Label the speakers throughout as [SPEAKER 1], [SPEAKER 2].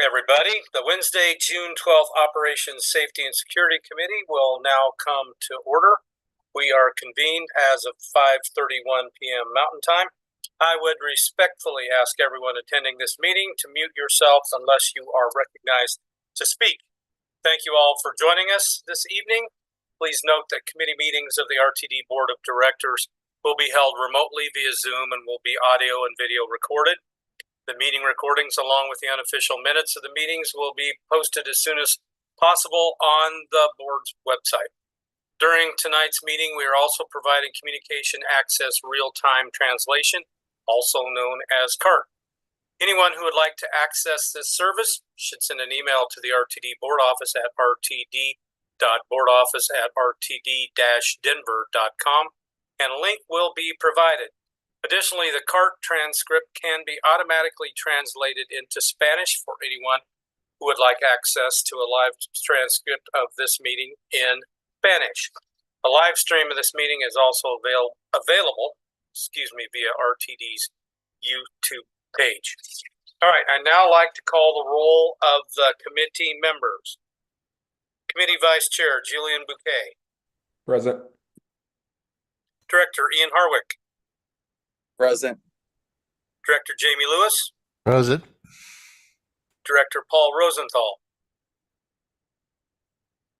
[SPEAKER 1] Everybody, the Wednesday, June 12th Operations Safety and Security Committee will now come to order. We are convened as of 5:31 p.m. Mountain Time. I would respectfully ask everyone attending this meeting to mute yourselves unless you are recognized to speak. Thank you all for joining us this evening. Please note that committee meetings of the RTD Board of Directors will be held remotely via Zoom and will be audio and video recorded. The meeting recordings, along with the unofficial minutes of the meetings, will be posted as soon as possible on the board's website. During tonight's meeting, we are also providing communication access real-time translation, also known as CART. Anyone who would like to access this service should send an email to the RTD board office at rtd.boardoffice@rtd-denver.com, and a link will be provided. Additionally, the CART transcript can be automatically translated into Spanish for anyone who would like access to a live transcript of this meeting in Spanish. A live stream of this meeting is also available via RTD's YouTube page. All right, I'd now like to call the roll of the committee members. Committee Vice Chair Julian Bouquet.
[SPEAKER 2] Present.
[SPEAKER 1] Director Ian Harwick.
[SPEAKER 3] Present.
[SPEAKER 1] Director Jamie Lewis.
[SPEAKER 4] Present.
[SPEAKER 1] Director Paul Rosenthal.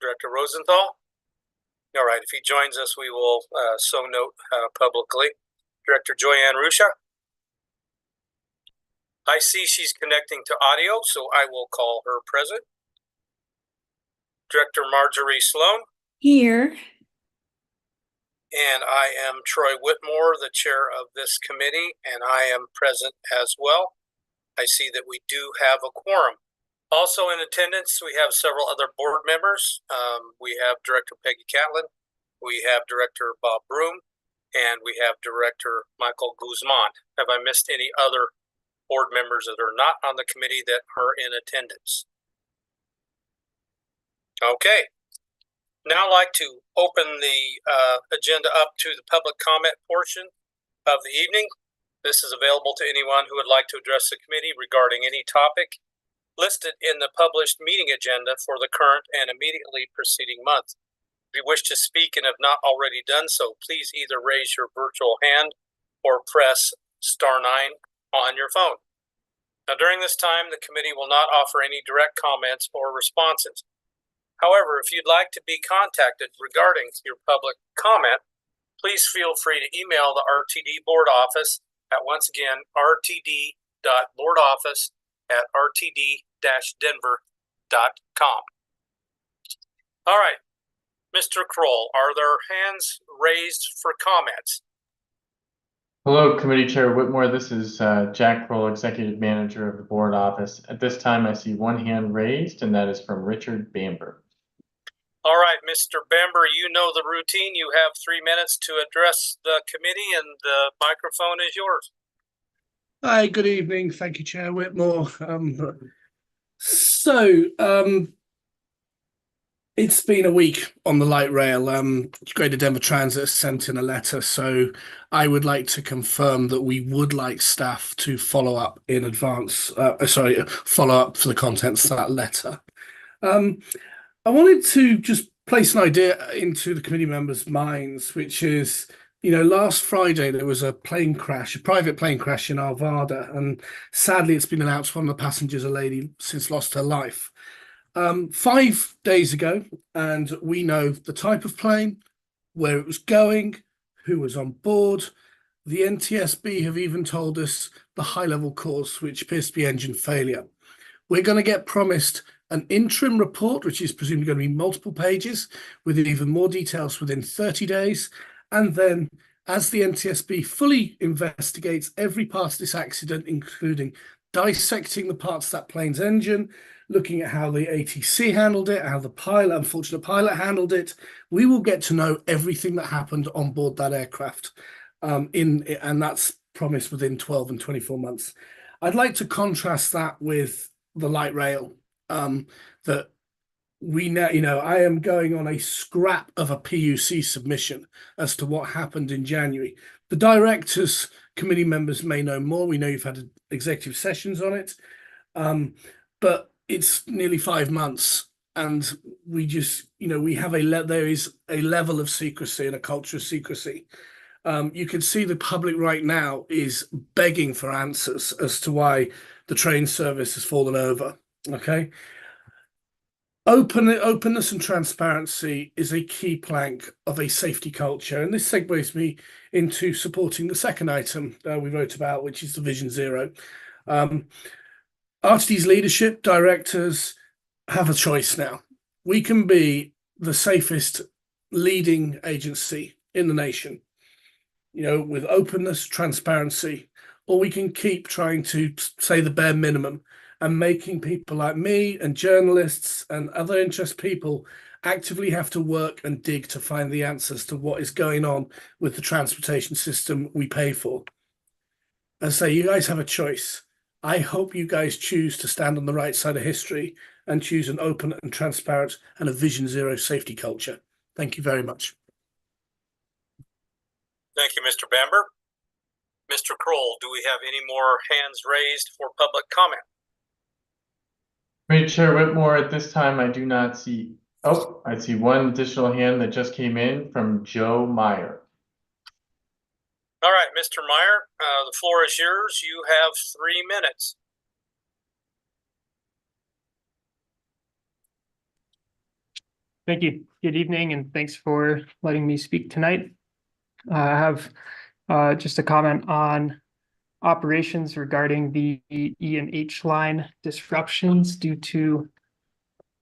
[SPEAKER 1] Director Rosenthal? All right, if he joins us, we will so note publicly. Director Joyanne Rusha. I see she's connecting to audio, so I will call her present. Director Marjorie Sloan.
[SPEAKER 5] Here.
[SPEAKER 1] And I am Troy Whitmore, the chair of this committee, and I am present as well. I see that we do have a quorum. Also in attendance, we have several other board members. We have Director Peggy Catlin, we have Director Bob Broom, and we have Director Michael Guzman. Have I missed any other board members that are not on the committee that are in attendance? Okay. Now I'd like to open the agenda up to the public comment portion of the evening. This is available to anyone who would like to address the committee regarding any topic listed in the published meeting agenda for the current and immediately preceding month. If you wish to speak and have not already done so, please either raise your virtual hand or press *9 on your phone. Now, during this time, the committee will not offer any direct comments or responses. However, if you'd like to be contacted regarding your public comment, please feel free to email the RTD board office at, once again, rtd.boardoffice@rtd-denver.com. All right, Mr. Kroll, are there hands raised for comments?
[SPEAKER 2] Hello, Committee Chair Whitmore. This is Jack Kroll, Executive Manager of the Board Office. At this time, I see one hand raised, and that is from Richard Bamber.
[SPEAKER 1] All right, Mr. Bamber, you know the routine. You have 3 minutes to address the committee, and the microphone is yours.
[SPEAKER 6] Hi, good evening. Thank you, Chair Whitmore. It's been a week on the light rail. Greater Denver Transit sent in a letter, so I would like to confirm that we would like staff to follow up in advance. Follow up for the contents of that letter. I wanted to just place an idea into the committee members' minds, which is, last Friday there was a plane crash, a private plane crash in Arvada, and sadly it's been announced one of the passengers, a lady, since lost her life. 5 days ago, and we know the type of plane, where it was going, who was on board. The NTSB have even told us the high-level cause, which appears to be engine failure. We're going to get promised an interim report, which is presumably going to be multiple pages, with even more details within 30 days. And then, as the NTSB fully investigates every part of this accident, including dissecting the parts of that plane's engine, looking at how the ATC handled it, how the unfortunate pilot handled it, we will get to know everything that happened on board that aircraft, and that's promised within 12 and 24 months. I'd like to contrast that with the light rail, that we now, I am going on a scrap of a PUC submission as to what happened in January. The directors, committee members may know more. We know you've had executive sessions on it. But it's nearly 5 months, and we just, we have there is a level of secrecy and a culture of secrecy. You can see the public right now is begging for answers as to why the train service has fallen over. Okay. Openness and transparency is a key plank of a safety culture. And this segues me into supporting the second item we wrote about, which is the Vision Zero. RTD's leadership, directors have a choice now. We can be the safest leading agency in the nation, with openness, transparency, or we can keep trying to say the bare minimum and making people like me and journalists and other interest people actively have to work and dig to find the answers to what is going on with the transportation system we pay for. As I say, you guys have a choice. I hope you guys choose to stand on the right side of history and choose an open and transparent and a Vision Zero safety culture. Thank you very much.
[SPEAKER 1] Thank you, Mr. Bamber. Mr. Kroll, do we have any more hands raised for public comment?
[SPEAKER 2] Committee Chair Whitmore, at this time, I do not see, I see one additional hand that just came in from Joe Meyer.
[SPEAKER 1] All right, Mr. Meyer, the floor is yours. You have 3 minutes.
[SPEAKER 4] Thank you. Good evening, and thanks for letting me speak tonight. I have just a comment on operations regarding the E and H line disruptions due to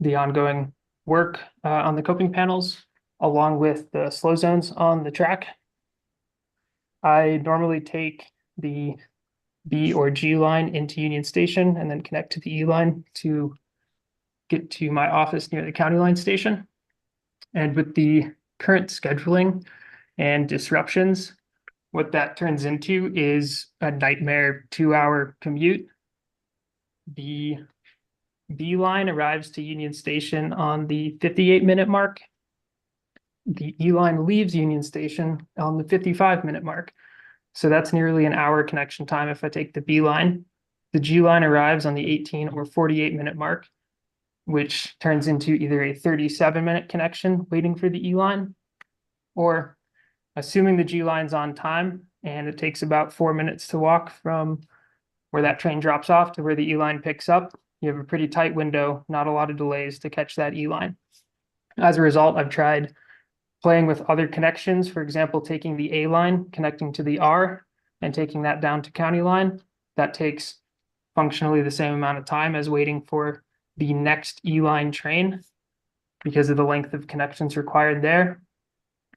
[SPEAKER 4] the ongoing work on the coping panels, along with the slow zones on the track. I normally take the B or G line into Union Station and then connect to the E line to get to my office near the County Line station. And with the current scheduling and disruptions, what that turns into is a nightmare 2-hour commute. The B line arrives to Union Station on the 58-minute mark. The E line leaves Union Station on the 55-minute mark. So that's nearly an hour connection time if I take the B line. The G line arrives on the 18 or 48-minute mark, which turns into either a 37-minute connection waiting for the E line, or assuming the G line's on time and it takes about 4 minutes to walk from where that train drops off to where the E line picks up, you have a pretty tight window, not a lot of delays to catch that E line. As a result, I've tried playing with other connections, for example, taking the A line, connecting to the R, and taking that down to County Line. That takes functionally the same amount of time as waiting for the next E line train because of the length of connections required there.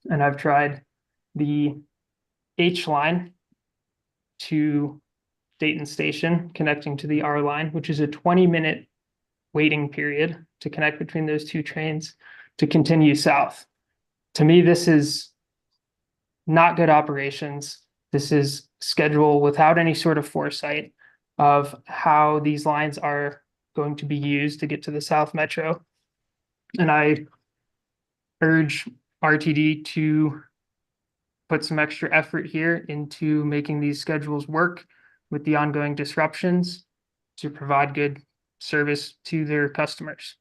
[SPEAKER 4] And I've tried the H line to Dayton Station, connecting to the R line, which is a 20-minute waiting period to connect between those two trains to continue south. To me, this is not good operations. This is schedule without any sort of foresight of how these lines are going to be used to get to the South Metro. And I urge RTD to put some extra effort here into making these schedules work with the ongoing disruptions to provide good service to their customers.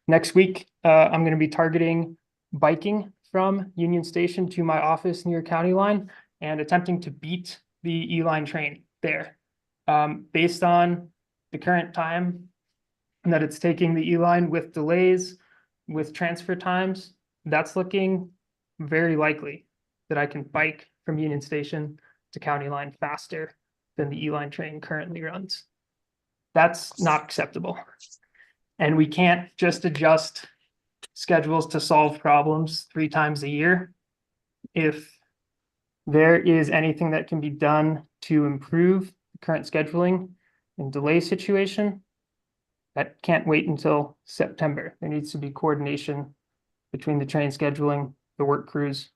[SPEAKER 4] Next week, I'm going to be targeting biking from Union Station to my office near County Line and attempting to beat the E line train there. Based on the current time that it's taking the E line with delays, with transfer times, that's looking very likely that I can bike from Union Station to County Line faster than the E line train currently runs. That's not acceptable. And we can't just adjust schedules to solve problems 3 times a year. If there is anything that can be done to improve the current scheduling and delay situation, that can't wait until September. There needs to be coordination between the train scheduling, the work crews,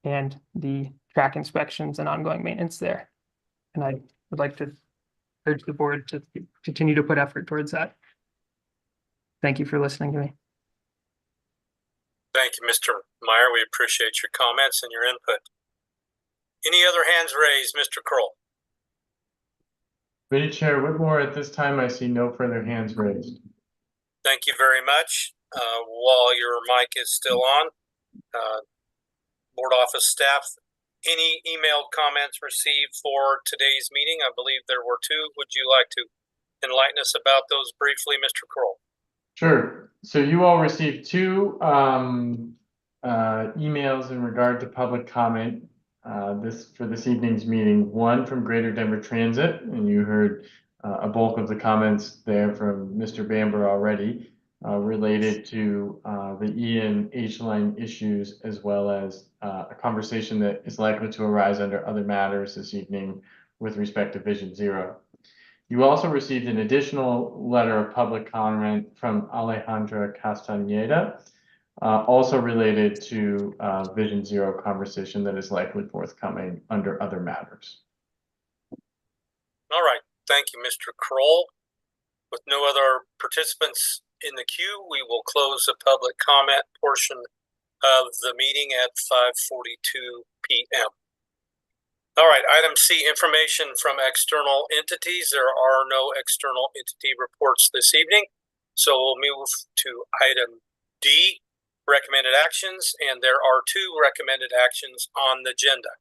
[SPEAKER 4] and the track inspections and ongoing maintenance there. And I would like to urge the board to continue to put effort towards that. Thank you for listening to me.
[SPEAKER 1] Thank you, Mr. Meyer. We appreciate your comments and your input. Any other hands raised, Mr. Kroll?
[SPEAKER 2] Committee Chair Whitmore, at this time, I see no further hands raised.
[SPEAKER 1] Thank you very much. While your mic is still on, board office staff, any emailed comments received for today's meeting? I believe there were two. Would you like to enlighten us about those briefly, Mr. Kroll?
[SPEAKER 2] Sure. So you all received two emails in regard to public comment for this evening's meeting. One from Greater Denver Transit, and you heard a bulk of the comments there from Mr. Bamber already related to the E and H line issues, as well as a conversation that is likely to arise under other matters this evening with respect to Vision Zero. You also received an additional letter of public comment from Alejandra Castañeda, also related to Vision Zero conversation that is likely forthcoming under other matters.
[SPEAKER 1] All right. Thank you, Mr. Kroll. With no other participants in the queue, we will close the public comment portion of the meeting at 5:42 p.m. All right, item C, information from external entities. There are no external entity reports this evening. So we'll move to item D, recommended actions, and there are two recommended actions on the agenda.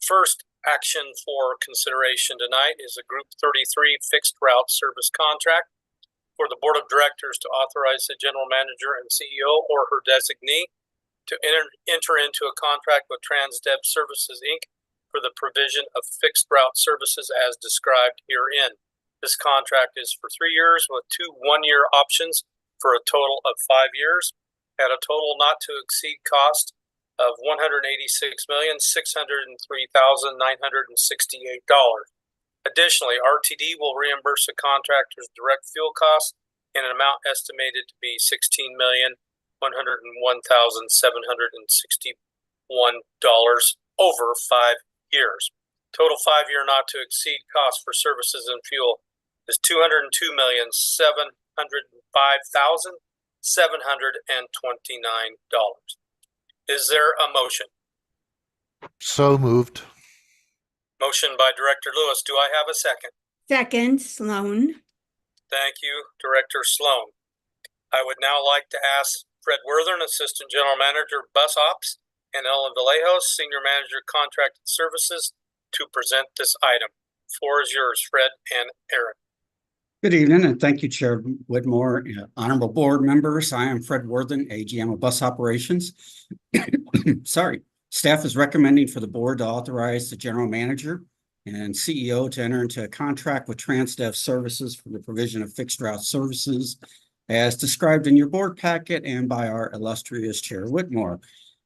[SPEAKER 1] First action for consideration tonight is a Group 33 fixed route service contract for the Board of Directors to authorize the General Manager and CEO or her designee to enter into a contract with Transdev Services, Inc., for the provision of fixed route services as described herein. This contract is for 3 years with 2 one-year options for a total of 5 years at a total not to exceed cost of $186,603,968. Additionally, RTD will reimburse the contractor's direct fuel costs in an amount estimated to be $16,101,761 over 5 years. Total 5-year not to exceed cost for services and fuel is $202,705,729. Is there a motion?
[SPEAKER 5] So moved.
[SPEAKER 1] Motion by Director Lewis. Do I have a second?
[SPEAKER 7] Second, Sloan.
[SPEAKER 1] Thank you, Director Sloan. I would now like to ask Fred Worthern, Assistant General Manager, Bus Ops, and Ellen Vallejos, Senior Manager, Contracted Services, to present this item. Floor is yours, Fred and Aaron.
[SPEAKER 8] Good evening, and thank you, Chair Whitmore. Honorable board members, I am Fred Worthern, AGM of Bus Operations. Sorry. Staff is recommending for the board to authorize the General Manager and CEO to enter into a contract with Transdev Services for the provision of fixed route services as described in your board packet and by our illustrious Chair Whitmore.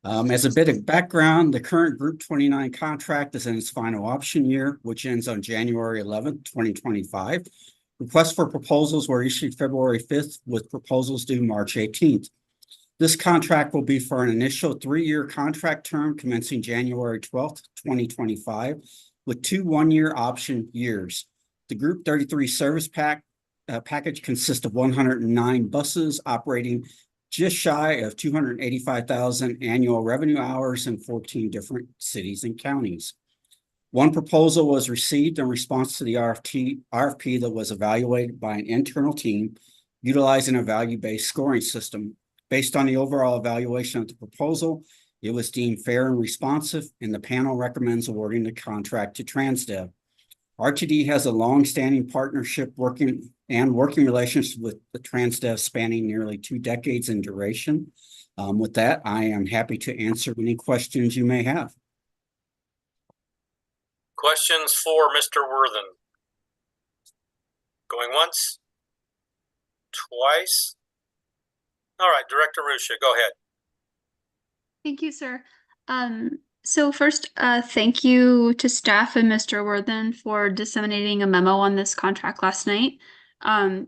[SPEAKER 8] As a bit of background, the current Group 29 contract is in its final option year, which ends on January 11th, 2025. Requests for proposals were issued February 5th with proposals due March 18th. This contract will be for an initial 3-year contract term commencing January 12th, 2025, with 2 one-year option years. The Group 33 service package consists of 109 buses operating just shy of 285,000 annual revenue hours in 14 different cities and counties. One proposal was received in response to the RFP that was evaluated by an internal team utilizing a value-based scoring system. Based on the overall evaluation of the proposal, it was deemed fair and responsive, and the panel recommends awarding the contract to Transdev. RTD has a long-standing partnership working relationship with the Transdev spanning nearly 2 decades in duration. With that, I am happy to answer any questions you may have.
[SPEAKER 1] Questions for Mr. Worthern? Going once? Twice? All right, Director Ruscia, go ahead.
[SPEAKER 9] Thank you, sir. So first, thank you to staff and Mr. Worthern for disseminating a memo on this contract last night,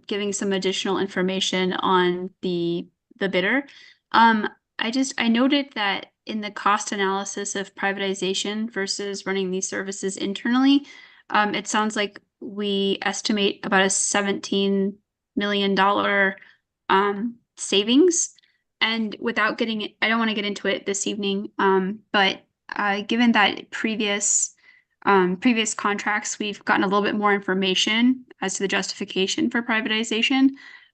[SPEAKER 9] giving some additional information on the bidder. I noted that in the cost analysis of privatization versus running these services internally, it sounds like we estimate about a $17 million savings. And without I don't want to get into it this evening, but given that previous previous contracts, we've gotten a little bit more information as to the justification for privatization.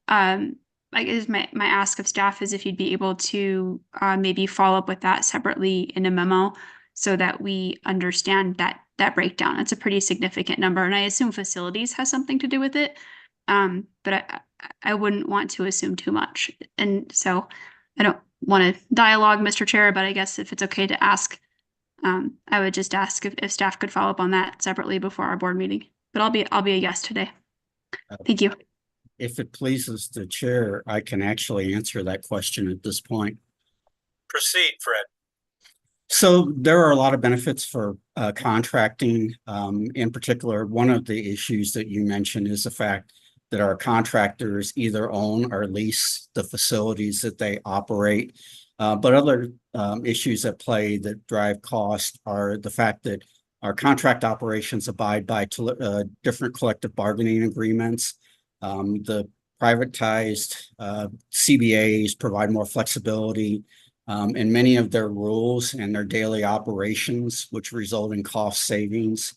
[SPEAKER 9] I guess my ask of staff is if you'd be able to maybe follow up with that separately in a memo so that we understand that breakdown. It's a pretty significant number, and I assume facilities has something to do with it. But I wouldn't want to assume too much. And so I don't want to dialogue, Mr. Chair, but I guess if it's okay to ask, I would just ask if staff could follow up on that separately before our board meeting. But I'll be a yes today. Thank you.
[SPEAKER 8] If it pleases the chair, I can actually answer that question at this point.
[SPEAKER 1] Proceed, Fred.
[SPEAKER 8] So there are a lot of benefits for contracting. In particular, one of the issues that you mentioned is the fact that our contractors either own or lease the facilities that they operate. But other issues at play that drive cost are the fact that our contract operations abide by different collective bargaining agreements. The privatized CBAs provide more flexibility in many of their rules and their daily operations, which result in cost savings.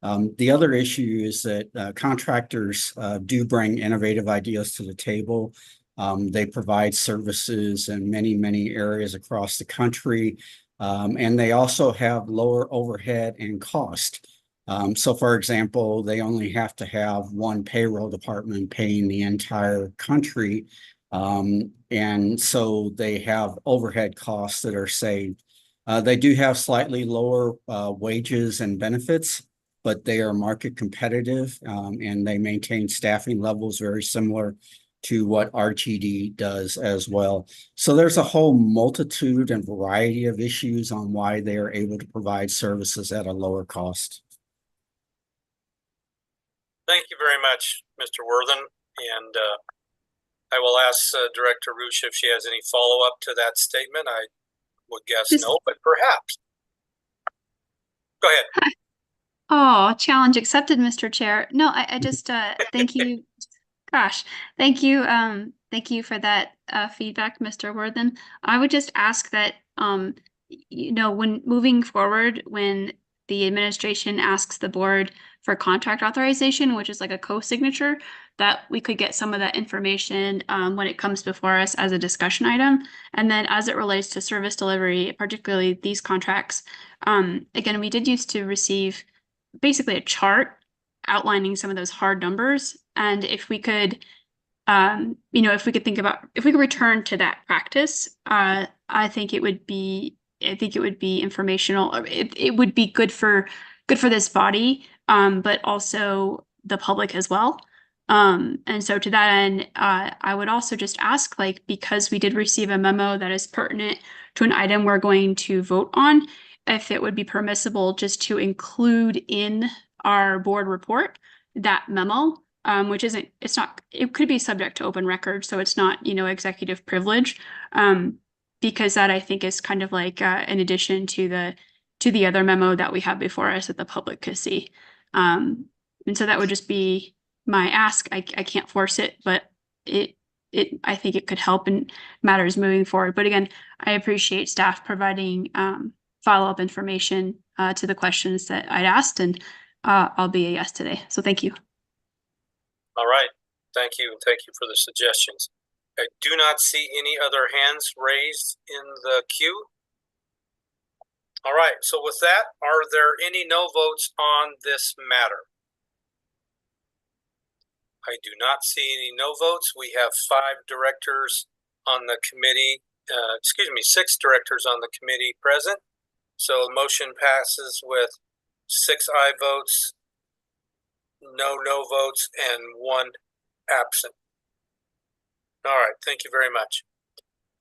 [SPEAKER 8] The other issue is that contractors do bring innovative ideas to the table. They provide services in many, many areas across the country, and they also have lower overhead and cost. So for example, they only have to have one payroll department paying the entire country. And so they have overhead costs that are saved. They do have slightly lower wages and benefits, but they are market competitive, and they maintain staffing levels very similar to what RTD does as well. So there's a whole multitude and variety of issues on why they are able to provide services at a lower cost.
[SPEAKER 1] Thank you very much, Mr. Worthen. And I will ask Director Rusch if she has any follow-up to that statement. I would guess no, but perhaps. Go ahead.
[SPEAKER 9] Oh, challenge accepted, Mr. Chair. No, I just thank you. Gosh, thank you. Thank you for that feedback, Mr. Worthen. I would just ask that when moving forward, when the administration asks the board for contract authorization, which is like a co-signature, that we could get some of that information when it comes before us as a discussion item. And then as it relates to service delivery, particularly these contracts, again, we did used to receive basically a chart outlining some of those hard numbers. And if we could, if we could return to that practice, I think it would be informational. It would be good for this body, but also the public as well. And so to that end, I would also just ask, because we did receive a memo that is pertinent to an item we're going to vote on, if it would be permissible just to include in our board report that memo, which it could be subject to open record, so it's not, executive privilege, because that I think is kind of like in addition to the other memo that we have before us that the public could see. And so that would just be my ask. I can't force it, but I think it could help in matters moving forward. But again, I appreciate staff providing follow-up information to the questions that I'd asked, and I'll be a yes today. So thank you.
[SPEAKER 1] All right. Thank you. Thank you for the suggestions. I do not see any other hands raised in the queue. All right. So with that, are there any no votes on this matter? I do not see any no votes. We have 5 directors on the committee, 6 directors on the committee present. So the motion passes with 6 aye votes, no votes, and 1 absent. All right, thank you very much.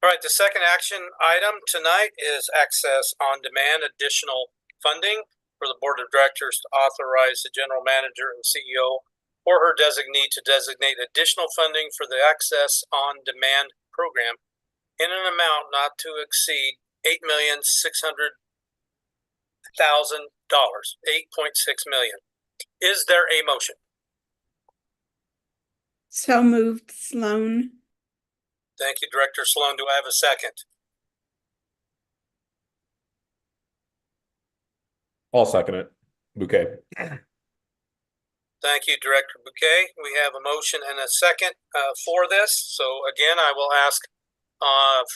[SPEAKER 1] All right, the second action item tonight is access on demand additional funding for the board of directors to authorize the general manager and CEO or her designee to designate additional funding for the access on demand program in an amount not to exceed $8,600,000, $8.6 million. Is there a motion?
[SPEAKER 7] So moved, Sloan.
[SPEAKER 1] Thank you, Director Sloan. Do I have a second?
[SPEAKER 10] I'll second it. Bouquet.
[SPEAKER 1] Thank you, Director Bouquet. We have a motion and a second for this. So again, I will ask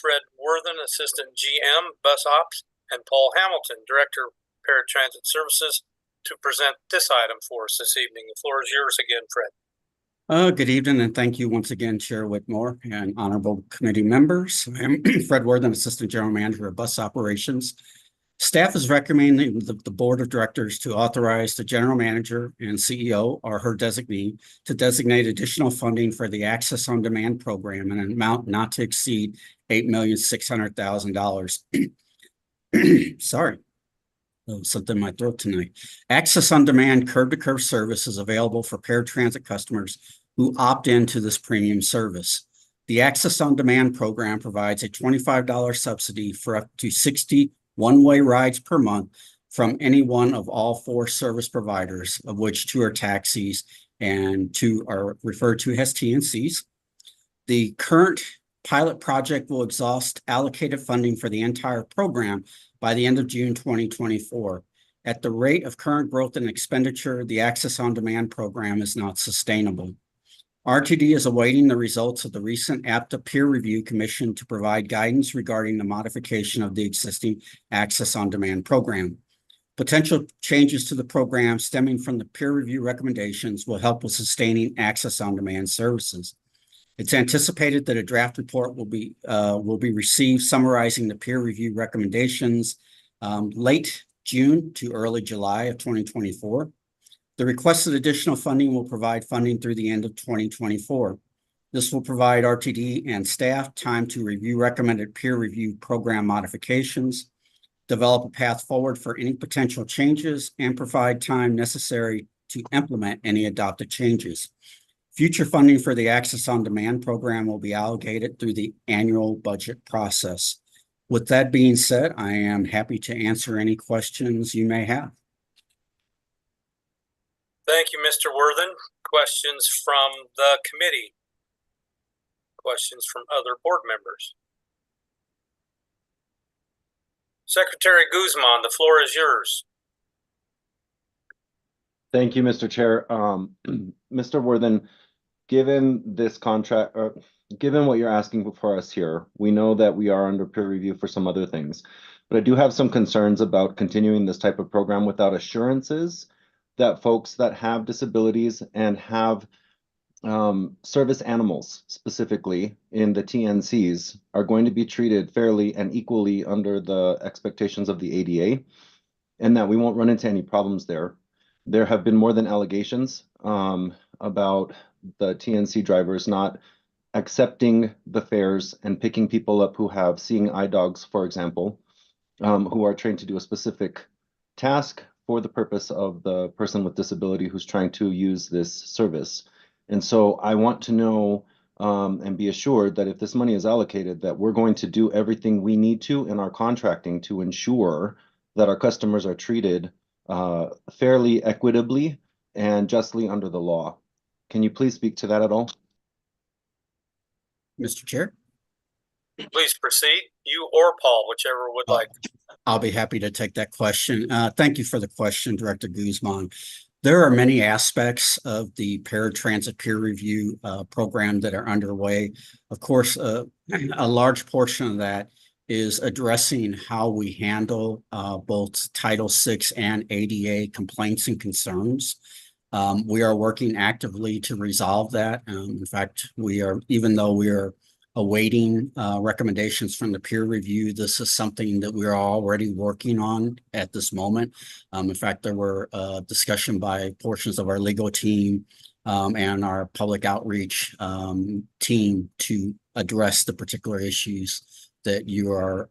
[SPEAKER 1] Fred Worthen, Assistant GM, Bus Ops, and Paul Hamilton, Director, Paratransit Services, to present this item for us this evening. The floor is yours again, Fred.
[SPEAKER 8] Good evening, and thank you once again, Chair Whitmore and honorable committee members. I'm Fred Worthen, Assistant General Manager of Bus Operations. Staff is recommending the Board of Directors to authorize the General Manager and CEO or her designee to designate additional funding for the Access on Demand program in an amount not to exceed $8,600,000. Sorry. Oh, something in my throat tonight. Access on Demand curb-to-curb service is available for paratransit customers who opt into this premium service. The Access on Demand program provides a $25 subsidy for up to 60 one-way rides per month from any one of all 4 service providers, of which 2 are taxis and 2 are referred to as TNCs. The current pilot project will exhaust allocated funding for the entire program by the end of June 2024. At the rate of current growth and expenditure, the Access on Demand program is not sustainable. RTD is awaiting the results of the recent APTA peer review commission to provide guidance regarding the modification of the existing Access on Demand program. Potential changes to the program stemming from the peer review recommendations will help with sustaining Access on Demand services. It's anticipated that a draft report will be received summarizing the peer review recommendations late June to early July of 2024. The requested additional funding will provide funding through the end of 2024. This will provide RTD and staff time to review recommended peer review program modifications, develop a path forward for any potential changes, and provide time necessary to implement any adopted changes. Future funding for the Access on Demand program will be allocated through the annual budget process. With that being said, I am happy to answer any questions you may have.
[SPEAKER 1] Thank you, Mr. Worthen. Questions from the committee? Questions from other board members? Secretary Guzman, the floor is yours.
[SPEAKER 11] Thank you, Mr. Chair. Mr. Worthen, given this contract, or given what you're asking for us here, we know that we are under peer review for some other things, but I do have some concerns about continuing this type of program without assurances that folks that have disabilities and have service animals specifically in the TNCs are going to be treated fairly and equally under the expectations of the ADA, and that we won't run into any problems there. There have been more than allegations about the TNC drivers not accepting the fares and picking people up who have seeing eye dogs, for example, who are trained to do a specific task for the purpose of the person with disability who's trying to use this service. And so I want to know and be assured that if this money is allocated, that we're going to do everything we need to in our contracting to ensure that our customers are treated fairly, equitably, and justly under the law. Can you please speak to that at all?
[SPEAKER 8] Mr. Chair?
[SPEAKER 1] Please proceed, you or Paul, whichever would like.
[SPEAKER 8] I'll be happy to take that question. Thank you for the question, Director Guzman. There are many aspects of the paratransit peer review program that are underway. Of course, a large portion of that is addressing how we handle both Title VI and ADA complaints and concerns. We are working actively to resolve that. In fact, even though we are awaiting recommendations from the peer review, this is something that we are already working on at this moment. In fact, there were discussion by portions of our legal team and our public outreach team to address the particular issues that you are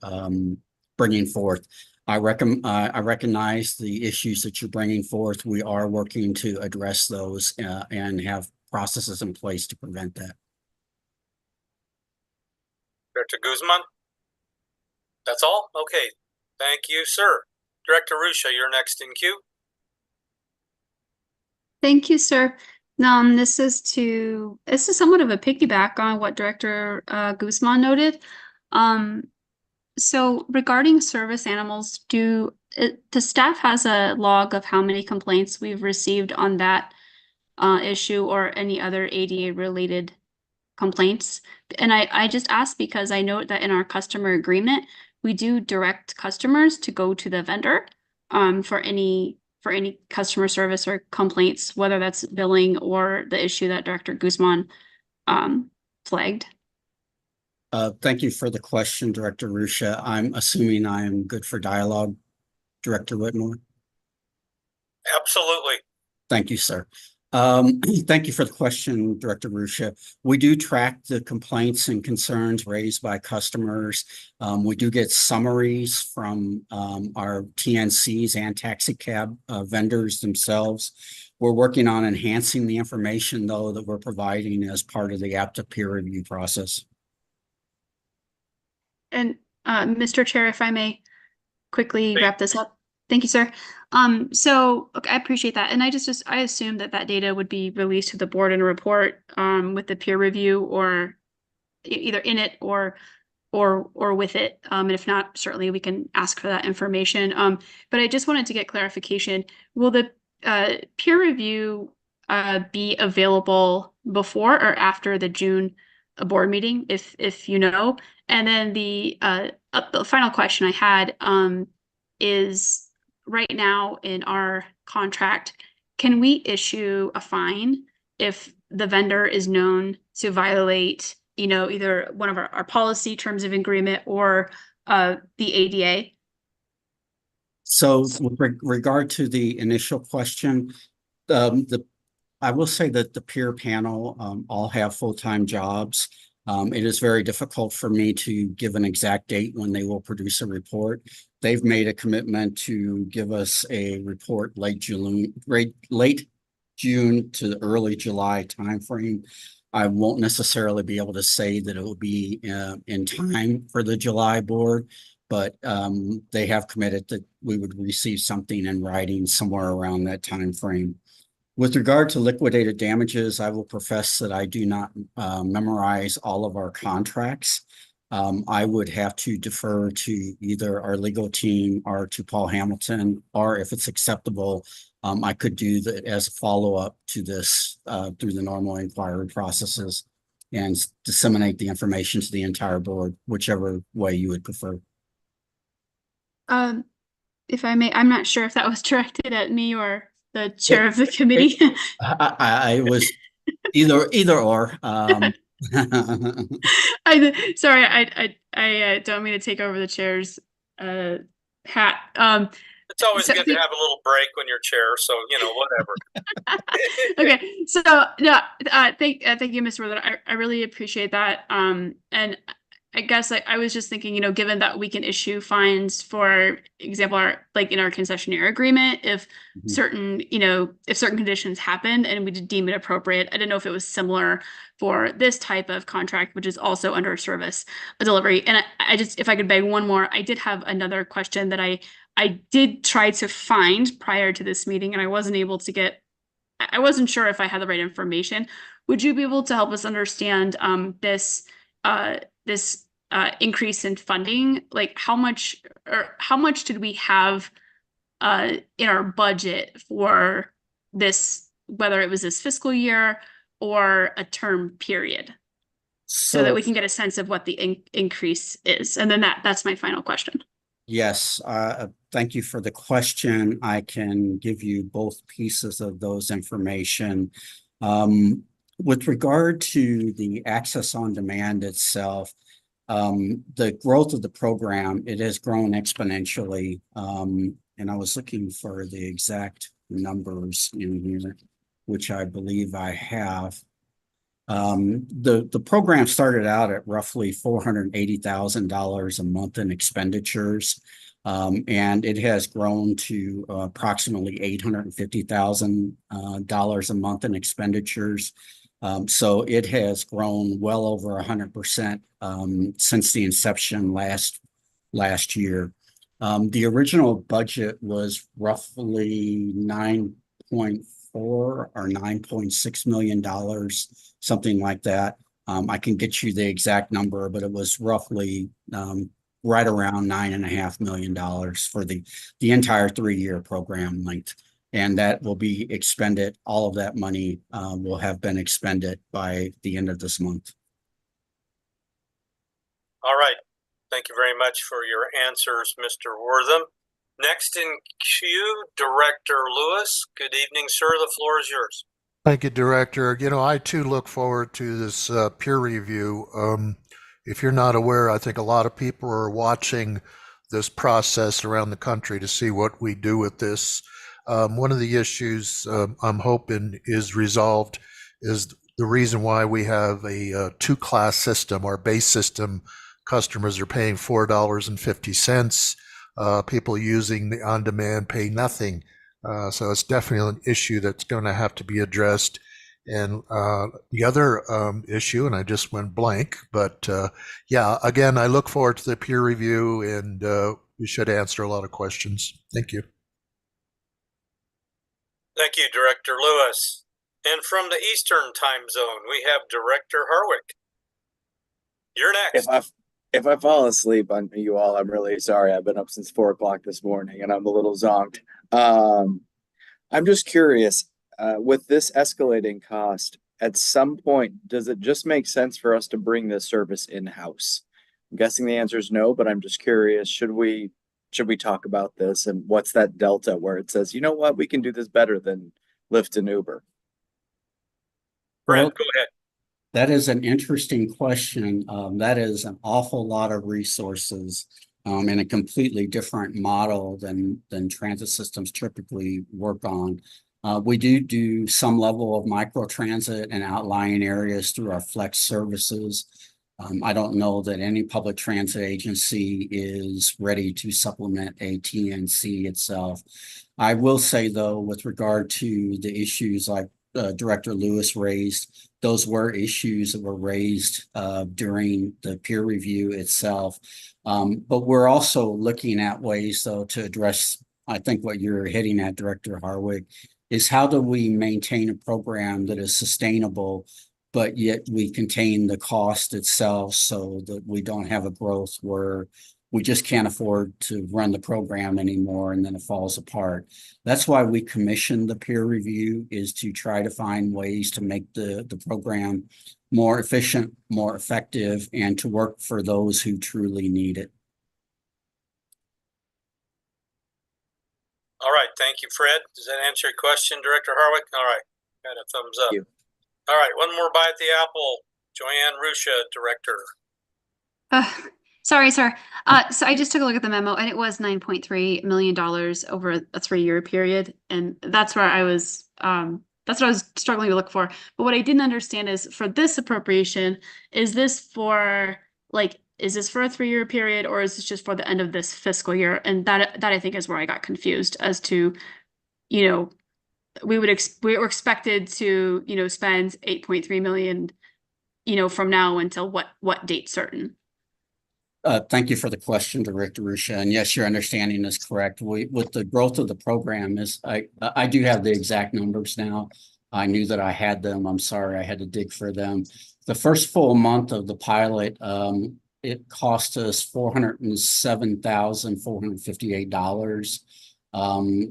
[SPEAKER 8] bringing forth. I recognize the issues that you're bringing forth. We are working to address those and have processes in place to prevent that.
[SPEAKER 1] Director Guzman? That's all? Okay. Thank you, sir. Director Ruscia, you're next in queue.
[SPEAKER 9] Thank you, sir. This is somewhat of a piggyback on what Director Guzman noted. So regarding service animals, the staff has a log of how many complaints we've received on that issue or any other ADA related complaints. And I just asked because I note that in our customer agreement, we do direct customers to go to the vendor for any customer service or complaints, whether that's billing or the issue that Director Guzman flagged.
[SPEAKER 8] Thank you for the question, Director Rusha. I'm assuming I am good for dialogue, Director Whitmore.
[SPEAKER 1] Absolutely.
[SPEAKER 8] Thank you, sir. Thank you for the question, Director Rusha. We do track the complaints and concerns raised by customers. We do get summaries from our TNCs and taxi cab vendors themselves. We're working on enhancing the information, though, that we're providing as part of the APTA peer review process.
[SPEAKER 9] And Mr. Chair, if I may quickly
[SPEAKER 1] Please.
[SPEAKER 9] wrap this up. Thank you, sir. So okay, I appreciate that. And I assumed that data would be released to the board in a report with the peer review or either in it or with it. And if not, certainly we can ask for that information. But I just wanted to get clarification. Will the peer review be available before or after the June board meeting, if you know? And then the final question I had is, right now in our contract, can we issue a fine if the vendor is known to violate, either one of our policy terms of agreement or the ADA?
[SPEAKER 8] So with regard to the initial question, I will say that the peer panel all have full-time jobs. It is very difficult for me to give an exact date when they will produce a report. They've made a commitment to give us a report late June to the early July timeframe. I won't necessarily be able to say that it will be in time for the July board, but they have committed that we would receive something in writing somewhere around that time frame. With regard to liquidated damages, I will profess that I do not memorize all of our contracts. I would have to defer to either our legal team or to Paul Hamilton, or if it's acceptable, I could do that as a follow-up to this through the normal inquiry processes and disseminate the information to the entire board, whichever way you would prefer.
[SPEAKER 9] If I may, I'm not sure if that was directed at me or the chair of the committee.
[SPEAKER 8] I was either or.
[SPEAKER 9] Sorry, I don't mean to take over the chair's hat.
[SPEAKER 1] It's always
[SPEAKER 9] So-
[SPEAKER 1] good to have a little break when you're chair, so whatever.
[SPEAKER 9] Okay, so no, thank you, Mr. Worthing. I really appreciate that. And I guess I was just thinking, given that we can issue fines, for example, like in our concessionaire agreement, if certain conditions happen and we deem it appropriate. I didn't know if it was similar for this type of contract, which is also under service delivery. And I just, if I could beg one more, I did have another question that I did try to find prior to this meeting, and I wasn't able to get. I wasn't sure if I had the right information. Would you be able to help us understand this increase in funding? Like how much did we have in our budget for this, whether it was this fiscal year or a term period, so that we can get a sense of what the increase is? And then that's my final question.
[SPEAKER 8] Yes, thank you for the question. I can give you both pieces of those information. With regard to the access on demand itself, the growth of the program, it has grown exponentially. And I was looking for the exact numbers in here, which I believe I have. The program started out at roughly $480,000 a month in expenditures, and it has grown to approximately $850,000 a month in expenditures. So it has grown well over 100% since the inception last year. The original budget was roughly $9.4 or $9.6 million, something like that. I can get you the exact number, but it was roughly right around $9.5 million for the entire 3-year program length. And that will be expended, all of that money will have been expended by the end of this month.
[SPEAKER 1] All right. Thank you very much for your answers, Mr. Wortham. Next in queue, Director Lewis. Good evening, sir. The floor is yours.
[SPEAKER 5] Thank you, Director. You know, I too look forward to this peer review. If you're not aware, I think a lot of people are watching this process around the country to see what we do with this. One of the issues I'm hoping is resolved is the reason why we have a two-class system. Our base system customers are paying $4.50. People using the on-demand pay nothing. So it's definitely an issue that's going to have to be addressed. And the other issue, and I just went blank, but yeah, again, I look forward to the peer review, and we should answer a lot of questions. Thank you.
[SPEAKER 1] Thank you, Director Lewis. And from the Eastern Time Zone, we have Director Harwick. You're next.
[SPEAKER 3] If I fall asleep on you all, I'm really sorry. I've been up since 4 o'clock this morning and I'm a little zonked. I'm just curious, with this escalating cost, at some point, does it just make sense for us to bring this service in-house? I'm guessing the answer is no, but I'm just curious, should we talk about this, and what's that delta where it says, you know what, we can do this better than Lyft and Uber?
[SPEAKER 1] Brent, go ahead.
[SPEAKER 8] That is an interesting question. That is an awful lot of resources and a completely different model than transit systems typically work on. We do some level of microtransit and outlying areas through our flex services. I don't know that any public transit agency is ready to supplement a TNC itself. I will say, though, with regard to the issues like Director Lewis raised, those were issues that were raised during the peer review itself. But we're also looking at ways, though, to address, I think what you're hitting at, Director Harwick, is how do we maintain a program that is sustainable, but yet we contain the cost itself so that we don't have a growth where we just can't afford to run the program anymore and then it falls apart. That's why we commissioned the peer review, is to try to find ways to make the program more efficient, more effective, and to work for those who truly need it.
[SPEAKER 1] All right. Thank you, Fred. Does that answer your question, Director Harwick? All right. Got a thumbs up.
[SPEAKER 3] Thank you.
[SPEAKER 1] All right. One more bite at the apple. Joanne Rusha, Director.
[SPEAKER 9] Sorry, sir. So I just took a look at the memo, and it was $9.3 million over a 3-year period, and that's where I was. That's what I was struggling to look for. But what I didn't understand is, for this appropriation, is this for a 3-year period, or is this just for the end of this fiscal year? And that I think is where I got confused as to, we were expected to, spend $8.3 million, from now until what date certain?
[SPEAKER 8] Thank you for the question, Director Rusha. And yes, your understanding is correct. With the growth of the program, I do have the exact numbers now. I knew that I had them. I'm sorry, I had to dig for them. The first full month of the pilot, it cost us $407,458.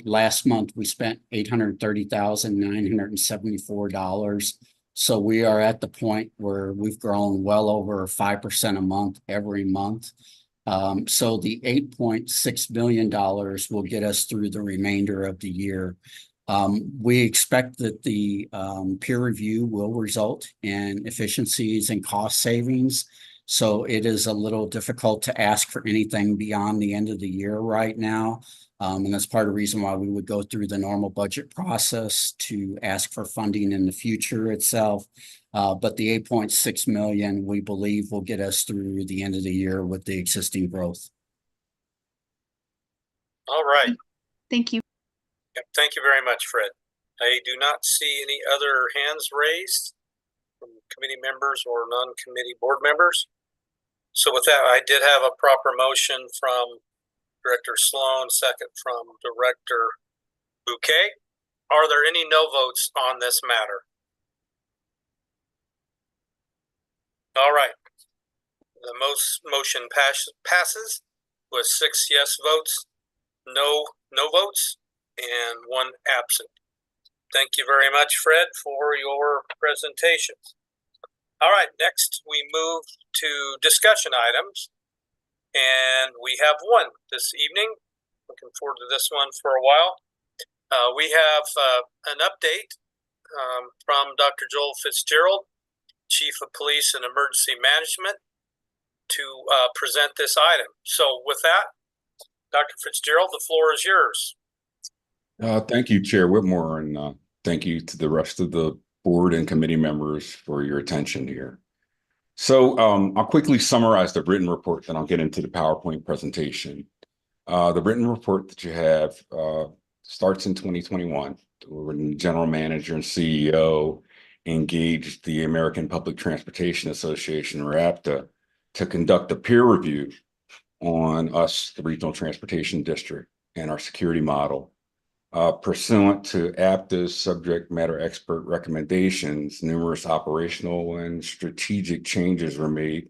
[SPEAKER 8] Last month, we spent $830,974. So we are at the point where we've grown well over 5% a month every month. So the $8.6 million will get us through the remainder of the year. We expect that the peer review will result in efficiencies and cost savings. So it is a little difficult to ask for anything beyond the end of the year right now. And that's part of the reason why we would go through the normal budget process to ask for funding in the future itself. But the $8.6 million, we believe, will get us through the end of the year with the existing growth.
[SPEAKER 1] All right.
[SPEAKER 9] Thank you.
[SPEAKER 1] Yep, thank you very much, Fred. I do not see any other hands raised from committee members or non-committee board members. So with that, I did have a proper motion from Director Sloan, second from Director Bouquet. Are there any no votes on this matter? All right. The motion passes with 6 yes votes, no votes, and 1 absent. Thank you very much, Fred, for your presentation. All right, next we move to discussion items. And we have one this evening. Looking forward to this one for a while. We have an update from Dr. Joel Fitzgerald, Chief of Police and Emergency Management, to present this item. So with that, Dr. Fitzgerald, the floor is yours.
[SPEAKER 10] Thank you, Chair Whitmore, and thank you to the rest of the board and committee members for your attention here. So I'll quickly summarize the written report, then I'll get into the PowerPoint presentation. The written report that you have starts in 2021, when the general manager and CEO engaged the American Public Transportation Association, or APTA, to conduct a peer review on us, the Regional Transportation District, and our security model. Pursuant to APTA's subject matter expert recommendations, numerous operational and strategic changes were made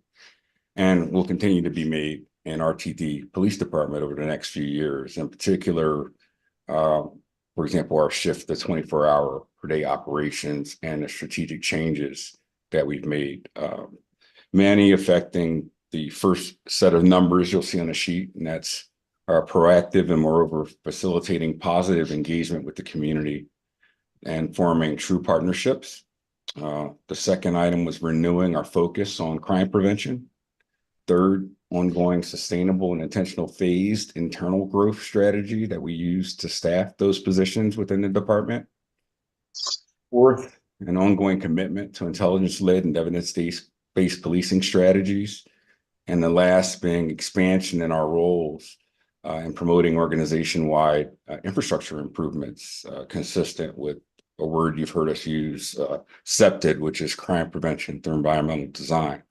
[SPEAKER 10] and will continue to be made in RTD Police Department over the next few years. In particular, for example, our shift to 24-hour per day operations and the strategic changes that we've made, many affecting the first set of numbers you'll see on the sheet, and that's proactive and moreover facilitating positive engagement with the community and forming true partnerships. The second item was renewing our focus on crime prevention. Third, ongoing sustainable and intentional phased internal growth strategy that we use to staff those positions within the department. Fourth, an ongoing commitment to intelligence-led and evidence-based policing strategies. And the last being expansion in our roles and promoting organization-wide infrastructure improvements consistent with a word you've heard us use, CEPTID, which is crime prevention through environmental design.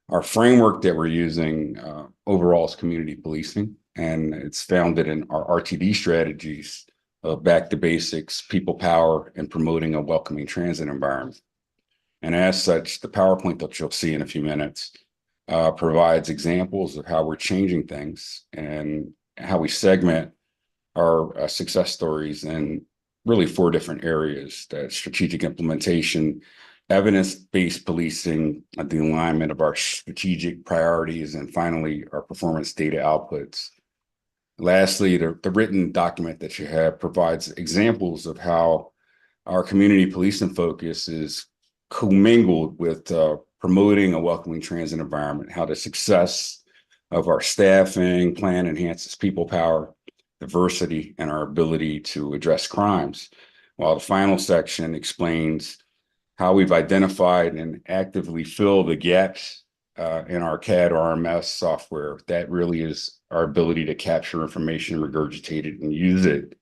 [SPEAKER 10] Our framework that we're using overall is community policing, and it's founded in our RTD strategies of back to basics, people power, and promoting a welcoming transit environment. And as such, the PowerPoint that you'll see in a few minutes provides examples of how we're changing things and how we segment our success stories in really 4 different areas: that strategic implementation, evidence-based policing, the alignment of our strategic priorities, and finally, our performance data outputs. Lastly, the written document that you have provides examples of how our community policing focus is commingled with promoting a welcoming transit environment, how the success of our staffing plan enhances people power, diversity, and our ability to address crimes. While the final section explains how we've identified and actively fill the gaps in our CAD RMS software. That really is our ability to capture information, regurgitate it, and use it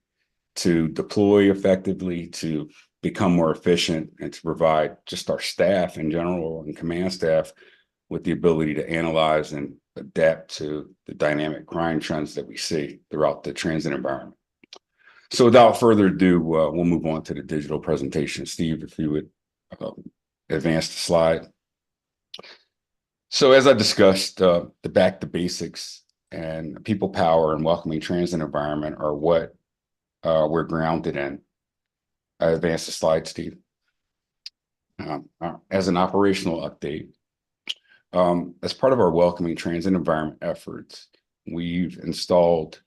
[SPEAKER 10] to deploy effectively, to become more efficient, and to provide just our staff in general and command staff with the ability to analyze and adapt to the dynamic crime trends that we see throughout the transit environment. So without further ado, we'll move on to the digital presentation. Steve, if you would advance the slide. So as I discussed, the back to basics and people power and welcoming transit environment are what we're grounded in. I advance the slide, Steve. As an operational update, as part of our welcoming transit environment efforts, we've installed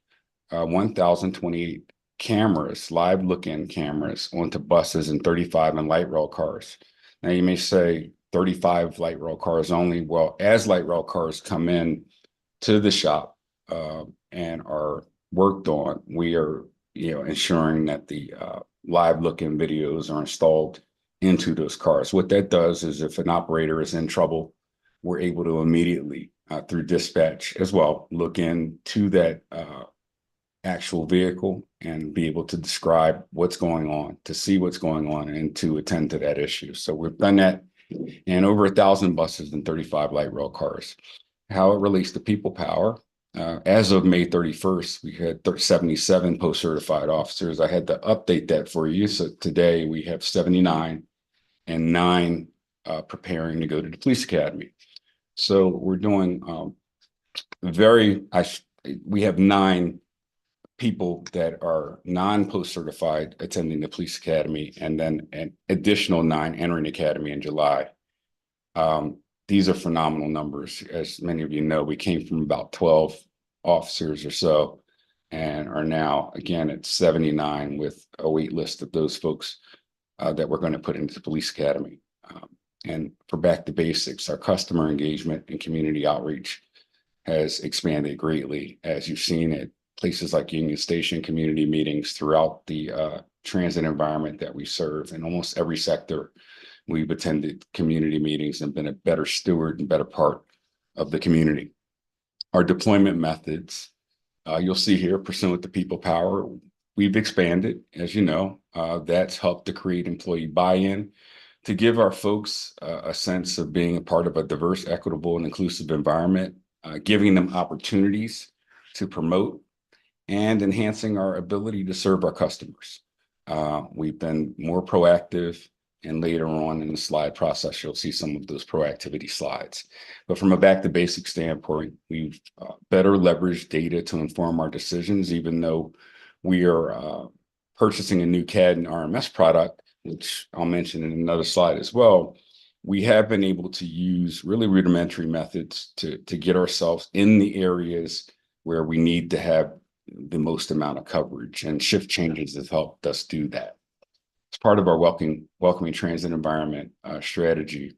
[SPEAKER 10] 1,028 cameras, live look-in cameras onto buses and 35 in light rail cars. Now you may say 35 light rail cars only. Well, as light rail cars come in to the shop and are worked on, we are ensuring that the live look-in videos are installed into those cars. What that does is if an operator is in trouble, we're able to immediately through dispatch as well look into that actual vehicle and be able to describe what's going on, to see what's going on, and to attend to that issue. So we've done that in over 1,000 buses and 35 light rail cars. How it relates to people power, as of May 31st, we had 77 post-certified officers. I had to update that for you. So today we have 79 and 9 preparing to go to the police academy. So we're doing we have 9 people that are non-post certified attending the police academy, and then an additional 9 entering the academy in July. These are phenomenal numbers. As many of you know, we came from about 12 officers or so, and are now again at 79 with a wait list of those folks that we're going to put into the police academy. And for back to basics, our customer engagement and community outreach has expanded greatly, as you've seen at places like Union Station, community meetings throughout the transit environment that we serve. In almost every sector, we've attended community meetings and been a better steward and better part of the community. Our deployment methods, you'll see here, pursuant to people power, we've expanded, as you know. That's helped to create employee buy-in, to give our folks a sense of being a part of a diverse, equitable, and inclusive environment, giving them opportunities to promote, and enhancing our ability to serve our customers. We've been more proactive, and later on in the slide process, you'll see some of those proactivity slides. But from a back to basics standpoint, we've better leveraged data to inform our decisions, even though we are purchasing a new CAD and RMS product, which I'll mention in another slide as well. We have been able to use really rudimentary methods to get ourselves in the areas where we need to have the most amount of coverage, and shift changes have helped us do that. It's part of our welcoming transit environment strategy,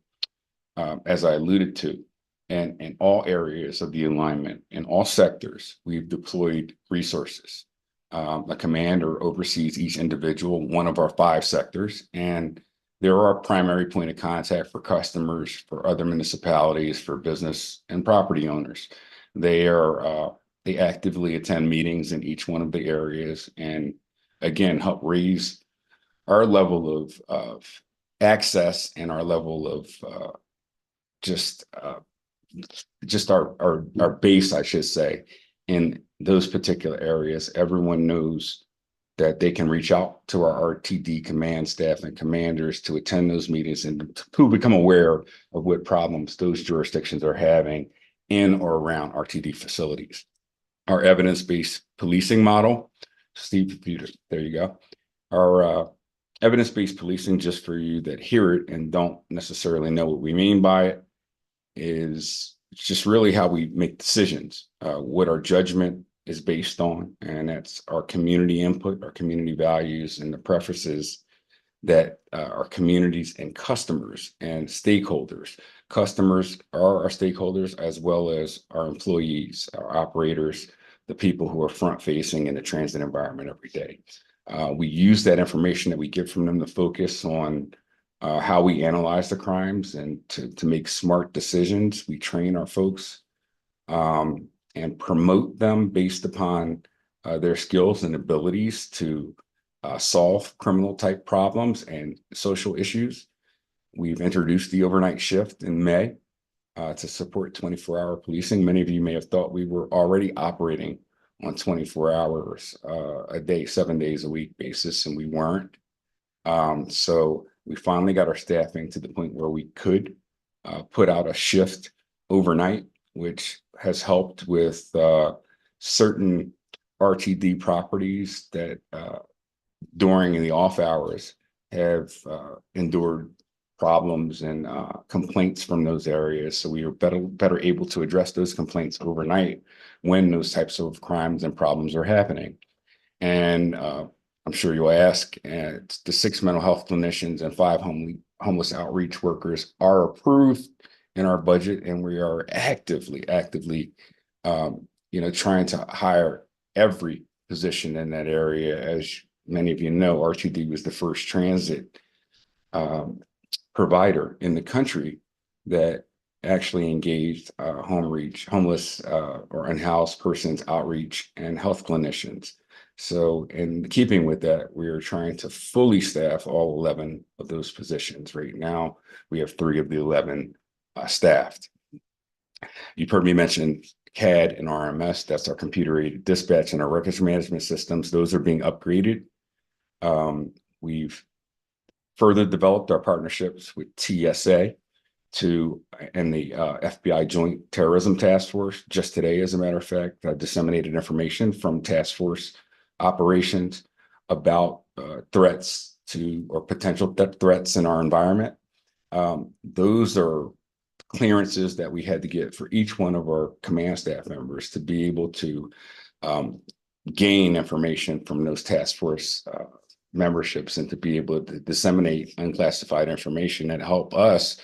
[SPEAKER 10] as I alluded to, and in all areas of the alignment, in all sectors, we've deployed resources. A commander oversees each individual, one of our 5 sectors, and they're our primary point of contact for customers, for other municipalities, for business and property owners. They actively attend meetings in each one of the areas, and again, help raise our level of access and our level of just our base, I should say, in those particular areas. Everyone knows that they can reach out to our RTD command staff and commanders to attend those meetings and to become aware of what problems those jurisdictions are having in or around RTD facilities. Our evidence-based policing model, Steve, there you go. Our evidence-based policing, just for you that hear it and don't necessarily know what we mean by it, is just really how we make decisions, what our judgment is based on, and that's our community input, our community values, and the preferences that our communities and customers and stakeholders. Customers are our stakeholders, as well as our employees, our operators, the people who are front-facing in the transit environment every day. We use that information that we get from them to focus on how we analyze the crimes and to make smart decisions. We train our folks and promote them based upon their skills and abilities to solve criminal type problems and social issues. We've introduced the overnight shift in May to support 24-hour policing. Many of you may have thought we were already operating on 24 hours a day, 7 days a week basis, and we weren't. So we finally got our staffing to the point where we could put out a shift overnight, which has helped with certain RTD properties that during the off hours have endured problems and complaints from those areas. So we are better able to address those complaints overnight when those types of crimes and problems are happening. And I'm sure you'll ask, the 6 mental health clinicians and 5 homeless outreach workers are approved in our budget, and we are actively, trying to hire every position in that area. As many of you know, RTD was the first transit provider in the country that actually engaged homeless or unhoused persons outreach and health clinicians. So in keeping with that, we are trying to fully staff all 11 of those positions. Right now, we have 3 of the 11 staffed. You've heard me mention CAD and RMS. That's our computer-aided dispatch and our records management systems. Those are being upgraded. We've further developed our partnerships with TSA and the FBI Joint Terrorism Task Force just today, as a matter of fact, disseminated information from task force operations about threats to or potential threats in our environment. Those are clearances that we had to get for each one of our command staff members to be able to gain information from those task force memberships and to be able to disseminate unclassified information and help us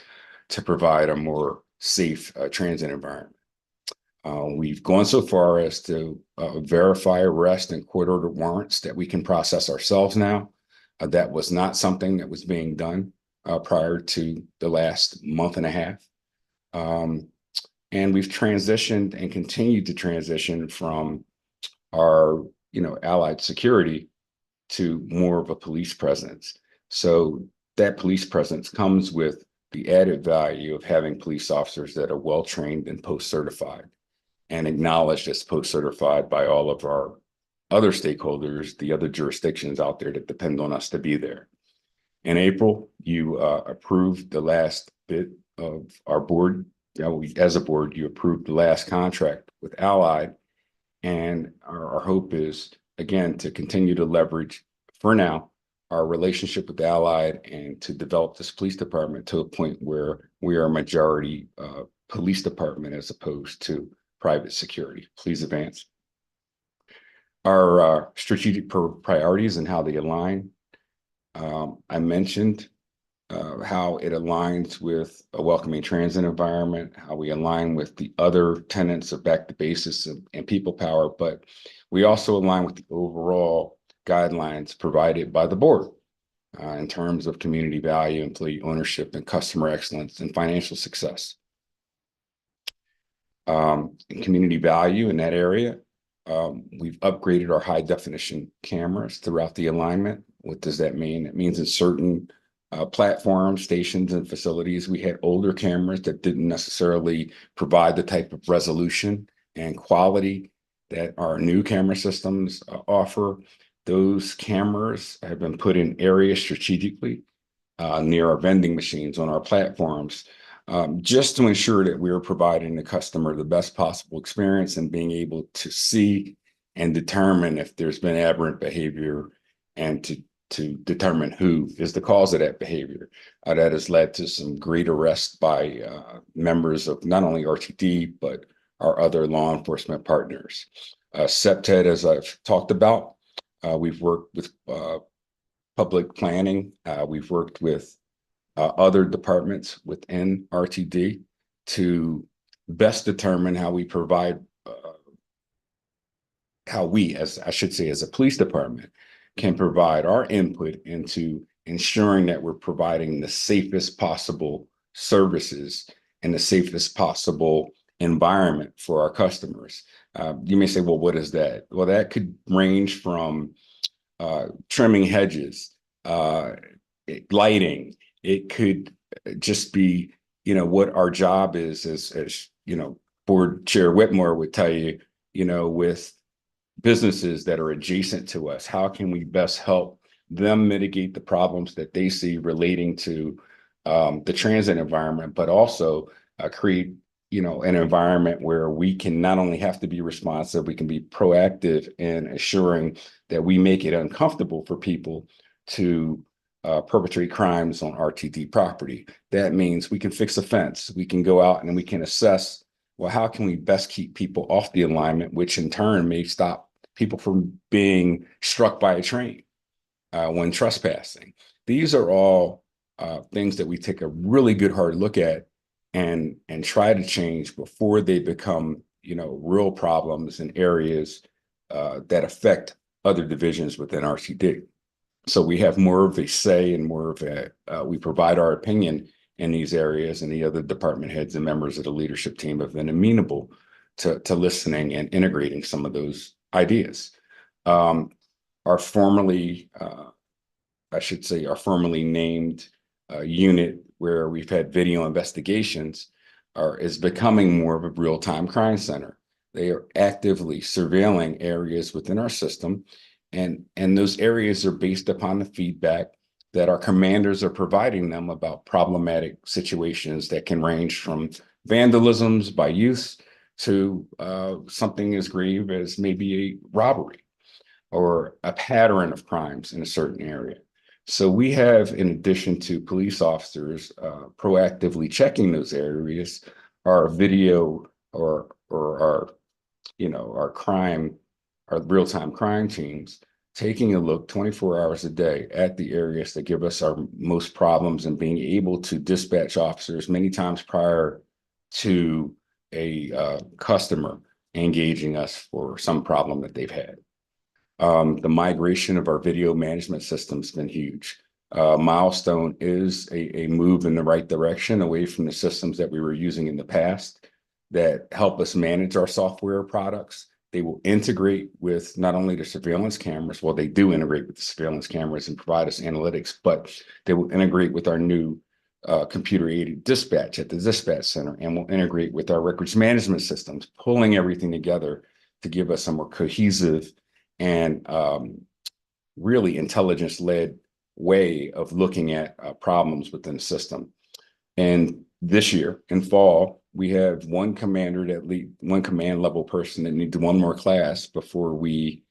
[SPEAKER 10] to provide a more safe transit environment. We've gone so far as to verify arrest and court-ordered warrants that we can process ourselves now. That was not something that was being done prior to the last month and a half. And we've transitioned and continued to transition from our, allied security to more of a police presence. So that police presence comes with the added value of having police officers that are well-trained and post-certified and acknowledged as post-certified by all of our other stakeholders, the other jurisdictions out there that depend on us to be there. In April, you approved the last bit of our board. As a board, you approved the last contract with Allied. And our hope is, again, to continue to leverage, for now, our relationship with Allied and to develop this police department to a point where we are a majority police department as opposed to private security. Please advance. Our strategic priorities and how they align. I mentioned how it aligns with a welcoming transit environment, how we align with the other tenets of back to basics and people power, but we also align with the overall guidelines provided by the board in terms of community value, employee ownership, and customer excellence and financial success. In community value in that area, we've upgraded our high definition cameras throughout the alignment. What does that mean? It means in certain platforms, stations, and facilities, we had older cameras that didn't necessarily provide the type of resolution and quality that our new camera systems offer. Those cameras have been put in areas strategically near our vending machines on our platforms, just to ensure that we are providing the customer the best possible experience and being able to see and determine if there's been aberrant behavior and to determine who is the cause of that behavior. That has led to some great arrests by members of not only RTD, but our other law enforcement partners. CPTED, as I've talked about, we've worked with public planning. We've worked with other departments within RTD to best determine how we provide, how we, as I should say, as a police department, can provide our input into ensuring that we're providing the safest possible services and the safest possible environment for our customers. You may say, well, what is that? Well, that could range from trimming hedges, lighting. It could just be, what our job is, as Board Chair Whitmore would tell you, with businesses that are adjacent to us, how can we best help them mitigate the problems that they see relating to the transit environment, but also create, an environment where we can not only have to be responsive, we can be proactive in assuring that we make it uncomfortable for people to perpetrate crimes on RTD property. That means we can fix a fence, we can go out and we can assess, well, how can we best keep people off the alignment, which in turn may stop people from being struck by a train when trespassing. These are all things that we take a really good hard look at and try to change before they become, real problems in areas that affect other divisions within RTD. So we have more of a say and more of a, we provide our opinion in these areas, and the other department heads and members of the leadership team have been amenable to listening and integrating some of those ideas. Our formerly, I should say, our formerly named unit where we've had video investigations is becoming more of a real-time crime center. They are actively surveilling areas within our system, and those areas are based upon the feedback that our commanders are providing them about problematic situations that can range from vandalisms by youth to something as grave as maybe a robbery or a pattern of crimes in a certain area. So we have, in addition to police officers proactively checking those areas, our video or our, our real-time crime teams taking a look 24 hours a day at the areas that give us our most problems and being able to dispatch officers many times prior to a customer engaging us for some problem that they've had. The migration of our video management system has been huge. Milestone is a move in the right direction away from the systems that we were using in the past that help us manage our software products. They will integrate with not only the surveillance cameras, well, they do integrate with the surveillance cameras and provide us analytics, but they will integrate with our new computer-aided dispatch at the dispatch center, and will integrate with our records management systems, pulling everything together to give us a more cohesive and really intelligence-led way of looking at problems within the system. And this year in fall, we have one commander that one command level person that needs one more class before we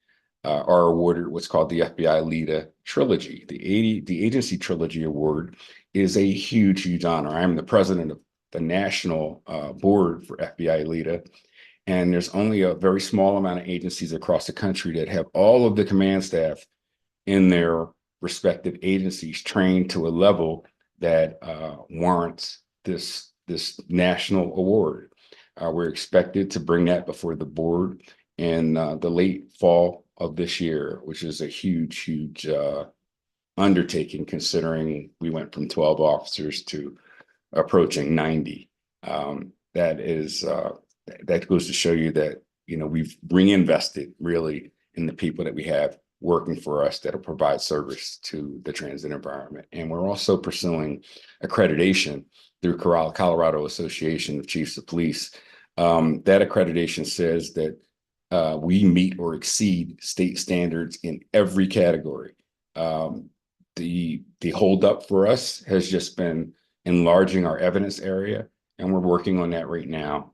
[SPEAKER 10] are awarded what's called the FBI LEDA Trilogy. The Agency Trilogy Award is a huge, huge honor. I'm the president of the national board for FBI LEDA, and there's only a very small amount of agencies across the country that have all of the command staff in their respective agencies trained to a level that warrants this national award. We're expected to bring that before the board in the late fall of this year, which is a huge, huge undertaking, considering we went from 12 officers to approaching 90. That goes to show you that, we've reinvested really in the people that we have working for us that'll provide service to the transit environment. And we're also pursuing accreditation through Colorado Association of Chiefs of Police. That accreditation says that we meet or exceed state standards in every category. The holdup for us has just been enlarging our evidence area, and we're working on that right now.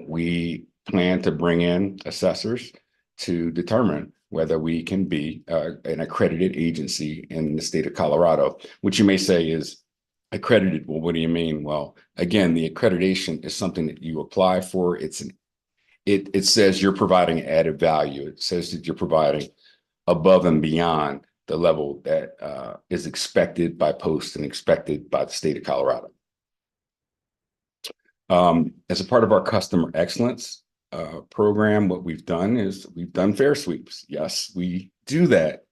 [SPEAKER 10] We plan to bring in assessors to determine whether we can be an accredited agency in the state of Colorado, which you may say is accredited. Well, what do you mean? Well, again, the accreditation is something that you apply for. It says you're providing added value. It says that you're providing above and beyond the level that is expected by post and expected by the state of Colorado. As a part of our customer excellence program, what we've done is we've done fare sweeps. Yes, we do that.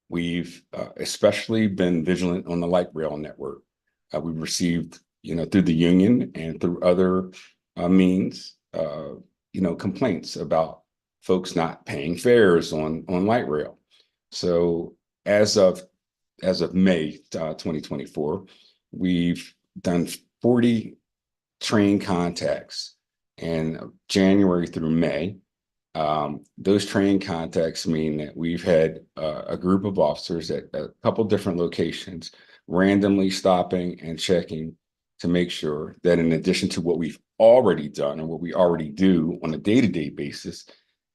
[SPEAKER 10] We've especially been vigilant on the light rail network. We've received, through the union and through other means, complaints about folks not paying fares on light rail. So as of May 2024, we've done 40 train contacts in January through May. Those train contacts mean that we've had a group of officers at a couple different locations randomly stopping and checking to make sure that, in addition to what we've already done and what we already do on a day-to-day basis,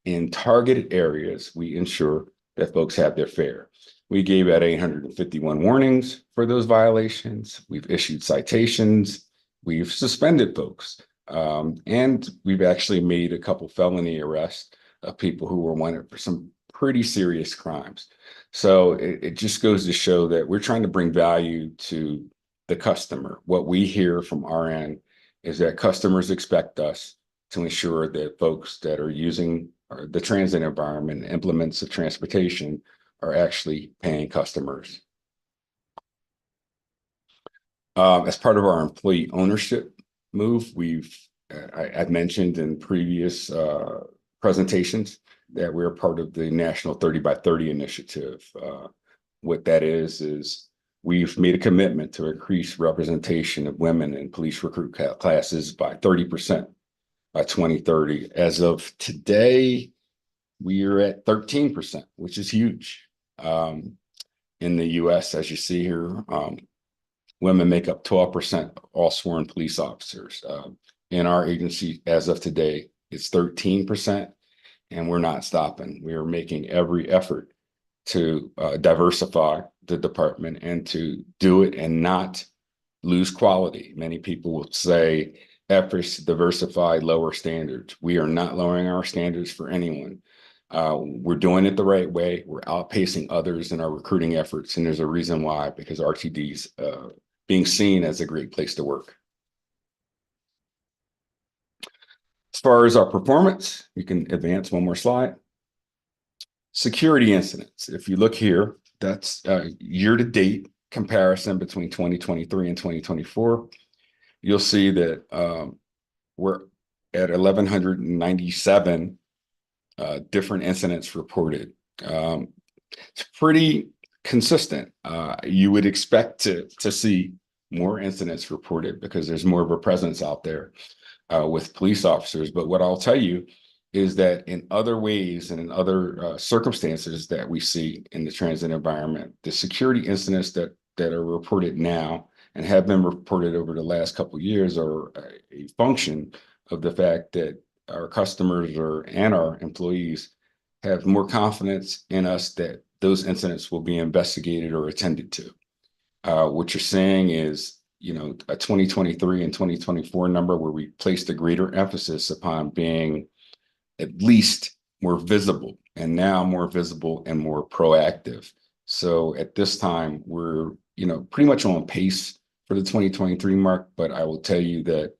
[SPEAKER 10] in targeted areas, we ensure that folks have their fare. We gave out 851 warnings for those violations. We've issued citations. We've suspended folks. And we've actually made a couple felony arrests of people who were wanted for some pretty serious crimes. So it just goes to show that we're trying to bring value to the customer. What we hear from our end is that customers expect us to ensure that folks that are using the transit environment, implements of transportation, are actually paying customers. As part of our employee ownership move, I've mentioned in previous presentations that we're part of the National 30 by 30 initiative. What that is we've made a commitment to increase representation of women in police recruit classes by 30% by 2030. As of today, we are at 13%, which is huge. in the US, as you see here. Women make up 12% of all sworn police officers. In our agency, as of today, it's 13%, and we're not stopping. We are making every effort to diversify the department and to do it and not lose quality. Many people will say efforts to diversify, lower standards. We are not lowering our standards for anyone. We're doing it the right way. We're outpacing others in our recruiting efforts, and there's a reason why, because RTD's being seen as a great place to work. As far as our performance, you can advance one more slide. Security incidents. If you look here, that's year-to-date comparison between 2023 and 2024. You'll see that we're at 1,197 different incidents reported. It's pretty consistent. You would expect to see more incidents reported because there's more of a presence out there with police officers. But what I'll tell you is that in other ways and in other circumstances that we see in the transit environment, the security incidents that are reported now and have been reported over the last couple of years are a function of the fact that our customers and our employees have more confidence in us that those incidents will be investigated or attended to. What you're saying is, a 2023 and 2024 number where we placed a greater emphasis upon being at least more visible, and now more visible and more proactive. So at this time, we're, pretty much on pace for the 2023 mark, but I will tell you that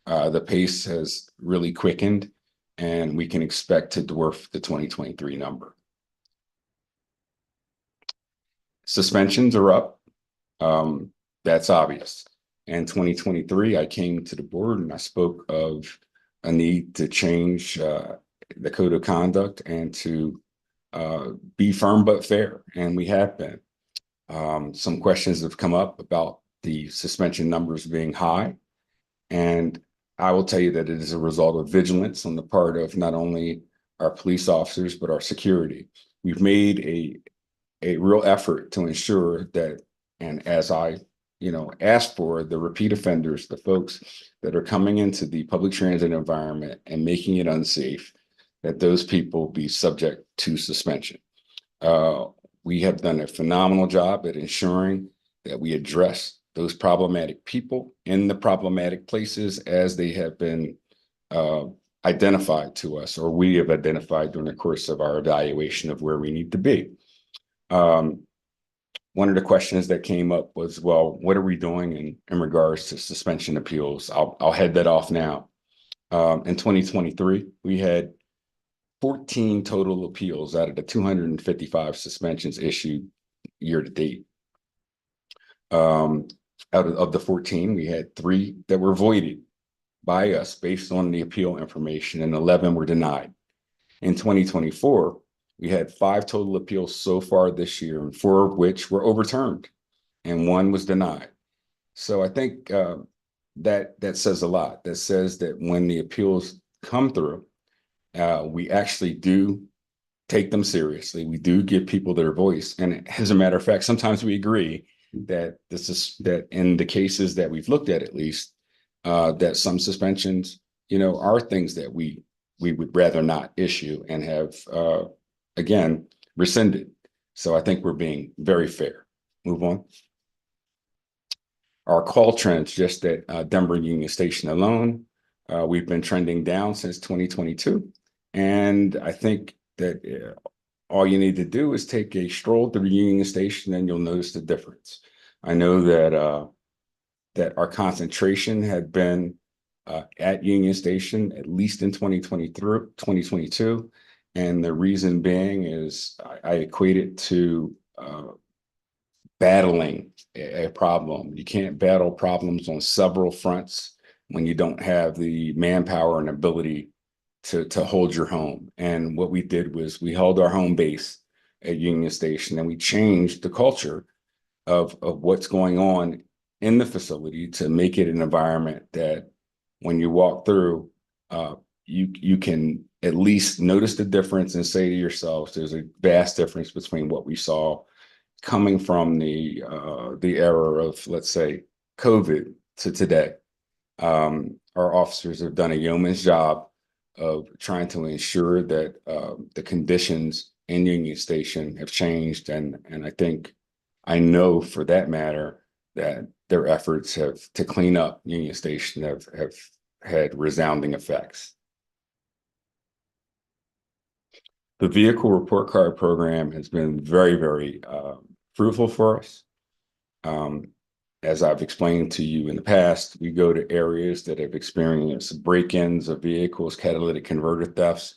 [SPEAKER 10] the pace has really quickened, and we can expect to dwarf the 2023 number. Suspensions are up. That's obvious. In 2023, I came to the board and I spoke of a need to change the code of conduct and to be firm but fair, and we have been. Some questions have come up about the suspension numbers being high, and I will tell you that it is a result of vigilance on the part of not only our police officers but our security. We've made a real effort to ensure that, and as I ask for the repeat offenders, the folks that are coming into the public transit environment and making it unsafe, that those people be subject to suspension. We have done a phenomenal job at ensuring that we address those problematic people in the problematic places as they have been identified to us, or we have identified during the course of our evaluation of where we need to be. One of the questions that came up was, well, what are we doing in regards to suspension appeals? I'll head that off now. In 2023, we had 14 total appeals out of the 255 suspensions issued year to date. Out of the 14, we had 3 that were voided by us based on the appeal information, and 11 were denied. In 2024, we had 5 total appeals so far this year, and 4 of which were overturned, and 1 was denied. So I think that says a lot. That says that when the appeals come through, we actually do take them seriously. We do give people their voice. And as a matter of fact, sometimes we agree that that in the cases that we've looked at least, that some suspensions, are things that we would rather not issue and have, again, rescinded. So I think we're being very fair. Move on. Our call trends, just at Denver Union Station alone, we've been trending down since 2022. And I think that all you need to do is take a stroll through Union Station and you'll notice the difference. I know that our concentration had been at Union Station, at least in 2022. And the reason being is I equate it to battling a problem. You can't battle problems on several fronts when you don't have the manpower and ability to hold your home. And what we did was we held our home base at Union Station, and we changed the culture of what's going on in the facility to make it an environment that when you walk through, you can at least notice the difference and say to yourselves, there's a vast difference between what we saw coming from the era of, let's say, COVID to today, our officers have done a yeoman's job of trying to ensure that the conditions in Union Station have changed. And I know for that matter that their efforts to clean up Union Station have had resounding effects. The vehicle report card program has been very, very fruitful for us. As I've explained to you in the past, we go to areas that have experienced break-ins of vehicles, catalytic converter thefts,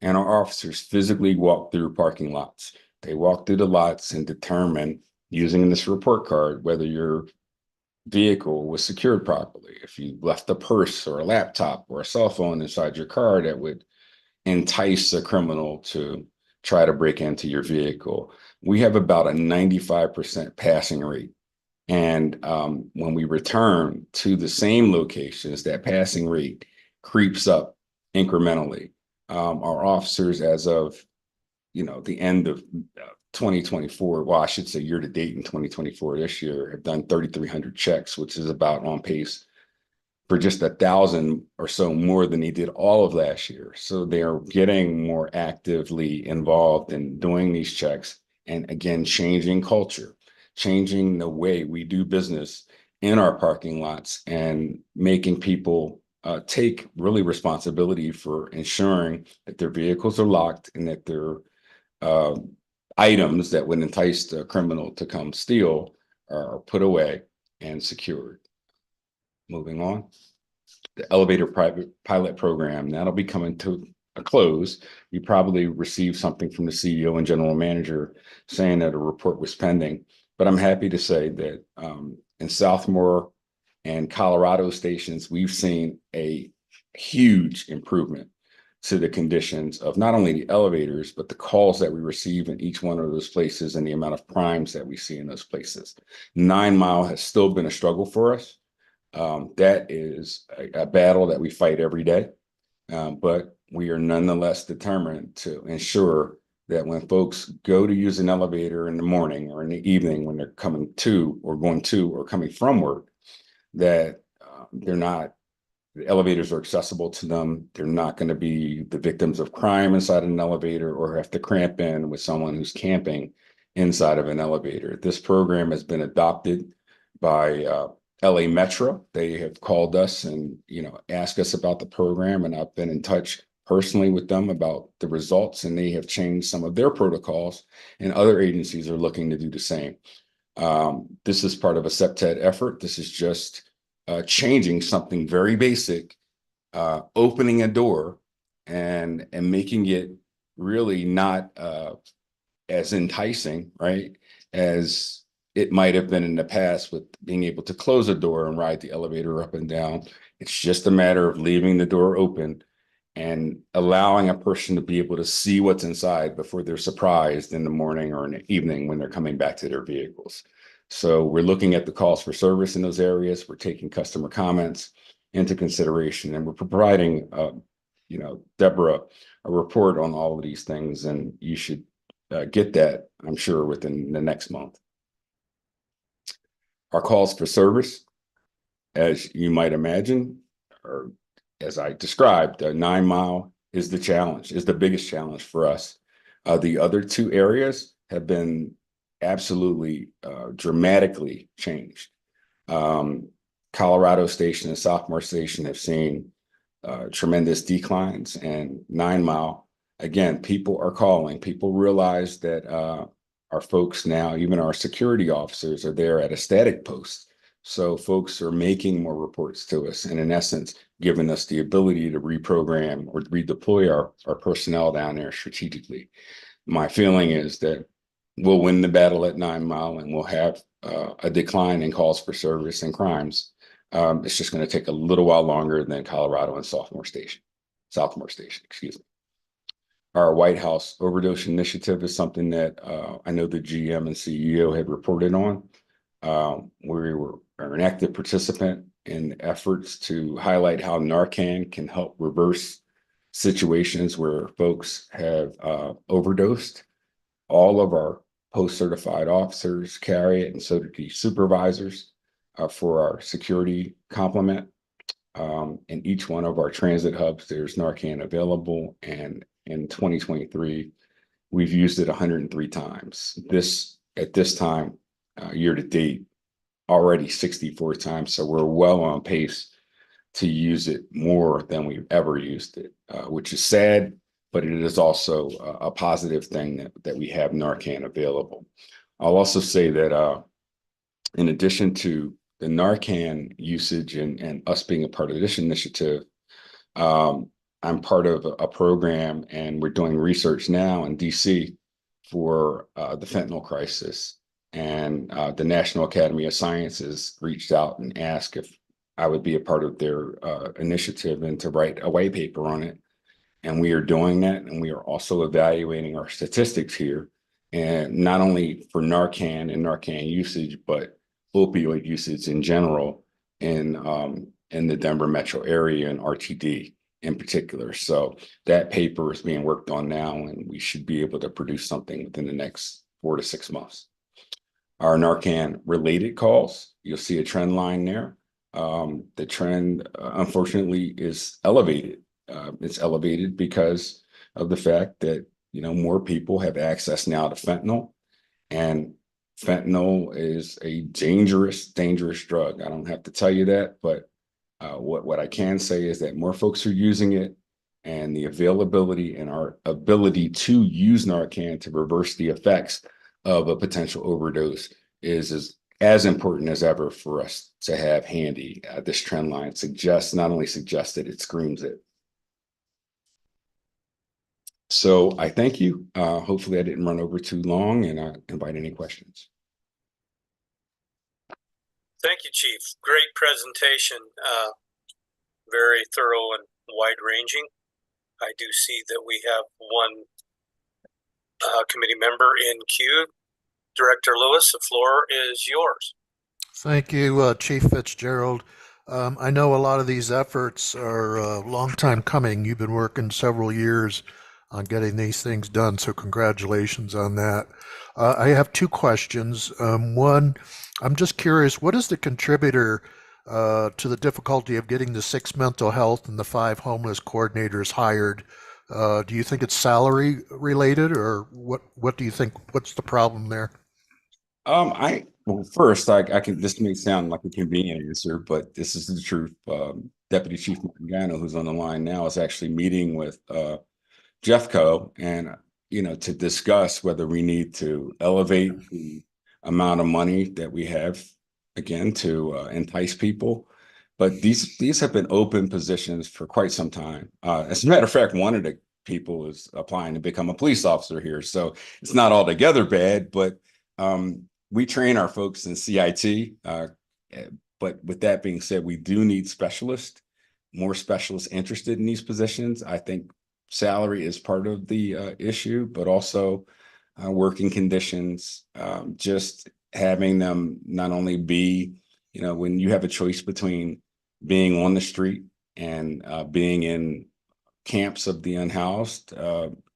[SPEAKER 10] and our officers physically walk through parking lots. They walk through the lots and determine, using this report card, whether your vehicle was secured properly. If you left a purse or a laptop or a cell phone inside your car that would entice a criminal to try to break into your vehicle. We have about a 95% passing rate. And when we return to the same locations, that passing rate creeps up incrementally. Our officers, as of the end of 2024, well, I should say year to date in 2024 this year, have done 3,300 checks, which is about on pace for just 1,000 or so more than he did all of last year. So they're getting more actively involved in doing these checks and, again, changing culture, changing the way we do business in our parking lots and making people take really responsibility for ensuring that their vehicles are locked and that their items that would entice the criminal to come steal are put away and secured. Moving on, the elevator pilot program, that'll be coming to a close. You probably received something from the CEO and general manager saying that a report was pending, but I'm happy to say that in Southmore and Colorado stations, we've seen a huge improvement to the conditions of not only the elevators, but the calls that we receive in each one of those places and the amount of crimes that we see in those places. 9 Mile has still been a struggle for us. That is a battle that we fight every day, but we are nonetheless determined to ensure that when folks go to use an elevator in the morning or in the evening when they're coming to or going to or coming from work, that the elevators are accessible to them. They're not going to be the victims of crime inside an elevator or have to cramp in with someone who's camping inside of an elevator. This program has been adopted by LA Metro. They have called us and asked us about the program, and I've been in touch personally with them about the results, and they have changed some of their protocols, and other agencies are looking to do the same. This is part of a CPTED effort. This is just changing something very basic, opening a door and making it really not as enticing, right, as it might have been in the past with being able to close a door and ride the elevator up and down. It's just a matter of leaving the door open and allowing a person to be able to see what's inside before they're surprised in the morning or in the evening when they're coming back to their vehicles. So we're looking at the calls for service in those areas. We're taking customer comments into consideration, and we're providing, Deborah, a report on all of these things, and you should get that, I'm sure, within the next month. Our calls for service, as you might imagine, or as I described, 9 Mile is the biggest challenge for us. The other two areas have been absolutely dramatically changed. Colorado Station and Sophomore Station have seen tremendous declines, and 9 Mile, again, people are calling. People realize that our folks now, even our security officers, are there at a static post. So folks are making more reports to us and, in essence, giving us the ability to reprogram or redeploy our personnel down there strategically. My feeling is that we'll win the battle at 9 Mile and we'll have a decline in calls for service and crimes. It's just going to take a little while longer than Colorado and Sophomore Station, excuse me. Our White House overdose initiative is something that I know the GM and CEO had reported on. We were an active participant in efforts to highlight how Narcan can help reverse situations where folks have overdosed. All of our post-certified officers carry it, and so do the supervisors for our security complement. In each one of our transit hubs, there's Narcan available, and in 2023, we've used it 103 times. At this time, year to date, already 64 times. So we're well on pace to use it more than we've ever used it, which is sad, but it is also a positive thing that we have Narcan available. I'll also say that in addition to the Narcan usage and us being a part of this initiative, I'm part of a program, and we're doing research now in DC for the fentanyl crisis. And the National Academy of Sciences reached out and asked if I would be a part of their initiative and to write a white paper on it. And we are doing that. And we are also evaluating our statistics here, and not only for Narcan and Narcan usage, but opioid usage in general in the Denver metro area and RTD in particular. So that paper is being worked on now, and we should be able to produce something within the next 4 to 6 months. Our Narcan related calls, you'll see a trend line there. The trend, unfortunately, is elevated. It's elevated because of the fact that, more people have access now to fentanyl, and fentanyl is a dangerous drug. I don't have to tell you that, but what I can say is that more folks are using it, and the availability and our ability to use Narcan to reverse the effects of a potential overdose is as important as ever for us to have handy. This trend line not only suggests it, it screams it. So I thank you. Hopefully I didn't run over too long, and I invite any questions.
[SPEAKER 1] Thank you, Chief. Great presentation. Very thorough and wide-ranging. I do see that we have one committee member in queue. Director Lewis, the floor is yours.
[SPEAKER 5] Thank you, Chief Fitzgerald. I know a lot of these efforts are a long time coming. You've been working several years on getting these things done, so congratulations on that. I have 2 questions. One, I'm just curious, what is the contributor to the difficulty of getting the 6 mental health and the 5 homeless coordinators hired? Do you think it's salary related, or what do you think? What's the problem there?
[SPEAKER 10] Well, first, I can. This may sound like a convenient answer, but this is the truth. Deputy Chief Mangano, who's on the line now, is actually meeting with Jeffco, and to discuss whether we need to elevate the amount of money that we have again to entice people. But these have been open positions for quite some time. As a matter of fact, one of the people is applying to become a police officer here, so it's not altogether bad. But we train our folks in CIT. But with that being said, we do need more specialists interested in these positions. I think salary is part of the issue, but also working conditions, just having them not only be, when you have a choice between being on the street and being in camps of the unhoused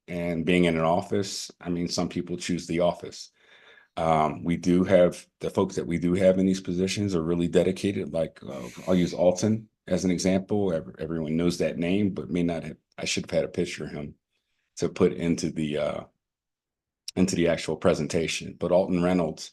[SPEAKER 10] and being in an office. I mean, some people choose the office. We do have the folks that we do have in these positions are really dedicated. Like I'll use Alton as an example. Everyone knows that name, but may not have. I should have had a picture of him to put into the actual presentation. But Alton Reynolds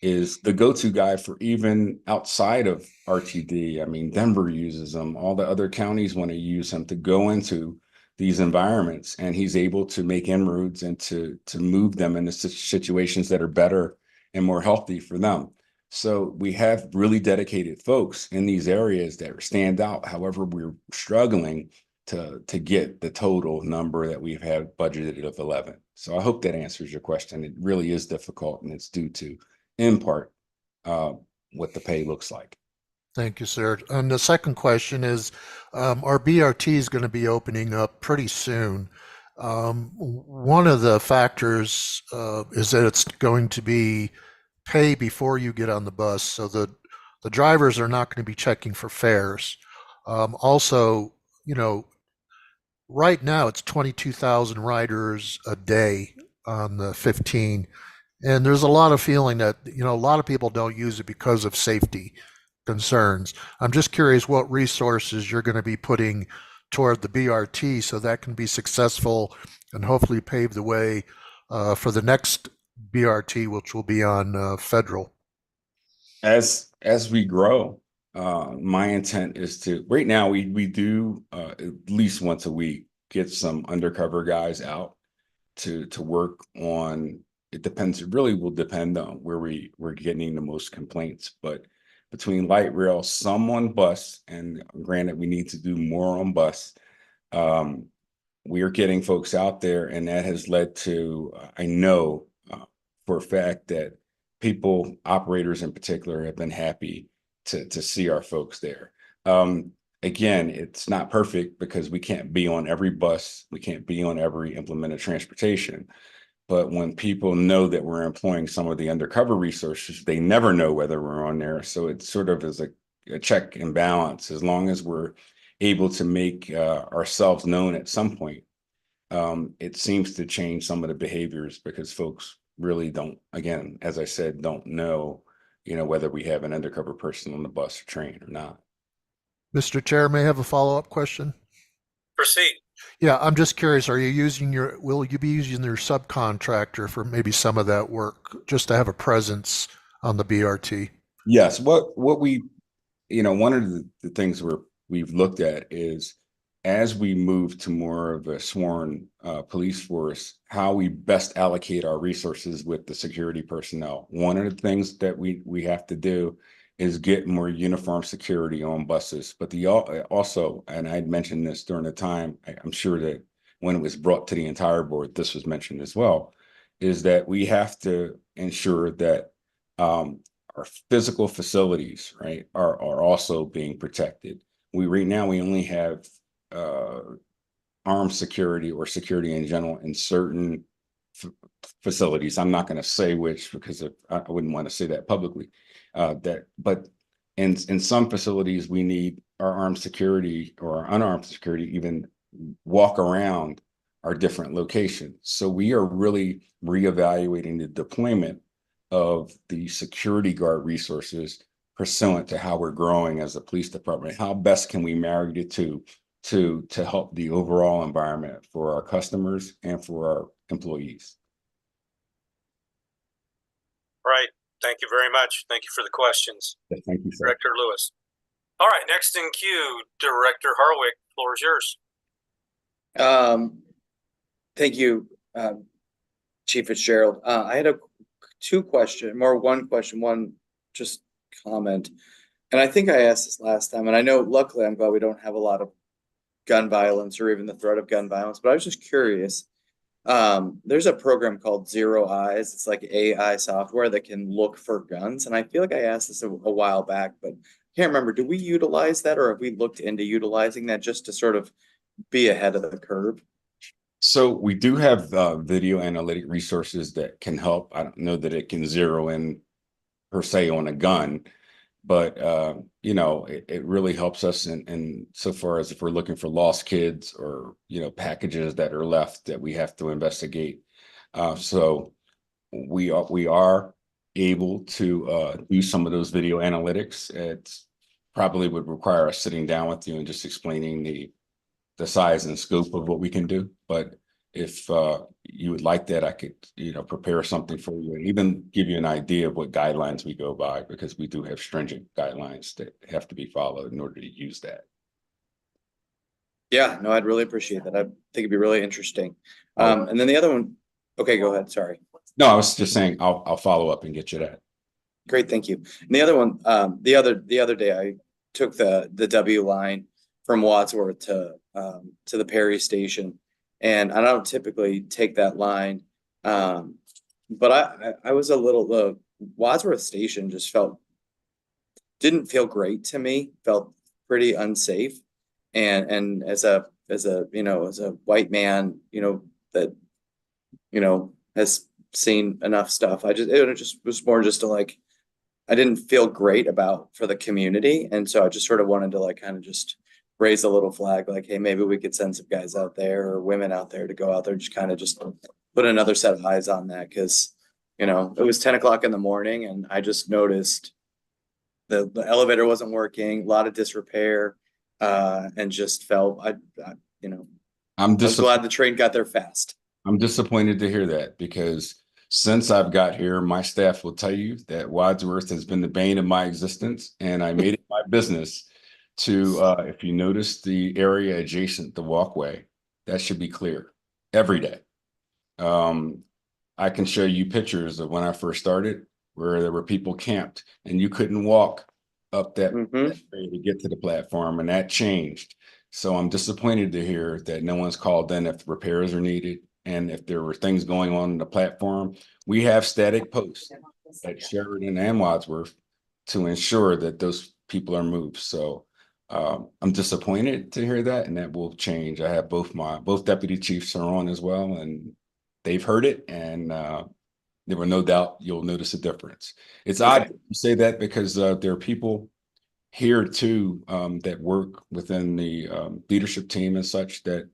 [SPEAKER 10] is the go-to guy for even outside of RTD. I mean, Denver uses him. All the other counties want to use him to go into these environments, and he's able to make inroads and to move them into situations that are better and more healthy for them. So we have really dedicated folks in these areas that stand out. However, we're struggling to get the total number that we've had budgeted of 11. So I hope that answers your question. It really is difficult, and it's due to, in part, what the pay looks like.
[SPEAKER 5] Thank you, sir. And the second question is, our BRT is going to be opening up pretty soon. One of the factors is that it's going to be pay before you get on the bus, so the drivers are not going to be checking for fares. Also, right now it's 22,000 riders a day on the 15, And there's a lot of feeling that, a lot of people don't use it because of safety concerns. I'm just curious what resources you're going to be putting toward the BRT so that can be successful and hopefully pave the way for the next BRT, which will be on Federal.
[SPEAKER 10] As we grow, my intent is to, right now we do at least once a week get some undercover guys out to work on. It depends. It really will depend on where we're getting the most complaints. But between light rail, some on bus, and granted we need to do more on bus. We are getting folks out there, and that has led to I know for a fact that people, operators in particular, have been happy to see our folks there. Again, it's not perfect because we can't be on every bus. We can't be on every implement of transportation. But when people know that we're employing some of the undercover resources, they never know whether we're on there. So it sort of is a check and balance. As long as we're able to make ourselves known at some point, it seems to change some of the behaviors because folks really don't, again, as I said, don't know, whether we have an undercover person on the bus or train or not.
[SPEAKER 5] Mr. Chair, may I have a follow-up question?
[SPEAKER 1] Proceed.
[SPEAKER 5] Yeah, I'm just curious, will you be using your subcontractor for maybe some of that work just to have a presence on the BRT?
[SPEAKER 10] Yes, what we, one of the things we've looked at is as we move to more of a sworn police force, how we best allocate our resources with the security personnel. One of the things that we have to do is get more uniform security on buses. But also, and I mentioned this during the time, I'm sure that when it was brought to the entire board, this was mentioned as well, is that we have to ensure that our physical facilities, right, are also being protected. Right now we only have armed security or security in general in certain facilities. I'm not going to say which because I wouldn't want to say that publicly. But in some facilities, we need our armed security or our unarmed security even walk around our different locations. So we are really reevaluating the deployment of the security guard resources pursuant to how we're growing as a police department. How best can we marry the two to help the overall environment for our customers and for our employees?
[SPEAKER 1] Right. Thank you very much. Thank you for the questions.
[SPEAKER 10] Thank you, sir.
[SPEAKER 1] Director Lewis. All right, next in queue, Director Harwick, floor is yours.
[SPEAKER 3] Thank you, Chief Fitzgerald. I had one question, one just comment. And I think I asked this last time, and I know luckily I'm glad we don't have a lot of gun violence or even the threat of gun violence, but I was just curious. There's a program called Zero Eyes. It's like AI software that can look for guns. And I feel like I asked this a while back, but I can't remember. Do we utilize that or have we looked into utilizing that just to sort of be ahead of the curve?
[SPEAKER 10] So we do have video analytic resources that can help. I don't know that it can zero in per se on a gun, but it really helps us in so far as if we're looking for lost kids or packages that are left that we have to investigate. So we are able to do some of those video analytics. It's probably would require us sitting down with you and just explaining the size and scope of what we can do. But if you would like that, I could, prepare something for you and even give you an idea of what guidelines we go by, because we do have stringent guidelines that have to be followed in order to use that.
[SPEAKER 3] Yeah, no, I'd really appreciate that. I think it'd be really interesting. And then the other one, okay, go ahead. Sorry.
[SPEAKER 10] No, I was just saying I'll follow up and get you that.
[SPEAKER 3] Great, thank you. And the other one, the other day I took the W line from Wadsworth to the Perry station. And I don't typically take that line, but I was a little, the Wadsworth station just didn't feel great to me, felt pretty unsafe. And as a white man, that, has seen enough stuff, it just was more just I didn't feel great for the community. And so I just sort of wanted to kind of just raise a little flag, hey, maybe we could send some guys out there or women out there to go out there, just kind of just put another set of eyes on that. Cause You know, it was 10 o'clock in the morning and I just noticed the elevator wasn't working, a lot of disrepair, and just felt, you know,
[SPEAKER 10] I'm
[SPEAKER 3] I was
[SPEAKER 10] disappointed.
[SPEAKER 3] glad the train got there fast.
[SPEAKER 10] I'm disappointed to hear that because since I've got here, my staff will tell you that Wadsworth has been the bane of my existence, and I made it my business to, if you notice the area adjacent the walkway, that should be clear every day. I can show you pictures of when I first started where there were people camped and you couldn't walk up that way to get to the platform, and that changed. So I'm disappointed to hear that no one's called in if repairs are needed. And if there were things going on the platform, we have static posts at Sheridan and Wadsworth to ensure that those people are moved. So I'm disappointed to hear that, and that will change. I have both deputy chiefs are on as well, and they've heard it, and there were no doubt you'll notice a difference. It's odd to say that because there are people here too that work within the leadership team and such that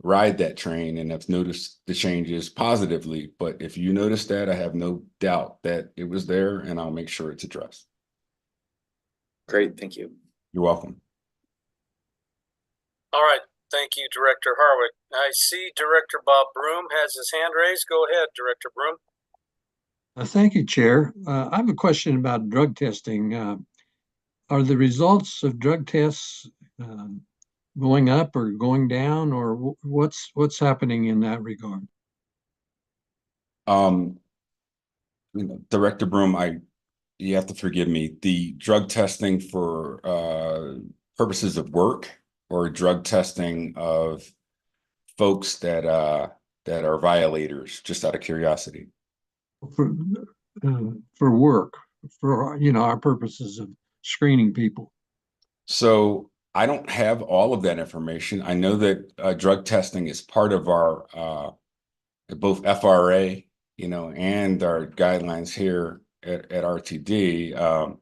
[SPEAKER 10] ride that train and have noticed the changes positively. But if you notice that, I have no doubt that it was there, and I'll make sure it's addressed.
[SPEAKER 3] Great, thank you.
[SPEAKER 10] You're welcome.
[SPEAKER 1] All right, thank you, Director Harwick. I see Director Bob Broom has his hand raised. Go ahead, Director Broom.
[SPEAKER 12] Thank you, Chair. I have a question about drug testing. Are the results of drug tests going up or going down, or what's happening in that regard?
[SPEAKER 10] Director Broom, you have to forgive me. The drug testing for purposes of work or drug testing of folks that are violators, just out of curiosity?
[SPEAKER 12] For work, for our purposes of screening people.
[SPEAKER 10] So I don't have all of that information. I know that drug testing is part of our both FRA, and our guidelines here at RTD.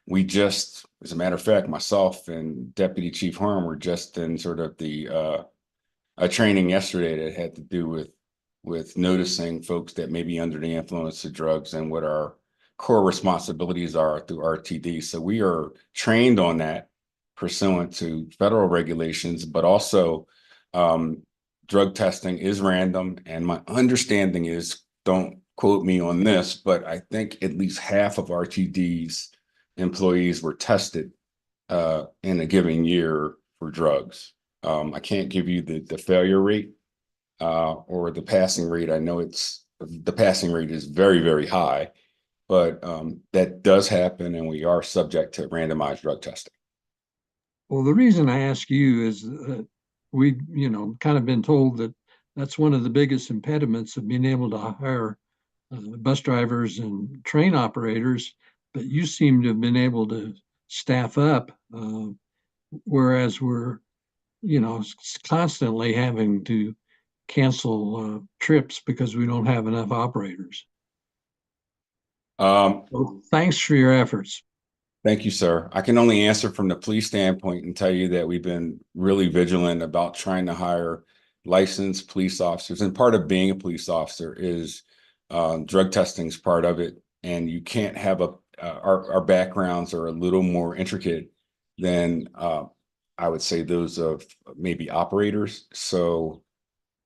[SPEAKER 10] We just, as a matter of fact, myself and Deputy Chief Harm were just in sort of a training yesterday that had to do with noticing folks that may be under the influence of drugs and what our core responsibilities are through RTD. So we are trained on that pursuant to federal regulations, but also drug testing is random. And my understanding is, don't quote me on this, but I think at least half of RTD's employees were tested in a given year for drugs. I can't give you the failure rate or the passing rate. I know the passing rate is very, very high, but that does happen, and we are subject to randomized drug testing.
[SPEAKER 12] Well, the reason I ask you is that we've, kind of been told that that's one of the biggest impediments of being able to hire bus drivers and train operators, but you seem to have been able to staff up, whereas we're, constantly having to cancel trips because we don't have enough operators. So thanks for your efforts.
[SPEAKER 10] Thank you, sir. I can only answer from the police standpoint and tell you that we've been really vigilant about trying to hire licensed police officers. And part of being a police officer is drug testing is part of it. And you can't have our backgrounds are a little more intricate than I would say those of maybe operators. So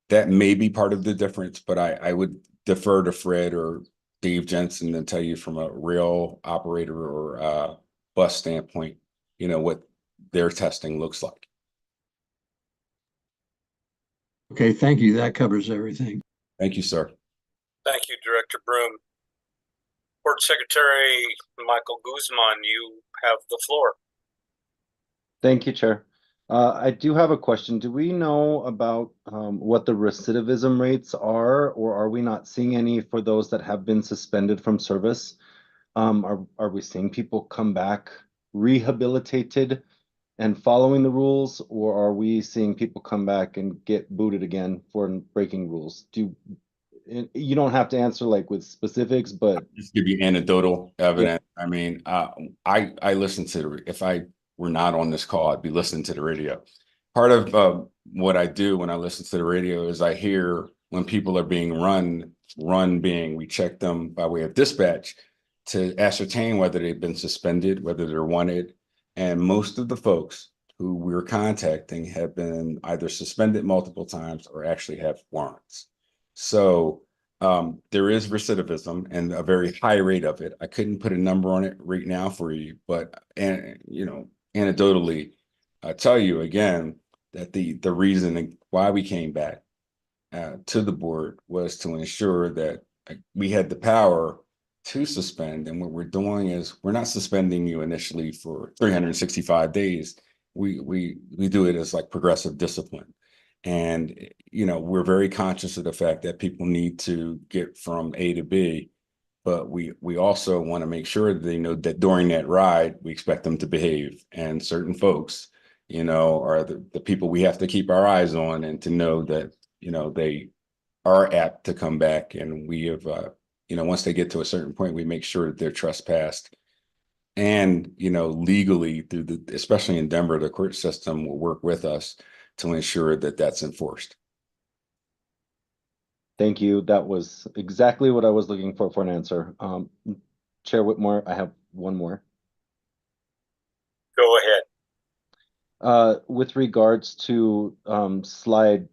[SPEAKER 10] that may be part of the difference, but I would defer to Fred or Dave Jensen and tell you from a rail operator or bus standpoint, what their testing looks like.
[SPEAKER 12] Okay, thank you. That covers everything.
[SPEAKER 10] Thank you, sir.
[SPEAKER 1] Thank you, Director Broom. Board Secretary Michael Guzman, you have the floor.
[SPEAKER 11] Thank you, Chair. I do have a question. Do we know about what the recidivism rates are, or are we not seeing any for those that have been suspended from service? Are we seeing people come back rehabilitated and following the rules, or are we seeing people come back and get booted again for breaking rules? You don't have to answer like with specifics, but
[SPEAKER 10] just give you anecdotal evidence. I mean, I listen to if I were not on this call, I'd be listening to the radio. Part of what I do when I listen to the radio is I hear when people are being run being, we check them by way of dispatch to ascertain whether they've been suspended, whether they're wanted. And most of the folks who we're contacting have been either suspended multiple times or actually have warrants. So there is recidivism and a very high rate of it. I couldn't put a number on it right now for you, but anecdotally, I tell you again that the reason why we came back to the board was to ensure that we had the power to suspend. And what we're doing is we're not suspending you initially for 365 days. We do it as like progressive discipline. And, we're very conscious of the fact that people need to get from A to B, but we also want to make sure that they know that during that ride, we expect them to behave. And certain folks, are the people we have to keep our eyes on, and to know that, they are apt to come back. And we have, once they get to a certain point, we make sure that they're trespassed. And, legally through especially in Denver, the court system will work with us to ensure that that's enforced.
[SPEAKER 11] Thank you. That was exactly what I was looking for an answer. Chair Whitmore, I have one more.
[SPEAKER 1] Go ahead.
[SPEAKER 11] With regards to slide,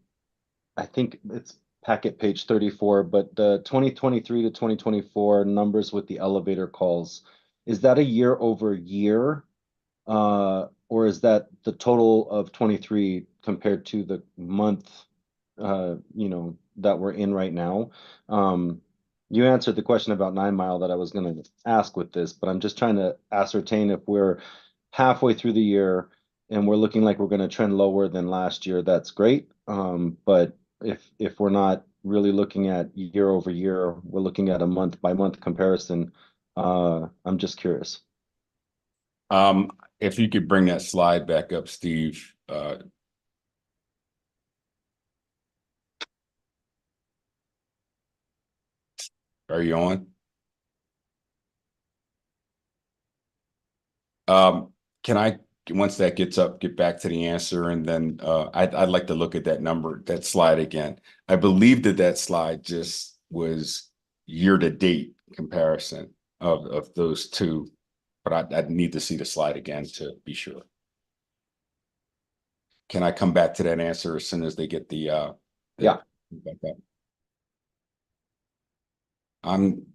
[SPEAKER 11] I think it's packet page 34, but the 2023 to 2024 numbers with the elevator calls, is that a year over year? Or is that the total of 23 compared to the month, that we're in right now? You answered the question about 9 Mile that I was going to ask with this, but I'm just trying to ascertain if we're halfway through the year and we're looking like we're going to trend lower than last year. That's great. But if we're not really looking at year over year, we're looking at a month by month comparison. I'm just curious.
[SPEAKER 10] If you could bring that slide back up, Steve. Are you on? Can I, once that gets up, get back to the answer, and then I'd like to look at that slide again. I believe that slide just was year-to-date comparison of those two, but I'd need to see the slide again to be sure. Can I come back to that answer as soon as they get the
[SPEAKER 11] yeah.
[SPEAKER 10] Back up? I'm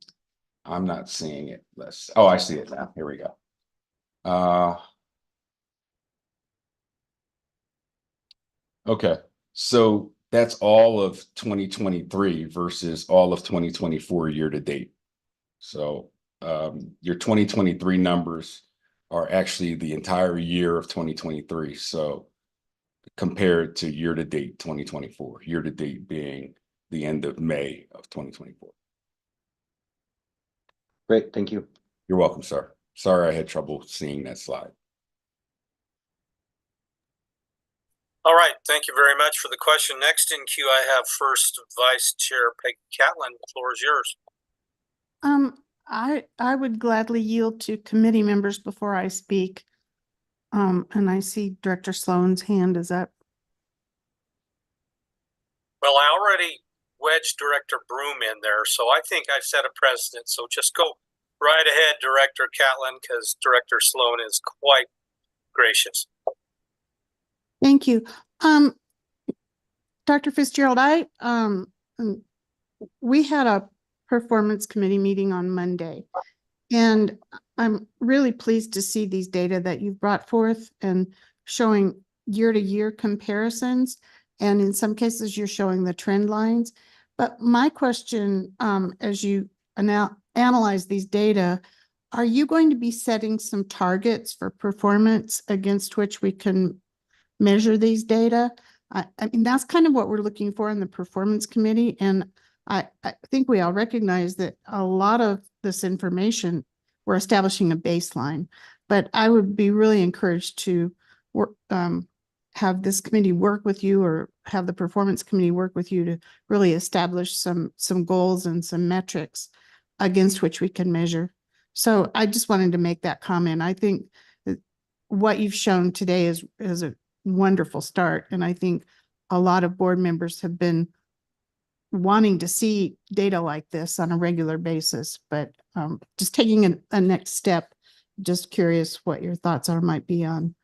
[SPEAKER 10] not seeing it. Oh, I see it now. Here we go. Okay, so that's all of 2023 versus all of 2024 year to date. So your 2023 numbers are actually the entire year of 2023. So compared to year to date 2024, year to date being the end of May of 2024.
[SPEAKER 11] Great, thank you.
[SPEAKER 10] You're welcome, sir. Sorry I had trouble seeing that slide.
[SPEAKER 1] All right, thank you very much for the question. Next in queue, I have First Vice Chair Peggy Catlin. The floor is yours.
[SPEAKER 7] I would gladly yield to committee members before I speak. And I see Director Sloan's hand is up.
[SPEAKER 1] Well, I already wedged Director Broom in there, so I think I've set a precedent. So just go right ahead, Director Catlin, because Director Sloan is quite gracious.
[SPEAKER 7] Thank you. Dr. Fitzgerald, we had a performance committee meeting on Monday, and I'm really pleased to see these data that you've brought forth and showing year-to-year comparisons. And in some cases, you're showing the trend lines. But my question, as you now analyze these data, are you going to be setting some targets for performance against which we can measure these data? I mean, that's kind of what we're looking for in the performance committee. And I think we all recognize that a lot of this information, we're establishing a baseline, but I would be really encouraged to work, have this committee work with you, or have the performance committee work with you to really establish some goals and some metrics against which we can measure. So I just wanted to make that comment. I think that what you've shown today is a wonderful start. And I think a lot of board members have been wanting to see data like this on a regular basis, but just taking a next step. Just curious what your thoughts might be on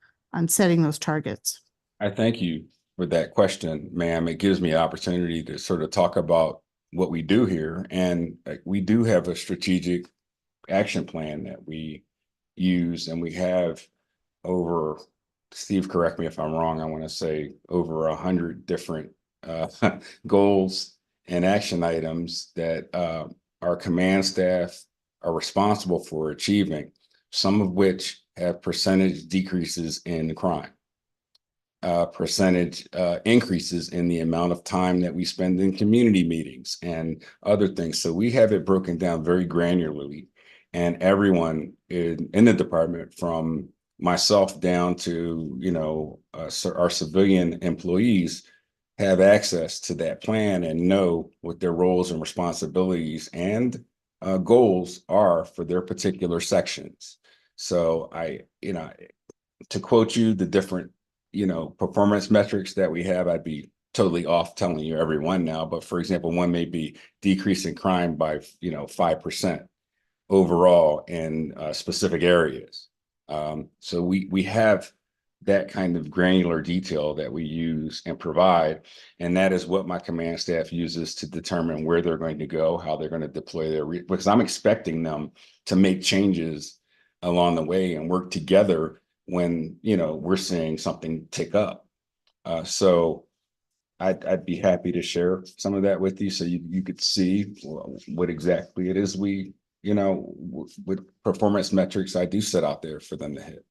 [SPEAKER 7] setting those targets.
[SPEAKER 10] I thank you for that question, ma'am. It gives me an opportunity to sort of talk about what we do here. And we do have a strategic action plan that we use, and we have over, Steve, correct me if I'm wrong, I want to say over 100 different goals and action items that our command staff are responsible for achieving, some of which have percentage decreases in crime, percentage increases in the amount of time that we spend in community meetings and other things. So we have it broken down very granularly, and everyone in the department, from myself down to, you know, our civilian employees, have access to that plan and know what their roles and responsibilities and goals are for their particular sections. So you know, to quote you, the different, you know, performance metrics that we have, I'd be totally off telling you every one now, but for example, one may be decreasing crime by, you know, 5% overall in specific areas. So we have that kind of granular detail that we use and provide, and that is what my command staff uses to determine where they're going to go, how they're going to deploy their because I'm expecting them to make changes along the way and work together when, you know, we're seeing something tick up. So I'd be happy to share some of that with you so you could see what exactly it is we, you know, what performance metrics I do set out there for them to hit.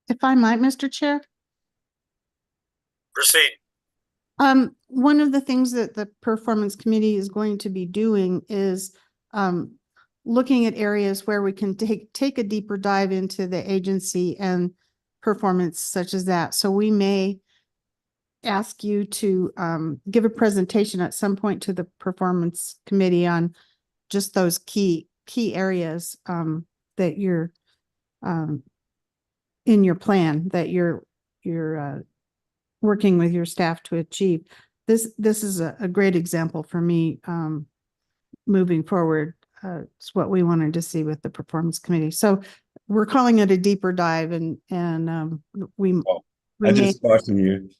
[SPEAKER 7] If I might, Mr. Chair.
[SPEAKER 1] Proceed.
[SPEAKER 7] One of the things that the performance committee is going to be doing is looking at areas where we can take a deeper dive into the agency and performance such as that. So we may ask you to give a presentation at some point to the performance committee on just those key areas that you're in your plan that you're working with your staff to achieve. This is a great example for me moving forward. It's what we wanted to see with the performance committee. So we're calling it a deeper dive, and
[SPEAKER 10] I just caution you.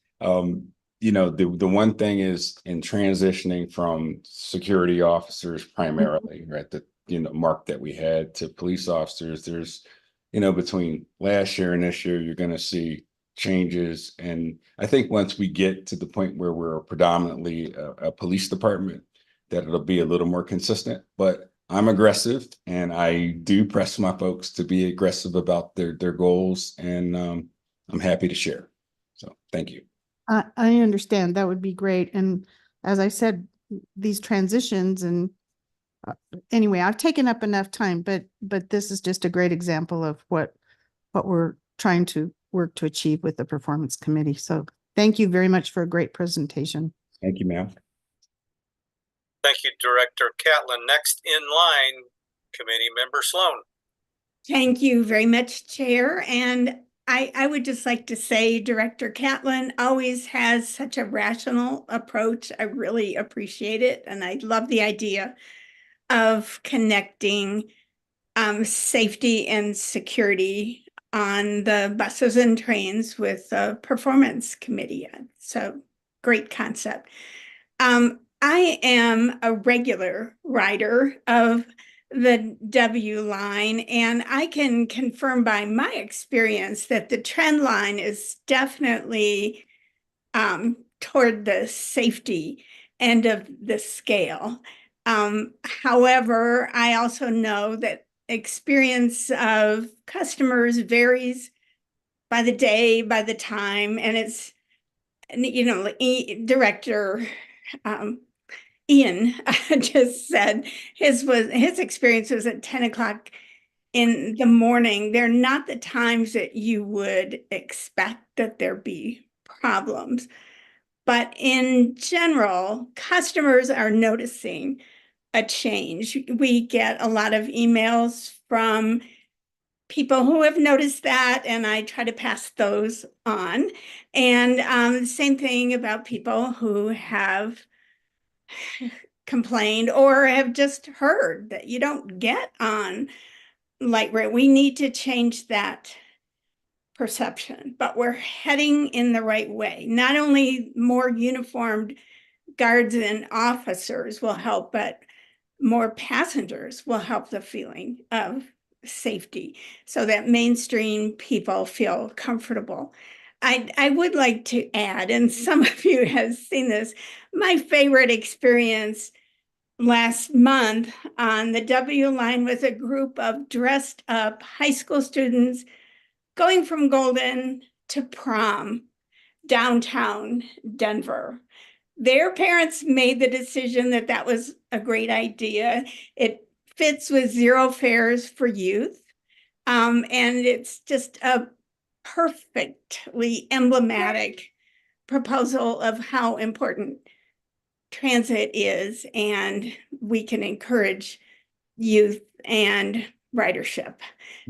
[SPEAKER 10] You know, the one thing is, in transitioning from security officers primarily, right, the, you know, mark that we had, to police officers, there's, you know, between last year and this year, you're going to see changes. And I think once we get to the point where we're predominantly a police department, that it'll be a little more consistent. But I'm aggressive, and I do press my folks to be aggressive about their goals, and I'm happy to share. So thank you.
[SPEAKER 7] I understand. That would be great. And as I said, these transitions and anyway, I've taken up enough time, but this is just a great example of what we're trying to work to achieve with the performance committee. So thank you very much for a great presentation.
[SPEAKER 10] Thank you, ma'am.
[SPEAKER 1] Thank you, Director Catlin. Next in line, Committee Member Sloan.
[SPEAKER 13] Thank you very much, Chair. And I would just like to say Director Catlin always has such a rational approach. I really appreciate it. And I love the idea of connecting safety and security on the buses and trains with the performance committee. So great concept. I am a regular rider of the W line, and I can confirm by my experience that the trend line is definitely toward the safety end of the scale. However, I also know that experience of customers varies by the day, by the time, and it's, you know, Director Ian just said his experience was at 10 o'clock in the morning. They're not the times that you would expect that there be problems. But in general, customers are noticing a change. We get a lot of emails from people who have noticed that, and I try to pass those on. And the same thing about people who have complained or have just heard that you don't get on light rail. We need to change that perception, but we're heading in the right way. Not only more uniformed guards and officers will help, but more passengers will help the feeling of safety so that mainstream people feel comfortable. I would like to add, and some of you have seen this, my favorite experience last month on the W line was a group of dressed up high school students going from Golden to prom downtown Denver. Their parents made the decision that that was a great idea. It fits with zero fares for youth. And it's just a perfectly emblematic proposal of how important transit is, and we can encourage youth and ridership.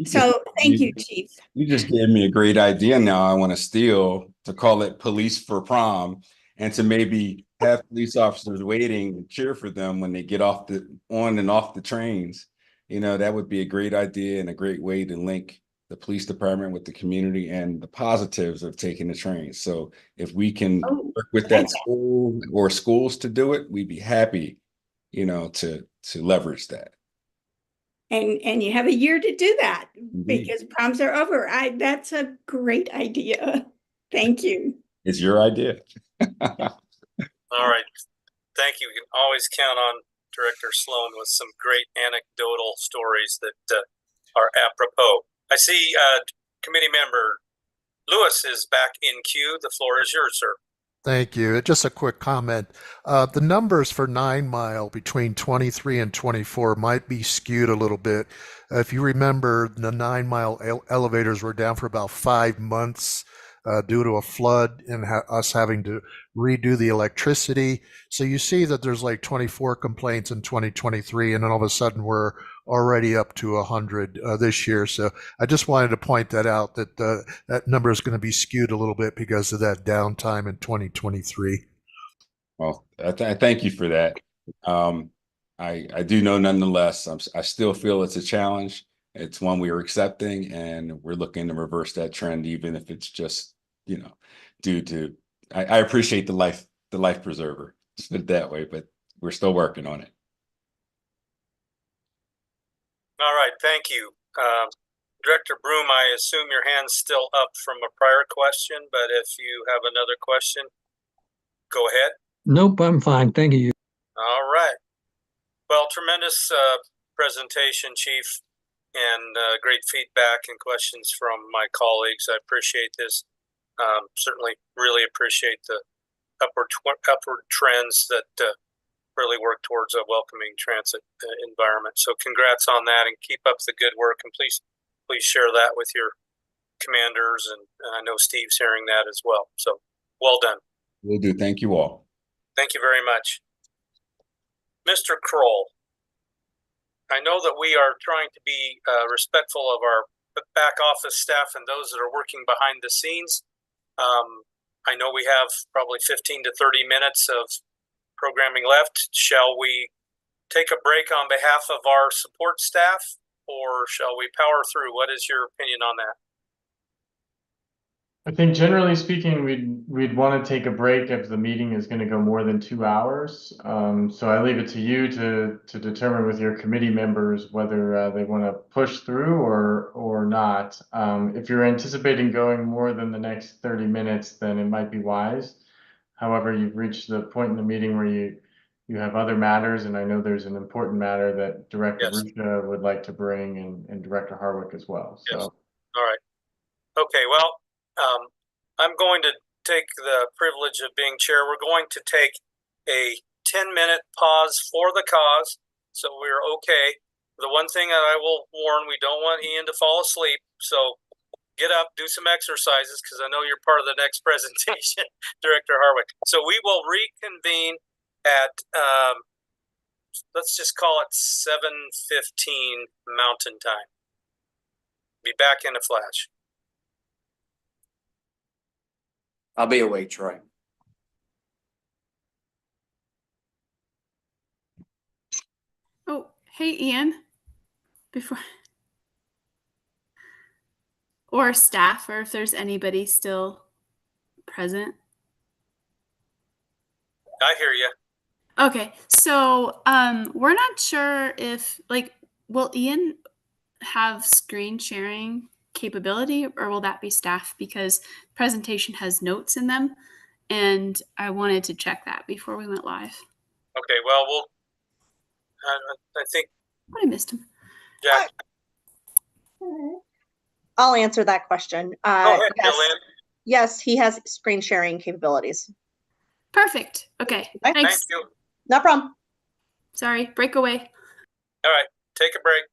[SPEAKER 13] So thank you, Chief.
[SPEAKER 10] You just gave me a great idea now I want to steal, to call it Police for Prom, and to maybe have police officers waiting to cheer for them when they get off on and off the trains. You know, that would be a great idea and a great way to link the police department with the community and the positives of taking the train. So if we can work with that school or schools to do it, we'd be happy, you know, to leverage that.
[SPEAKER 13] And you have a year to do that
[SPEAKER 10] Indeed.
[SPEAKER 13] because proms are over. That's a great idea. Thank you.
[SPEAKER 10] It's your idea.
[SPEAKER 1] All right. Thank you. We can always count on Director Sloan with some great anecdotal stories that are apropos. I see committee member Lewis is back in queue. The floor is yours, sir.
[SPEAKER 5] Thank you. Just a quick comment. The numbers for 9 Mile between 23 and 24 might be skewed a little bit. If you remember, the 9 Mile elevators were down for about 5 months due to a flood and us having to redo the electricity. So you see that there's like 24 complaints in 2023, and then all of a sudden we're already up to 100 this year. So I just wanted to point that out, that that number is going to be skewed a little bit because of that downtime in 2023.
[SPEAKER 10] Well, I thank you for that. I do know nonetheless, I still feel it's a challenge. It's one we are accepting, and we're looking to reverse that trend, even if it's just, you know, due to, I appreciate the life preserver, let's put it that way, but we're still working on it.
[SPEAKER 1] All right, thank you. Director Broom, I assume your hand's still up from a prior question, but if you have another question, go ahead.
[SPEAKER 12] Nope, I'm fine. Thank you.
[SPEAKER 1] All right. Well, tremendous presentation, Chief, and great feedback and questions from my colleagues. I appreciate this. Certainly really appreciate the upward trends that really work towards a welcoming transit environment. So congrats on that, and keep up the good work, and please share that with your commanders, and I know Steve's hearing that as well. So well done.
[SPEAKER 10] Will do. Thank you all.
[SPEAKER 1] Thank you very much. Mr. Kroll, I know that we are trying to be respectful of our back office staff and those that are working behind the scenes. I know we have probably 15 to 30 minutes of programming left. Shall we take a break on behalf of our support staff, or shall we power through? What is your opinion on that?
[SPEAKER 2] I think generally speaking, we'd want to take a break if the meeting is going to go more than 2 hours. So I leave it to you to determine with your committee members whether they want to push through or not. If you're anticipating going more than the next 30 minutes, then it might be wise. However, you've reached the point in the meeting where you have other matters, and I know there's an important matter that Director Rusha would like to bring, and Director Harwick as well. So.
[SPEAKER 1] Yes. All right. Okay, well, I'm going to take the privilege of being chair. We're going to take a 10-minute pause for the cause, so we're okay. The one thing that I will warn, we don't want Ian to fall asleep, so get up, do some exercises, because I know you're part of the next presentation, Director Harwick. So we will reconvene at, let's just call it 7:15 Mountain Time. Be back in a flash.
[SPEAKER 3] I'll be awake, Troy.
[SPEAKER 9] Hey, Ian, before or staff, or if there's anybody still present.
[SPEAKER 1] I hear you.
[SPEAKER 9] Okay, so we're not sure if will Ian have screen sharing capability or will that be staff because presentation has notes in them and I wanted to check that before we went live.
[SPEAKER 1] Okay, well, I think
[SPEAKER 9] I missed him.
[SPEAKER 1] Jack.
[SPEAKER 14] I'll answer that question.
[SPEAKER 1] Go ahead,
[SPEAKER 14] Yes,
[SPEAKER 1] Jillian.
[SPEAKER 14] yes, he has screen sharing capabilities.
[SPEAKER 9] Perfect. Okay.
[SPEAKER 14] Okay.
[SPEAKER 9] Thanks.
[SPEAKER 1] Thank you.
[SPEAKER 14] No problem.
[SPEAKER 9] Sorry. Break away.
[SPEAKER 1] All right, take a break.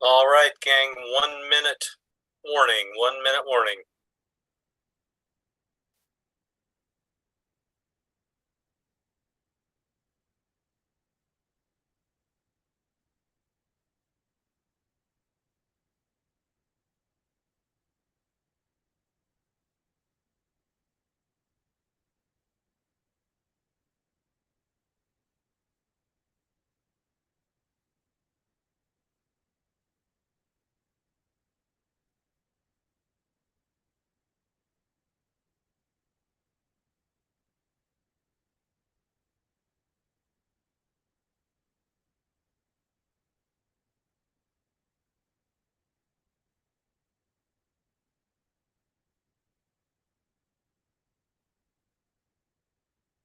[SPEAKER 1] All right, gang, 1 minute warning, 1 minute warning.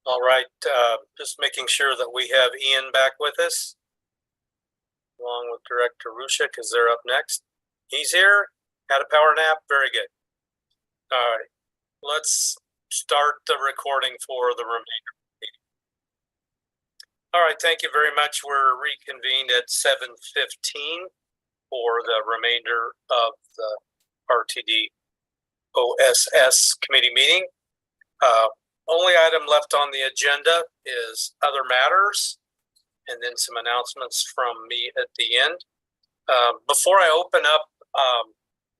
[SPEAKER 1] All right, just making sure that we have Ian back with us, along with Director Rusha, because they're up next. He's here, had a power nap, very good. All right, let's start the recording for the remainder. All right, thank you very much. We're reconvened at 7:15 for the remainder of the RTD OSS committee meeting. Only item left on the agenda is other matters, and then some announcements from me at the end. Before I open up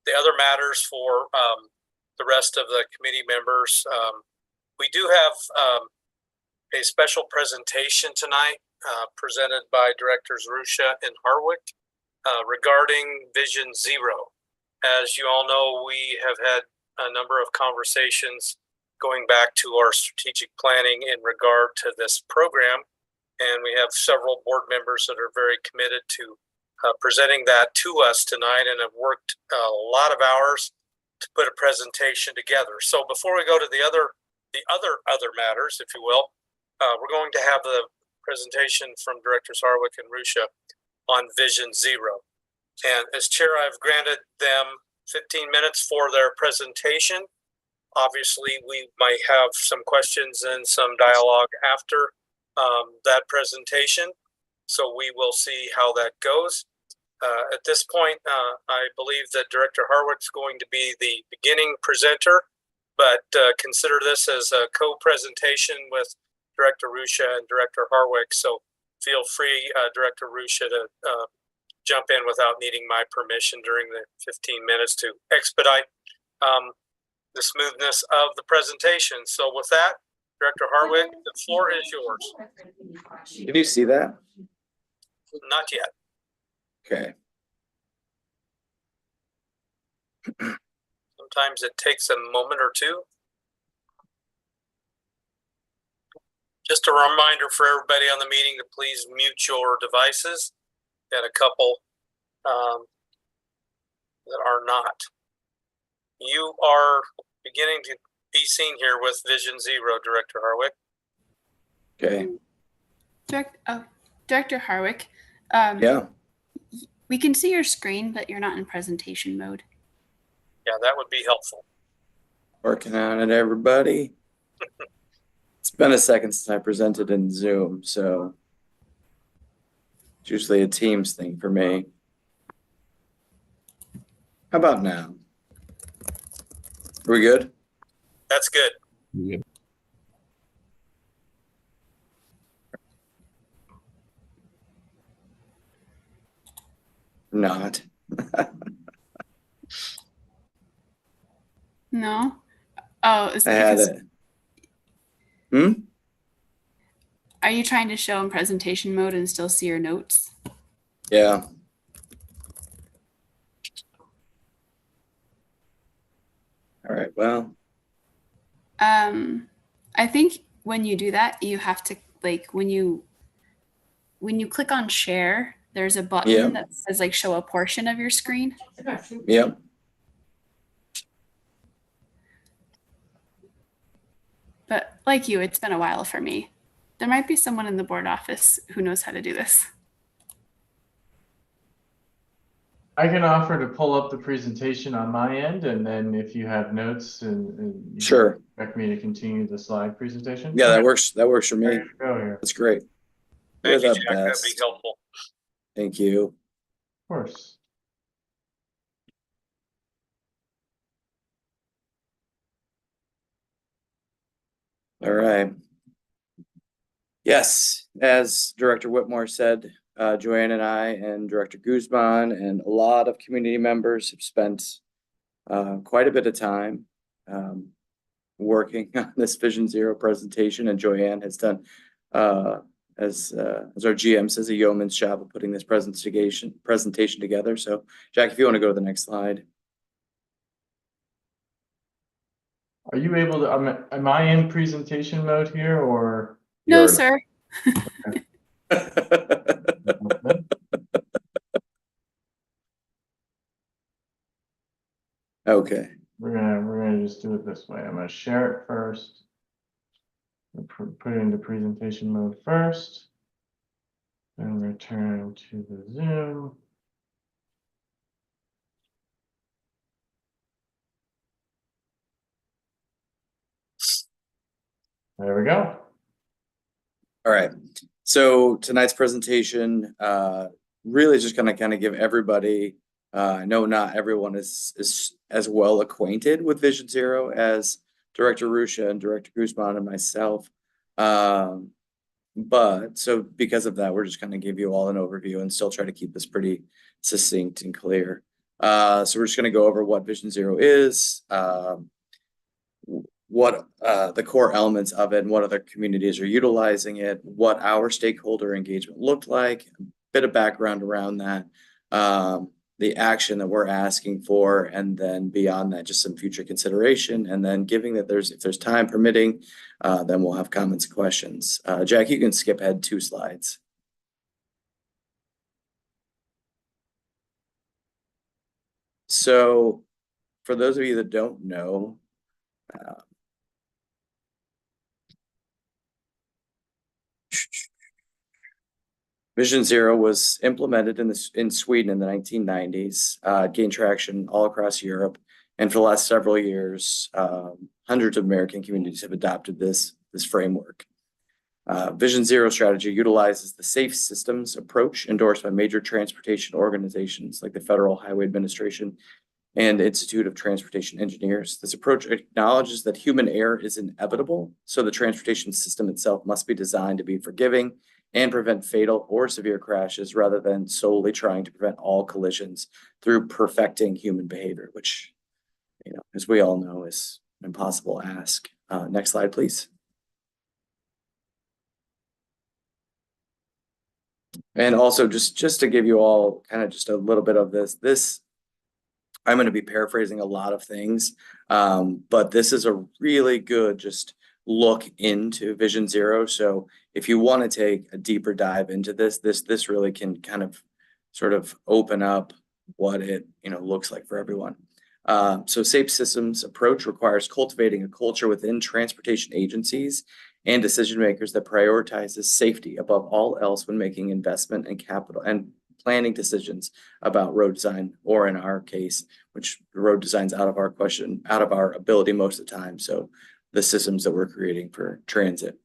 [SPEAKER 1] the other matters for the rest of the committee members, we do have a special presentation tonight presented by Directors Rusha and Harwick regarding Vision Zero. As you all know, we have had a number of conversations going back to our strategic planning in regard to this program, and we have several board members that are very committed to presenting that to us tonight and have worked a lot of hours to put a presentation together. So before we go to the other matters, if you will, we're going to have the presentation from Directors Harwick and Rusha on Vision Zero. And as chair, I've granted them 15 minutes for their presentation. Obviously, we might have some questions and some dialogue after that presentation. So we will see how that goes. At this point, I believe that Director Harwick's going to be the beginning presenter, but consider this as a co-presentation with Director Rusha and Director Harwick. So feel free, Director Rusha, to jump in without needing my permission during the 15 minutes to expedite the smoothness of the presentation. So with that, Director Harwick, the floor is yours.
[SPEAKER 3] Can you see that?
[SPEAKER 1] Not yet.
[SPEAKER 3] Okay.
[SPEAKER 1] Sometimes it takes a moment or two. Just a reminder for everybody on the meeting to please mute your devices. Got a couple that are not. You are beginning to be seen here with Vision Zero, Director Harwick.
[SPEAKER 3] Okay.
[SPEAKER 9] Director Harwick.
[SPEAKER 3] Yeah.
[SPEAKER 9] We can see your screen, but you're not in presentation mode.
[SPEAKER 1] Yeah, that would be helpful.
[SPEAKER 3] Working on it, everybody. It's been a second since I presented in Zoom, so it's usually a Teams thing for me. How about now? Are we good?
[SPEAKER 1] That's good.
[SPEAKER 3] Yeah. Not.
[SPEAKER 9] No. Oh, is
[SPEAKER 3] I had
[SPEAKER 9] because
[SPEAKER 3] it. Hmm?
[SPEAKER 9] are you trying to show in presentation mode and still see your notes?
[SPEAKER 3] Yeah. All right, well.
[SPEAKER 9] I think when you do that, you have to when you click on share, there's a button that says show a portion of your screen.
[SPEAKER 3] Yep.
[SPEAKER 9] But like you, it's been a while for me. There might be someone in the board office who knows how to do this.
[SPEAKER 2] I can offer to pull up the presentation on my end, and then if you have notes and you
[SPEAKER 3] Sure.
[SPEAKER 2] expect me to continue the slide presentation.
[SPEAKER 3] Yeah, that works. That works for me.
[SPEAKER 2] There you go here.
[SPEAKER 3] That's great.
[SPEAKER 1] Thank
[SPEAKER 3] You're
[SPEAKER 1] you,
[SPEAKER 3] the
[SPEAKER 1] Jack. That'd
[SPEAKER 3] best.
[SPEAKER 1] be helpful.
[SPEAKER 3] Thank you.
[SPEAKER 2] Of course.
[SPEAKER 3] All right. Yes, as Director Whitmore said, Joanne and I and Director Guzman and a lot of community members have spent quite a bit of time working on this Vision Zero presentation, and Joanne has done, as our GM says, a yeoman's job of putting this presentation together. So, Jack, if you want to go to the next slide.
[SPEAKER 2] Are you able to, am I in presentation mode here or?
[SPEAKER 9] No,
[SPEAKER 3] You're-
[SPEAKER 9] sir.
[SPEAKER 3] Okay.
[SPEAKER 2] We're gonna just do it this way. I'm gonna share it first. Put it into presentation mode first. Then return to the Zoom. There we go.
[SPEAKER 3] All right. So tonight's presentation really just gonna kind of give everybody, I know not everyone is as well acquainted with Vision Zero as Director Rusha and Director Guzman and myself. But so because of that, we're just gonna give you all an overview and still try to keep this pretty succinct and clear. So we're just gonna go over what Vision Zero is, what the core elements of it and what other communities are utilizing it, what our stakeholder engagement looked like, a bit of background around that, the action that we're asking for, and then beyond that, just some future consideration. And then giving that if there's time permitting, then we'll have comments and questions. Jack, you can skip ahead 2 slides. So for those of you that don't know, Vision Zero was implemented in Sweden in the 1990s, gained traction all across Europe, and for the last several years, hundreds of American communities have adopted this framework. Vision Zero strategy utilizes the safe systems approach endorsed by major transportation organizations like the Federal Highway Administration and Institute of Transportation Engineers. This approach acknowledges that human error is inevitable, so the transportation system itself must be designed to be forgiving and prevent fatal or severe crashes rather than solely trying to prevent all collisions through perfecting human behavior, which, as we all know, is an impossible ask. Next slide, please. And also just to give you all kind of just a little bit of this, I'm going to be paraphrasing a lot of things, but this is a really good just look into Vision Zero. So if you want to take a deeper dive into this really can kind of sort of open up what it looks like for everyone. So safe systems approach requires cultivating a culture within transportation agencies and decision makers that prioritizes safety above all else when making investment and capital and planning decisions about road design, or in our case, which road design's out of our ability most of the time. So the systems that we're creating for transit.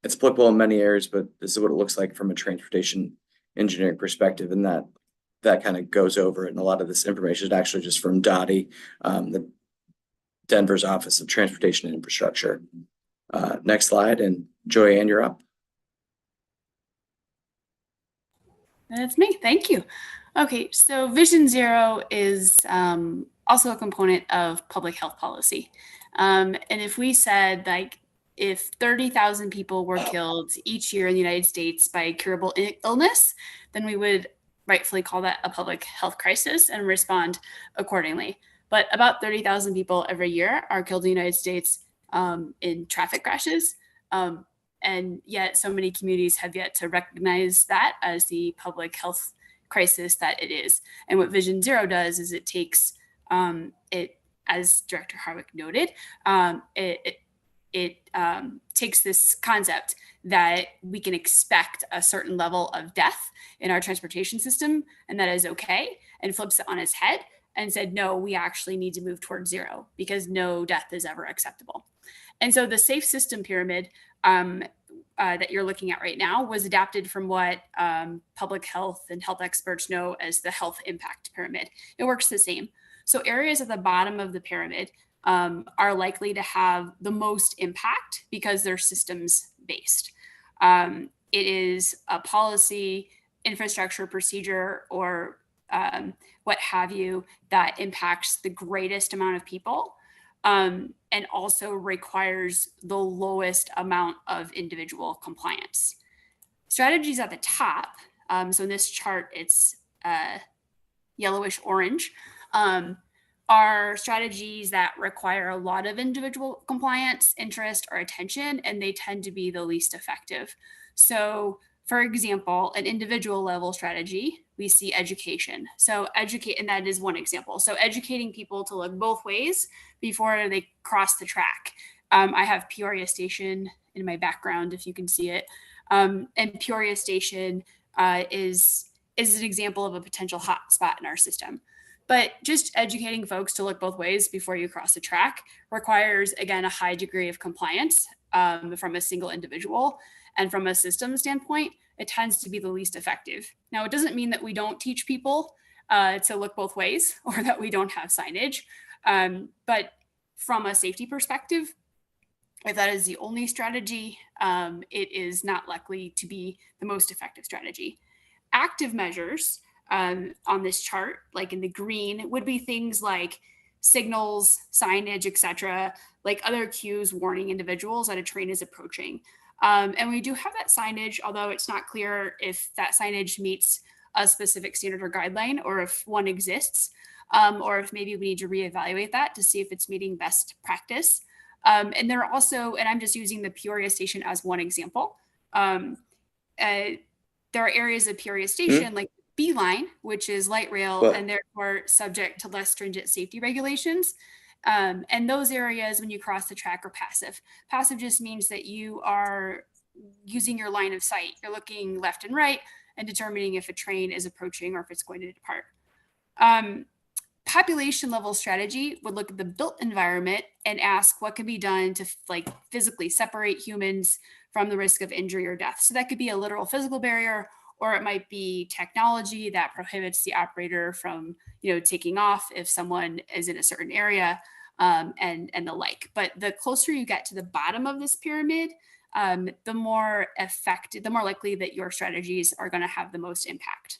[SPEAKER 3] It's applicable in many areas, but this is what it looks like from a transportation engineering perspective, and that kind of goes over it. And a lot of this information is actually just from DOTI, the Denver's Office of Transportation and Infrastructure. Next slide, and Joanne, you're up.
[SPEAKER 9] That's me. Thank you. Okay, so Vision Zero is also a component of public health policy. And if we said, like, if 30,000 people were killed each year in the United States by a curable illness, then we would rightfully call that a public health crisis and respond accordingly. But about 30,000 people every year are killed in the United States in traffic crashes. And yet so many communities have yet to recognize that as the public health crisis that it is. And what Vision Zero does is it takes it, as Director Harwick noted, it takes this concept that we can expect a certain level of death in our transportation system, and that is okay, and flips it on its head and said, no, we actually need to move towards zero because no death is ever acceptable. And so the safe system pyramid that you're looking at right now was adapted from what public health and health experts know as the health impact pyramid. It works the same. So areas at the bottom of the pyramid are likely to have the most impact because they're systems based. It is a policy, infrastructure, procedure, or what have you that impacts the greatest amount of people, and also requires the lowest amount of individual compliance. Strategies at the top, so in this chart, it's yellowish orange, are strategies that require a lot of individual compliance, interest, or attention, and they tend to be the least effective. So for example, an individual level strategy, we see education. So educate, and that is one example. So educating people to look both ways before they cross the track. I have Peoria Station in my background, if you can see it. And Peoria Station is an example of a potential hot spot in our system. But just educating folks to look both ways before you cross the track requires, again, a high degree of compliance from a single individual. And from a system standpoint, it tends to be the least effective. Now, it doesn't mean that we don't teach people to look both ways or that we don't have signage. But from a safety perspective, if that is the only strategy, it is not likely to be the most effective strategy. Active measures on this chart, like in the green, would be things like signals, signage, etc., like other cues warning individuals that a train is approaching. And we do have that signage, although it's not clear if that signage meets a specific standard or guideline, or if one exists, or if maybe we need to reevaluate that to see if it's meeting best practice. And there are also, and I'm just using the Peoria Station as one example, there are areas of Peoria Station like B-Line, which is light rail, and therefore subject to less stringent safety regulations. And those areas, when you cross the track, are passive. Passive just means that you are using your line of sight. You're looking left and right and determining if a train is approaching or if it's going to depart. Population level strategy would look at the built environment and ask what can be done to physically separate humans from the risk of injury or death. So that could be a literal physical barrier, or it might be technology that prohibits the operator from, taking off if someone is in a certain area, and the like. But the closer you get to the bottom of this pyramid, the more effective, the more likely that your strategies are going to have the most impact.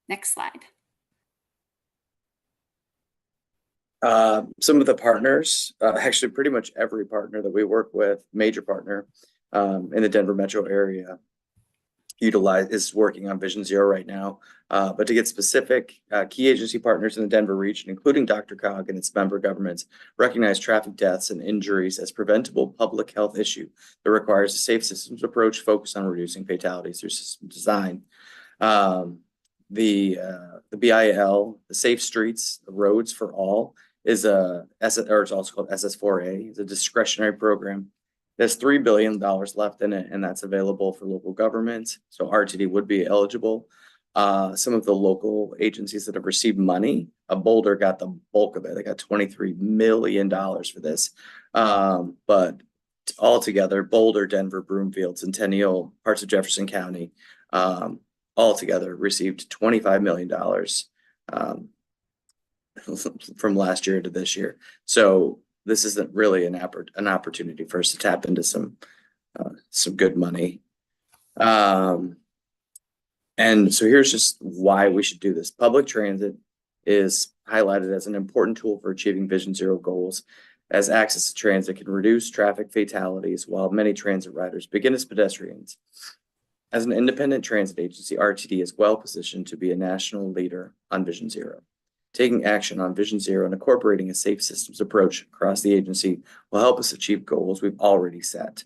[SPEAKER 9] Next slide.
[SPEAKER 3] Some of the partners, actually pretty much every partner that we work with, major partner in the Denver metro area, is working on Vision Zero right now. But to get specific, key agency partners in the Denver region, including DRCOG and its member governments, recognize traffic deaths and injuries as preventable public health issue that requires a safe systems approach focused on reducing fatalities through system design. The BIL, the Safe Streets, Roads for All, is it's also called SS4A. It's a discretionary program. There's $3 billion left in it, and that's available for local governments. So RTD would be eligible. Some of the local agencies that have received money, Boulder got the bulk of it. They got $23 million for this. But altogether, Boulder, Denver, Broomfield, Centennial, parts of Jefferson County, altogether received $25 million from last year to this year. So this isn't really an opportunity for us to tap into some good money. And so here's just why we should do this. Public transit is highlighted as an important tool for achieving Vision Zero goals, as access to transit can reduce traffic fatalities while many transit riders begin as pedestrians. As an independent transit agency, RTD is well positioned to be a national leader on Vision Zero. Taking action on Vision Zero and incorporating a safe systems approach across the agency will help us achieve goals we've already set.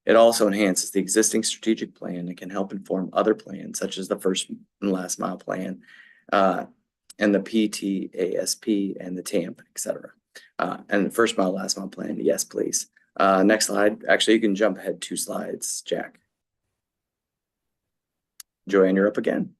[SPEAKER 3] It also enhances the existing strategic plan and can help inform other plans, such as the first and last mile plan, and the PTASP and the TAMP, etc. And the first mile, last mile plan, yes, please. Next slide. Actually, you can jump ahead 2 slides, Jack. Joanne, you're up again.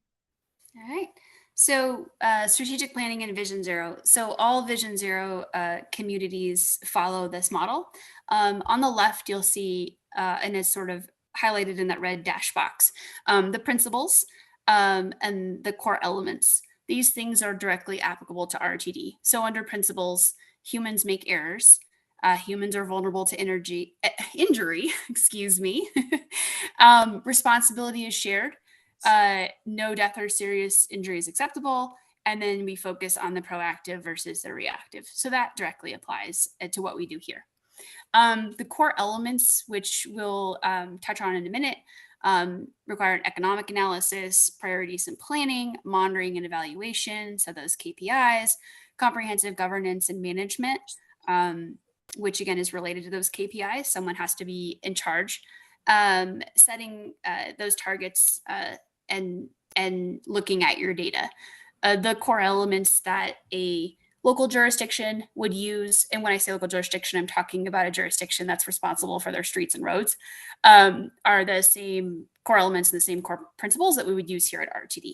[SPEAKER 9] All right. So strategic planning and Vision Zero. So all Vision Zero communities follow this model. On the left, you'll see, and it's sort of highlighted in that red dash box, the principles and the core elements.
[SPEAKER 15] these things are directly applicable to RTD. So under principles, humans make errors. Humans are vulnerable to injury, excuse me. Responsibility is shared. No death or serious injury is acceptable. And then we focus on the proactive versus the reactive. So that directly applies to what we do here. The core elements, which we'll touch on in a minute, require an economic analysis, priorities and planning, monitoring and evaluation, so those KPIs, comprehensive governance and management, which again is related to those KPIs. Someone has to be in charge, setting those targets and looking at your data. The core elements that a local jurisdiction would use, and when I say local jurisdiction, I'm talking about a jurisdiction that's responsible for their streets and roads, are the same core elements and the same core principles that we would use here at RTD.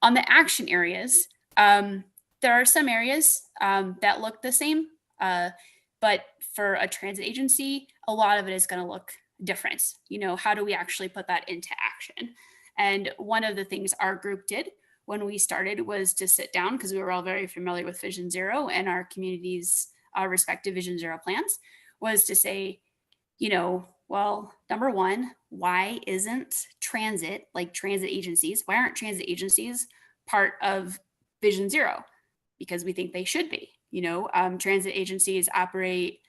[SPEAKER 15] On the action areas, there are some areas that look the same, but for a transit agency, a lot of it is going to look different. You know, how do we actually put that into action? And one of the things our group did when we started was to sit down, because we were all very familiar with Vision Zero and our community's respective Vision Zero plans, was to say, you know, well, number one, why isn't transit, like transit agencies, why aren't transit agencies part of Vision Zero? Because we think they should be. You know, transit agencies operate,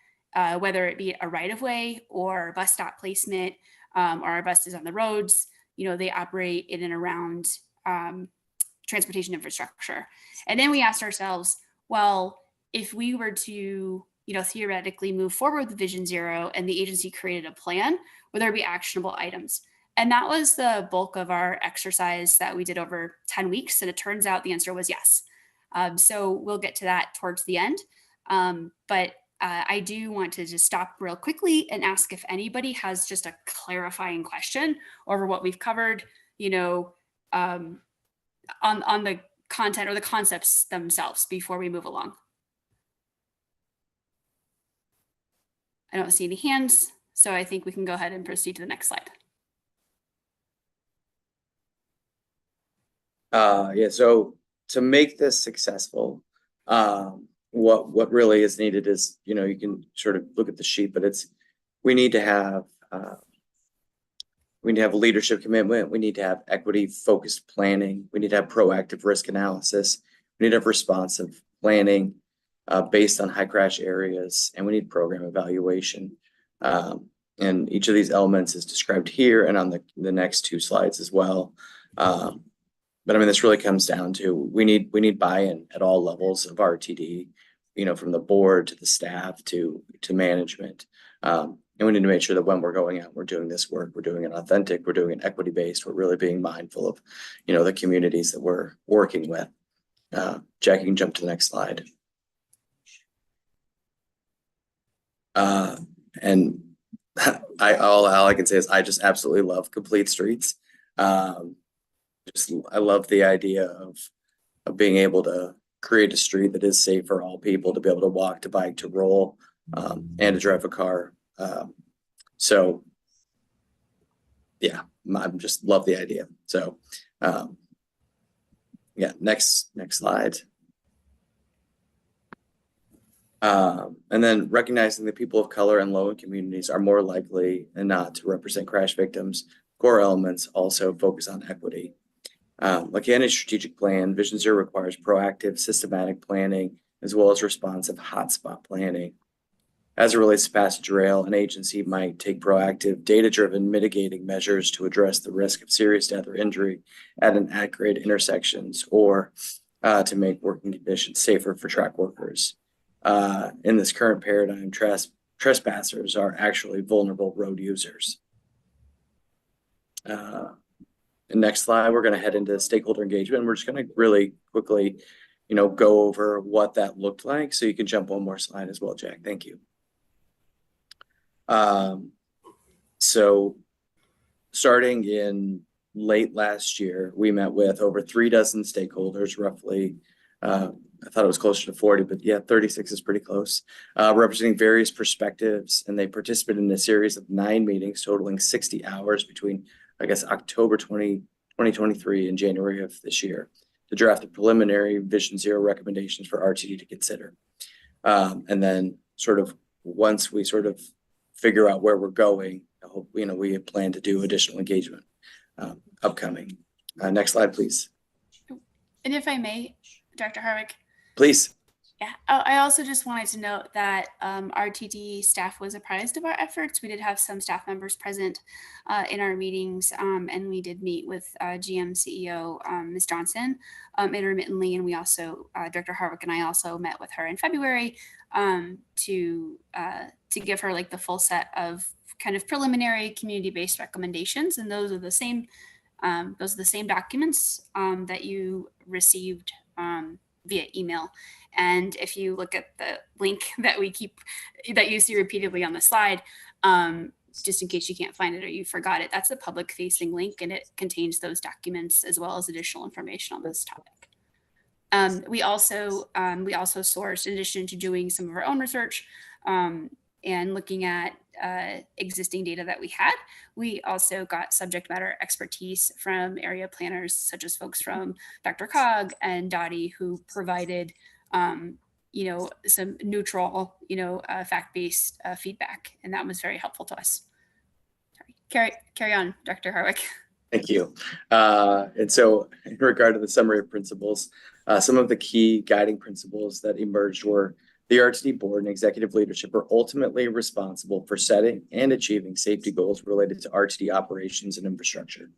[SPEAKER 15] whether it be a right-of-way or bus stop placement, or our buses on the roads, you know, they operate in and around transportation infrastructure. And then we asked ourselves, well, if we were to, you know, theoretically move forward with Vision Zero and the agency created a plan, would there be actionable items? And that was the bulk of our exercise that we did over 10 weeks. And it turns out the answer was yes. So we'll get to that towards the end. But I do want to just stop real quickly and ask if anybody has just a clarifying question over what we've covered, you know, on the content or the concepts themselves before we move along. I don't see any hands, so I think we can go ahead and proceed to the next slide.
[SPEAKER 3] Yeah, so to make this successful, what really is needed is, you know, you can sort of look at the sheet, but we need to have leadership commitment. We need to have equity focused planning. We need to have proactive risk analysis. We need to have responsive planning based on high crash areas, and we need program evaluation. And each of these elements is described here and on the next two slides as well. But I mean, this really comes down to we need buy-in at all levels of RTD, you know, from the board to the staff to management. And we need to make sure that when we're going out, we're doing this work, we're doing it authentic, we're doing it equity-based, we're really being mindful of, you know, the communities that we're working with. Jack, you can jump to the next slide. And all I can say is I just absolutely love Complete Streets. I love the idea of being able to create a street that is safe for all people to be able to walk, to bike, to roll, and to drive a car. So yeah, I just love the idea. So yeah, next slide. And then recognizing that people of color and low-income communities are more likely than not to represent crash victims. Core elements also focus on equity. Like any strategic plan, Vision Zero requires proactive, systematic planning, as well as responsive hotspot planning. As it relates to passenger rail, an agency might take proactive, data-driven mitigating measures to address the risk of serious death or injury at inaccurate intersections, or to make working conditions safer for track workers. In this current paradigm, trespassers are actually vulnerable road users. Next slide, we're going to head into stakeholder engagement. We're just going to really quickly, you know, go over what that looked like. So you can jump one more slide as well, Jack. Thank you. So starting in late last year, we met with over 36 stakeholders, roughly. I thought it was closer to 40, but yeah, 36 is pretty close, representing various perspectives. And they participated in a series of 9 meetings totaling 60 hours between, I guess, October 2023 and January of this year to draft the preliminary Vision Zero recommendations for RTD to consider. And then sort of once we sort of figure out where we're going, I hope, we plan to do additional engagement upcoming. Next slide, please.
[SPEAKER 15] And if I may, Dr. Harwick.
[SPEAKER 3] Please.
[SPEAKER 15] Yeah, I also just wanted to note that RTD staff was apprised of our efforts. We did have some staff members present in our meetings, and we did meet with GM CEO, Ms. Johnson, intermittently, and we also, Dr. Harwick and I also met with her in February to give her like the full set of kind of preliminary community-based recommendations, and those are the same documents that you received via email. And if you look at the link that you see repeatedly on the slide, just in case you can't find it or you forgot it, that's a public facing link, and it contains those documents as well as additional information on this topic. We also sourced, in addition to doing some of our own research and looking at existing data that we had, we also got subject matter expertise from area planners, such as folks from DRCOG and Dottie, who provided some neutral, fact-based feedback, and that was very helpful to us. Sorry. Carry on, Dr. Harwick.
[SPEAKER 3] Thank you. And so in regard to the summary of principles, some of the key guiding principles that emerged were the RTD board and executive leadership are ultimately responsible for setting and achieving safety goals related to RTD operations and infrastructure.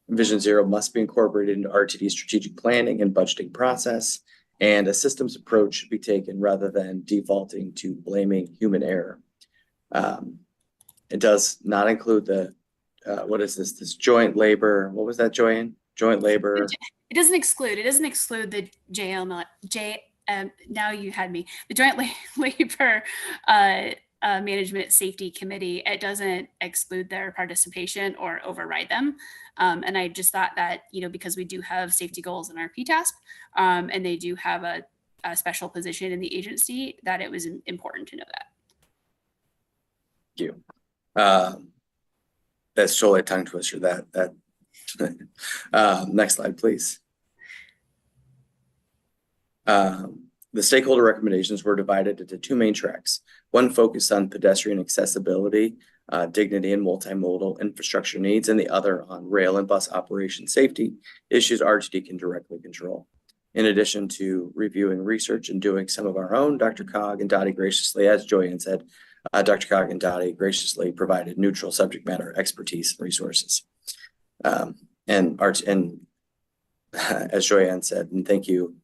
[SPEAKER 3] Vision Zero must be incorporated into RTD strategic planning and budgeting process, and a systems approach should be taken rather than defaulting to blaming human error. It does not include the, what is this joint labor? What was that, Joanne? Joint labor.
[SPEAKER 15] It doesn't exclude the now you had me. The Joint Labor Management Safety Committee. It doesn't exclude their participation or override them. And I just thought that, because we do have safety goals in our PTASP, and they do have a special position in the agency, that it was important to know that.
[SPEAKER 3] Thank you. That's totally a tongue twister. Next slide, please. The stakeholder recommendations were divided into two main tracks. One focused on pedestrian accessibility, dignity and multimodal infrastructure needs, and the other on rail and bus operation safety, issues RTD can directly control. In addition to reviewing research and doing some of our own, DRCOG and Dottie graciously, as Joanne said, DRCOG and Dottie graciously provided neutral subject matter expertise and resources. And as Joanne said, and thank you,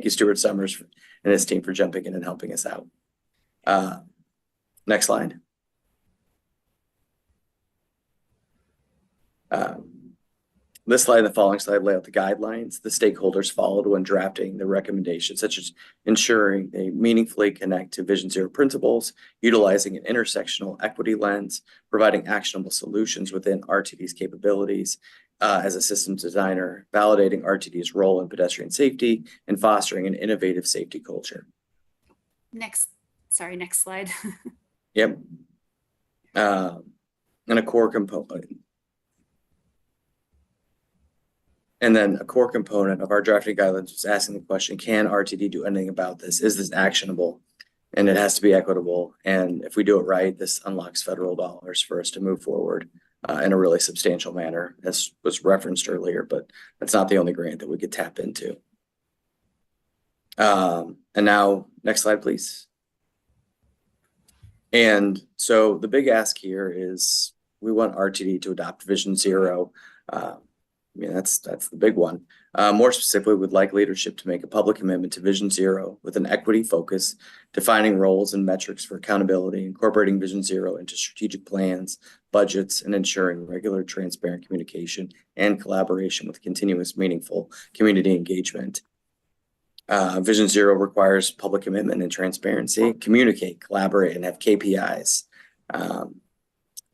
[SPEAKER 3] Stuart Summers and his team for jumping in and helping us out. Next slide. This slide and the following slide lay out the guidelines the stakeholders followed when drafting the recommendations, such as ensuring they meaningfully connect to Vision Zero principles, utilizing an intersectional equity lens, providing actionable solutions within RTD's capabilities, as a systems designer, validating RTD's role in pedestrian safety, and fostering an innovative safety culture.
[SPEAKER 15] Next slide.
[SPEAKER 3] Yep. And a core component. And then a core component of our drafting guidelines was asking the question, can RTD do anything about this? Is this actionable? And it has to be equitable. And if we do it right, this unlocks federal dollars for us to move forward in a really substantial manner, as was referenced earlier, but that's not the only grant that we could tap into. And now, next slide, please. And so the big ask here is we want RTD to adopt Vision Zero. That's the big one. More specifically, we'd like leadership to make a public commitment to Vision Zero with an equity focus, defining roles and metrics for accountability, incorporating Vision Zero into strategic plans, budgets, and ensuring regular, transparent communication and collaboration with continuous, meaningful community engagement. Vision Zero requires public commitment and transparency, communicate, collaborate, and have KPIs.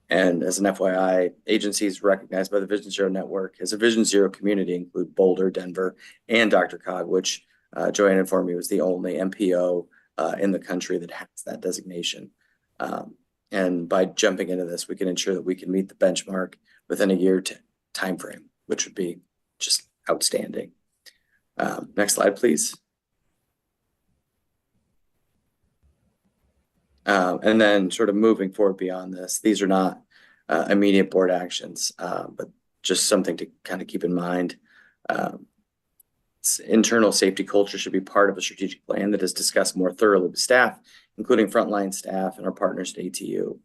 [SPEAKER 3] And as an FYI, agencies recognized by the Vision Zero Network as a Vision Zero community include Boulder, Denver, and DRCOG, which Joanne informed me was the only MPO in the country that has that designation. And by jumping into this, we can ensure that we can meet the benchmark within a year timeframe, which would be just outstanding. Next slide, please. And then sort of moving forward beyond this, these are not immediate board actions, but just something to kind of keep in mind. Internal safety culture should be part of a strategic plan that is discussed more thoroughly with staff, including frontline staff and our partners at ATU.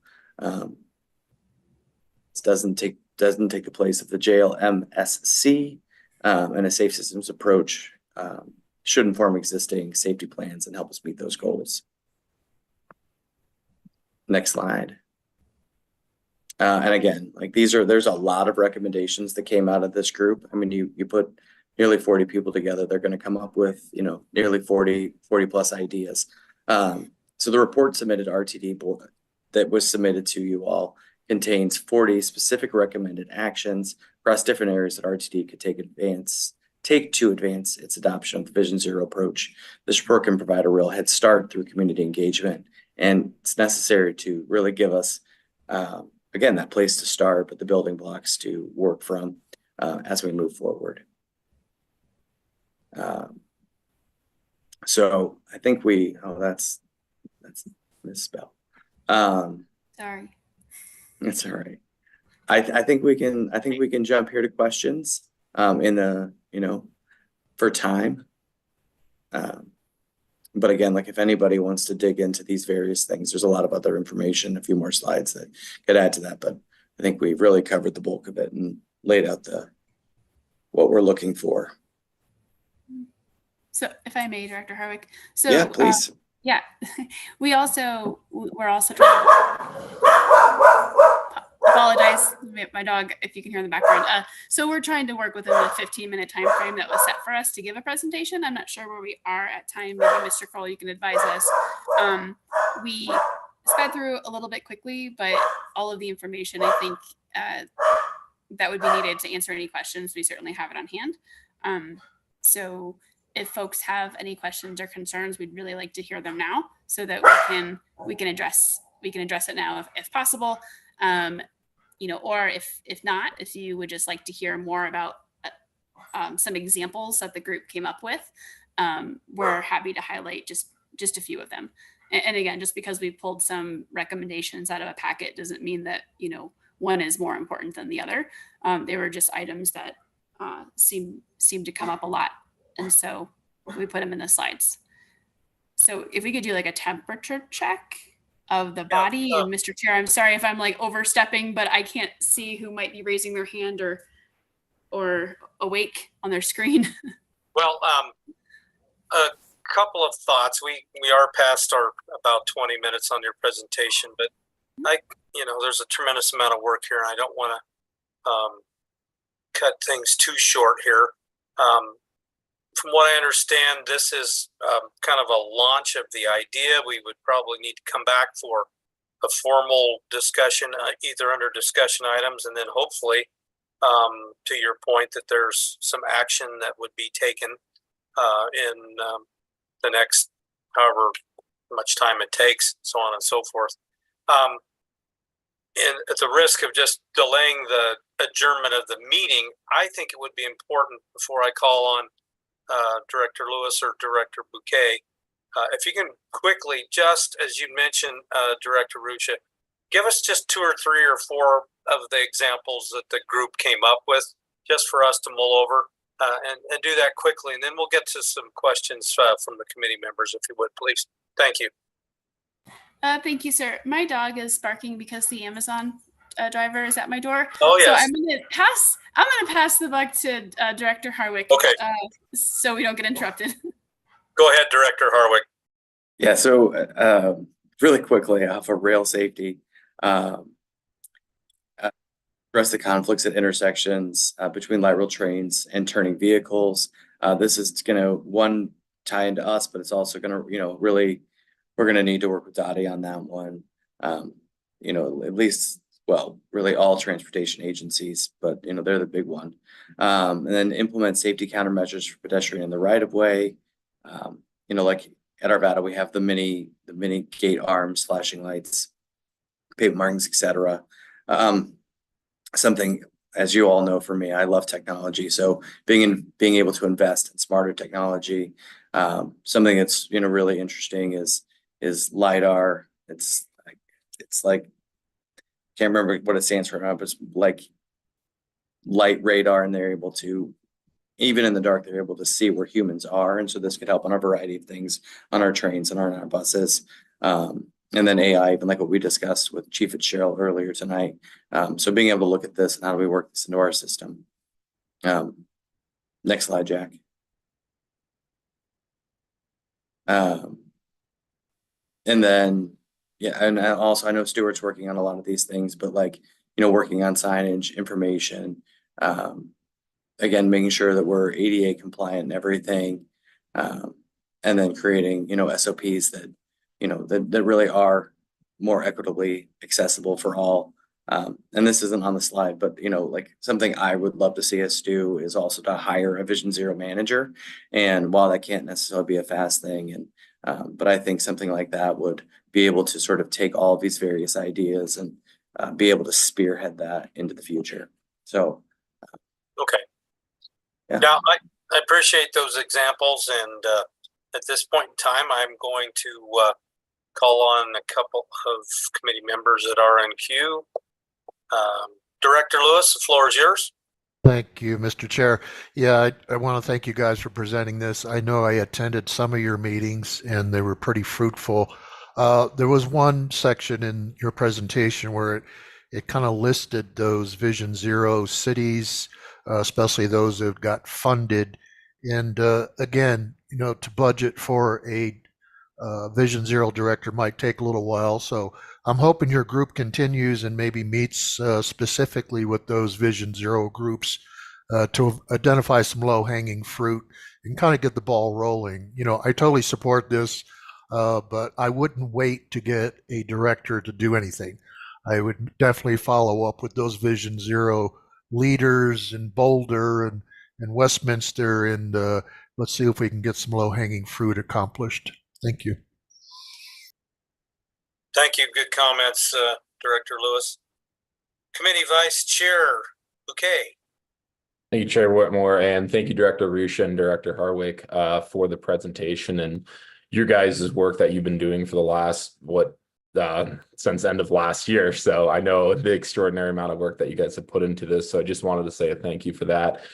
[SPEAKER 3] This doesn't take the place of the JLMSC, and a safe systems approach should inform existing safety plans and help us meet those goals. Next slide. And again, like there's a lot of recommendations that came out of this group. I mean, you put nearly 40 people together, they're going to come up with, nearly 40 plus ideas. So the report submitted to RTD board that was submitted to you all contains 40 specific recommended actions across different areas that RTD could take to advance its adoption of the Vision Zero approach. This report can provide a real head start through community engagement, and it's necessary to really give us, again, that place to start, but the building blocks to work from as we move forward. So I think that's misspell.
[SPEAKER 15] Sorry.
[SPEAKER 3] It's all right. I think we can jump here to questions for time. But again, like if anybody wants to dig into these various things, there's a lot of other information, a few more slides that could add to that, but I think we've really covered the bulk of it and laid out what we're looking for.
[SPEAKER 15] So if I may, Director Harwick. So
[SPEAKER 3] yeah, please.
[SPEAKER 15] We're also trying to apologize, my dog, if you can hear in the background. So we're trying to work within the 15-minute time frame that was set for us to give a presentation. I'm not sure where we are at time. Maybe Mr. Kroll, you can advise us. We sped through a little bit quickly, but all of the information, I think, that would be needed to answer any questions, we certainly have it on hand. So if folks have any questions or concerns, we'd really like to hear them now so that we can address it now if possible. Or if not, if you would just like to hear more about some examples that the group came up with, we're happy to highlight just a few of them. And again, just because we pulled some recommendations out of a packet doesn't mean that, one is more important than the other. They were just items that seem to come up a lot. And so we put them in the slides. So if we could do like a temperature check of the body, and Mr. Chair, I'm sorry if I'm like overstepping, but I can't see who might be raising their hand or awake on their screen.
[SPEAKER 1] Well, a couple of thoughts. We are past our about 20 minutes on your presentation, but there's a tremendous amount of work here, and I don't want to cut things too short here. From what I understand, this is kind of a launch of the idea. We would probably need to come back for a formal discussion, either under discussion items, and then hopefully, to your point, that there's some action that would be taken in the next however much time it takes, so on and so forth. And at the risk of just delaying the adjournment of the meeting, I think it would be important before I call on Director Lewis or Director Bouquet, if you can quickly, just as you mentioned, Director Rucha, give us just 2 or 3 or 4 of the examples that the group came up with, just for us to mull over, and do that quickly, and then we'll get to some questions from the committee members, if you would, please. Thank you.
[SPEAKER 15] Thank you, sir. My dog is barking because the Amazon driver is at my door.
[SPEAKER 1] Oh, yes.
[SPEAKER 15] So I'm gonna pass the buck to Director Harwick.
[SPEAKER 1] Okay.
[SPEAKER 15] So we don't get interrupted.
[SPEAKER 1] Go ahead, Director Harwick.
[SPEAKER 3] Yeah. So really quickly off of rail safety, address the conflicts at intersections between light rail trains and turning vehicles. This is going to tie into us, but it's also going to really we're going to need to work with Dottie on that one. At least. Well, really all transportation agencies, but they're the big one. And then implement safety countermeasures for pedestrian in the right of way. Like at Arvada, we have the mini gate arms, flashing lights, pavement markings, etc. Something as you all know, for me, I love technology. So being able to invest in smarter technology, something that's, you know, really interesting is LiDAR. It's like, can't remember what it stands for now, but it's like light radar, and they're able to, even in the dark, they're able to see where humans are. And so this could help on a variety of things on our trains and on our buses. And then AI, even like what we discussed with Chief Fitzgerald earlier tonight. So being able to look at this and how do we work this into our system. Next slide, Jack. And then, yeah, and also I know Stuart's working on a lot of these things, but like, you know, working on signage, information, again, making sure that we're ADA compliant and everything. And then creating, you know, SOPs that, you know, that really are more equitably accessible for all. And this isn't on the slide, but, you know, like something I would love to see us do is also to hire a Vision Zero manager. And while that can't necessarily be a fast thing, and but I think something like that would be able to sort of take all of these various ideas and be able to spearhead that into the future. So,
[SPEAKER 1] Okay.
[SPEAKER 3] Yeah.
[SPEAKER 1] Now, I appreciate those examples, and at this point in time, I'm going to call on a couple of committee members that are in queue. Director Lewis, the floor is yours.
[SPEAKER 5] Thank you, Mr. Chair. Yeah, I want to thank you guys for presenting this. I know I attended some of your meetings and they were pretty fruitful. There was one section in your presentation where it kind of listed those Vision Zero cities, especially those that got funded. And again, you know, to budget for a Vision Zero director might take a little while. So I'm hoping your group continues and maybe meets specifically with those Vision Zero groups to identify some low-hanging fruit and kind of get the ball rolling. You know, I totally support this, but I wouldn't wait to get a director to do anything. I would definitely follow up with those Vision Zero leaders in Boulder and Westminster, and let's see if we can get some low-hanging fruit accomplished. Thank you.
[SPEAKER 1] Thank you. Good comments, Director Lewis. Committee Vice Chair Bouquet.
[SPEAKER 16] Thank you, Chair Whitmore, and thank you, Director Rusha and Director Harwick, for the presentation and your guys' work that you've been doing for the last, since end of last year. So I know the extraordinary amount of work that you guys have put into this. So I just wanted to say a thank you for that.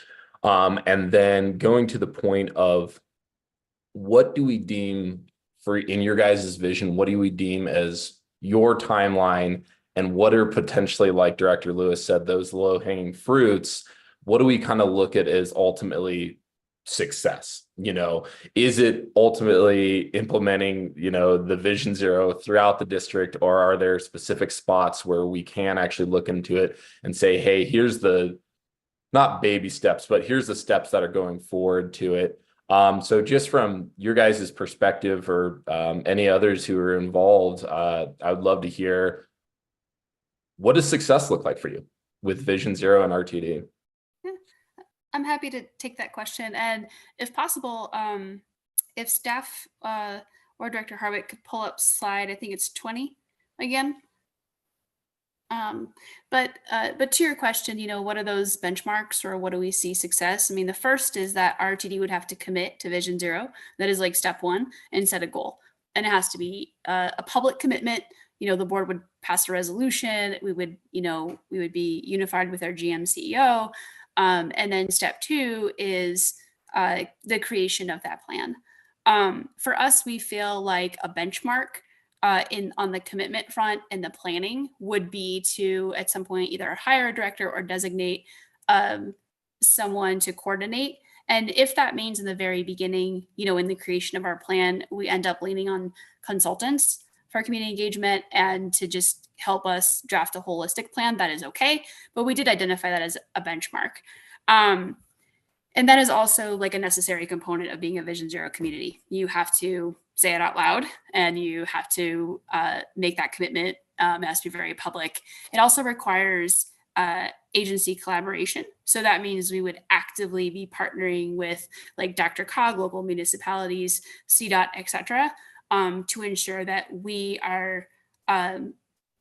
[SPEAKER 16] And then going to the point of what do we deem for in your guys' vision, what do we deem as your timeline, and what are potentially, like Director Lewis said, those low-hanging fruits? What do we kind of look at as ultimately success? You know, is it ultimately implementing, you know, the Vision Zero throughout the district, or are there specific spots where we can actually look into it and say, hey, here's the, not baby steps, but here's the steps that are going forward to it? So just from your guys' perspective, or any others who are involved, I would love to hear, what does success look like for you with Vision Zero and RTD?
[SPEAKER 15] I'm happy to take that question. And if possible, if staff or Director Harwick could pull up slide, I think it's 20 again. But to your question, you know, what are those benchmarks, or what do we see success? I mean, the first is that RTD would have to commit to Vision Zero. That is like step one, and set a goal. And it has to be a public commitment. You know, the board would pass a resolution. We would be unified with our GM CEO. And then step two is the creation of that plan. For us, we feel like a benchmark on the commitment front and the planning would be to at some point either hire a director or designate someone to coordinate. And if that means in the very beginning, you know, in the creation of our plan, we end up leaning on consultants for community engagement and to just help us draft a holistic plan, that is okay. But we did identify that as a benchmark. And that is also like a necessary component of being a Vision Zero community. You have to say it out loud, and you have to make that commitment. It has to be very public. It also requires agency collaboration. So that means we would actively be partnering with like DRCOG, local municipalities, CDOT, et cetera, to ensure that we are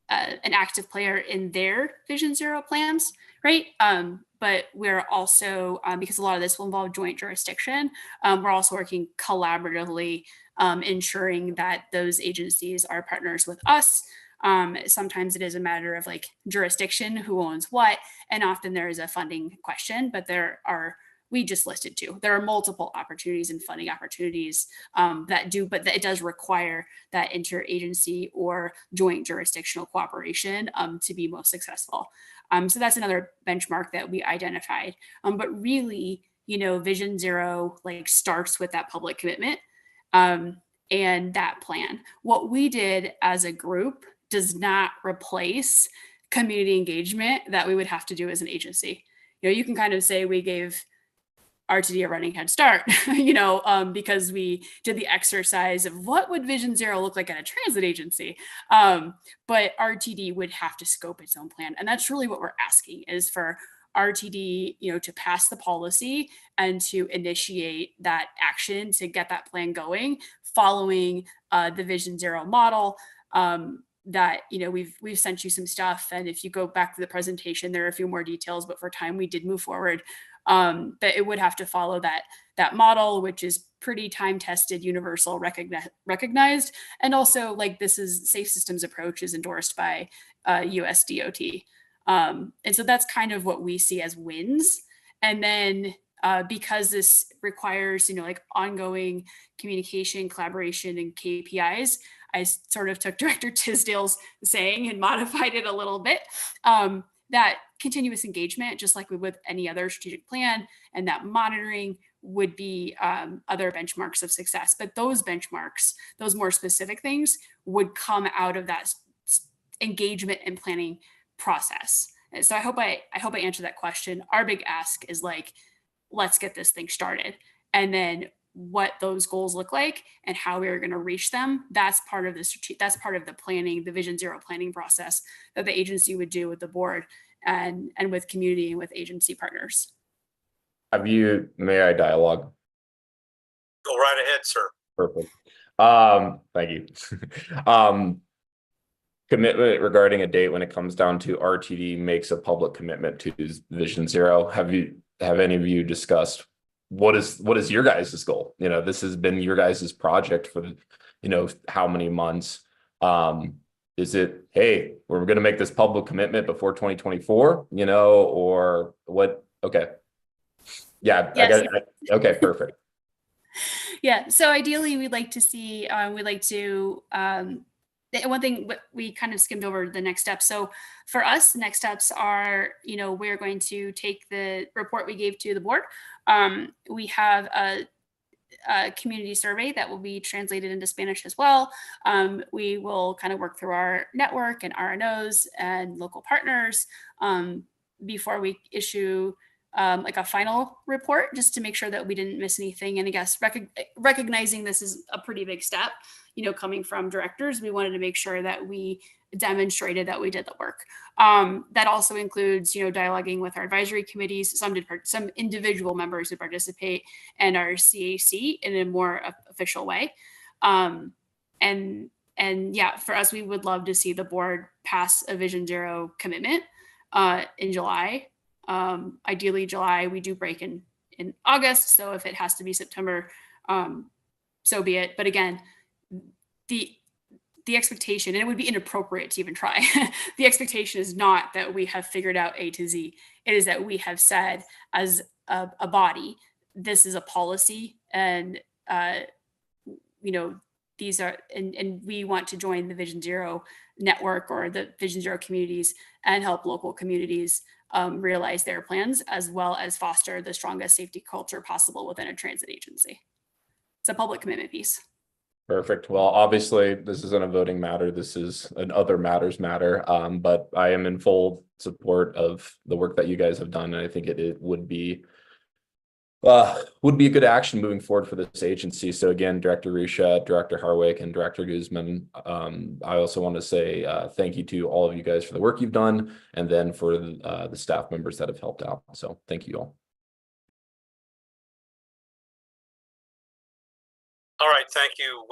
[SPEAKER 15] an active player in their Vision Zero plans, right? But we're also, because a lot of this will involve joint jurisdiction, we're also working collaboratively, ensuring that those agencies are partners with us. Sometimes it is a matter of like jurisdiction, who owns what, and often there is a funding question, but we just listed two. There are multiple opportunities and funding opportunities but it does require that interagency or joint jurisdictional cooperation to be most successful. So that's another benchmark that we identified. But really, Vision Zero like starts with that public commitment and that plan. What we did as a group does not replace community engagement that we would have to do as an agency. You can kind of say we gave RTD a running head start, because we did the exercise of what would Vision Zero look like at a transit agency. But RTD would have to scope its own plan. And that's really what we're asking, is for RTD, to pass the policy and to initiate that action to get that plan going, following the Vision Zero model. That we've sent you some stuff, and if you go back to the presentation, there are a few more details, but for time we did move forward. But it would have to follow that model, which is pretty time tested, universal, recognized, and also like this is Safe Systems approach is endorsed by US DOT, and so that's kind of what we see as wins. And then because this requires like ongoing communication, collaboration, and KPIs, I sort of took Director Tisdale's saying and modified it a little bit. That continuous engagement, just like we would any other strategic plan, and that monitoring would be other benchmarks of success. But those benchmarks, those more specific things, would come out of that engagement and planning process. And so I hope I answered that question. Our big ask is like, let's get this thing started, and then what those goals look like and how we are going to reach them. That's part of the planning, the Vision Zero planning process that the agency would do with the board and with community and with agency partners.
[SPEAKER 16] May I dialogue?
[SPEAKER 1] Go right ahead, sir.
[SPEAKER 16] Perfect. Thank you. Commitment regarding a date when it comes down to RTD makes a public commitment to Vision Zero. Have any of you discussed what is your guys' goal? This has been your guys' project for how many months? Is it, hey, we're going to make this public commitment before 2024, or what? Okay. Yeah.
[SPEAKER 15] Yes.
[SPEAKER 16] Okay, perfect.
[SPEAKER 15] Yeah. So ideally we'd like to see, one thing we kind of skimmed over the next steps. So for us, the next steps are, we're going to take the report we gave to the board. We have a community survey that will be translated into Spanish as well. We will kind of work through our network and RNOs and local partners before we issue like a final report, just to make sure that we didn't miss anything. And I guess recognizing this is a pretty big step, coming from directors, we wanted to make sure that we demonstrated that we did the work. That also includes, dialoguing with our advisory committees. Some individual members who participate, and our CAC in a more official way. And yeah, for us, we would love to see the board pass a Vision Zero commitment in July. Ideally July. We do break in August, so if it has to be September, so be it. But again, the expectation, and it would be inappropriate to even try, the expectation is not that we have figured out A to Z. It is that we have said as a body, this is a policy, and these are, and we want to join the Vision Zero network or the Vision Zero communities and help local communities realize their plans, as well as foster the strongest safety culture possible within a transit agency. It's a public commitment piece.
[SPEAKER 16] Perfect. Well, obviously, this isn't a voting matter. This is an other matters matter. But I am in full support of the work that you guys have done, and I think it would be a good action moving forward for this agency. So again, Director Risha, Director Harwick, and Director Guzman, I also want to say thank you to all of you guys for the work you've done, and then for the staff members that have helped out. So thank you all.
[SPEAKER 1] All right, thank you,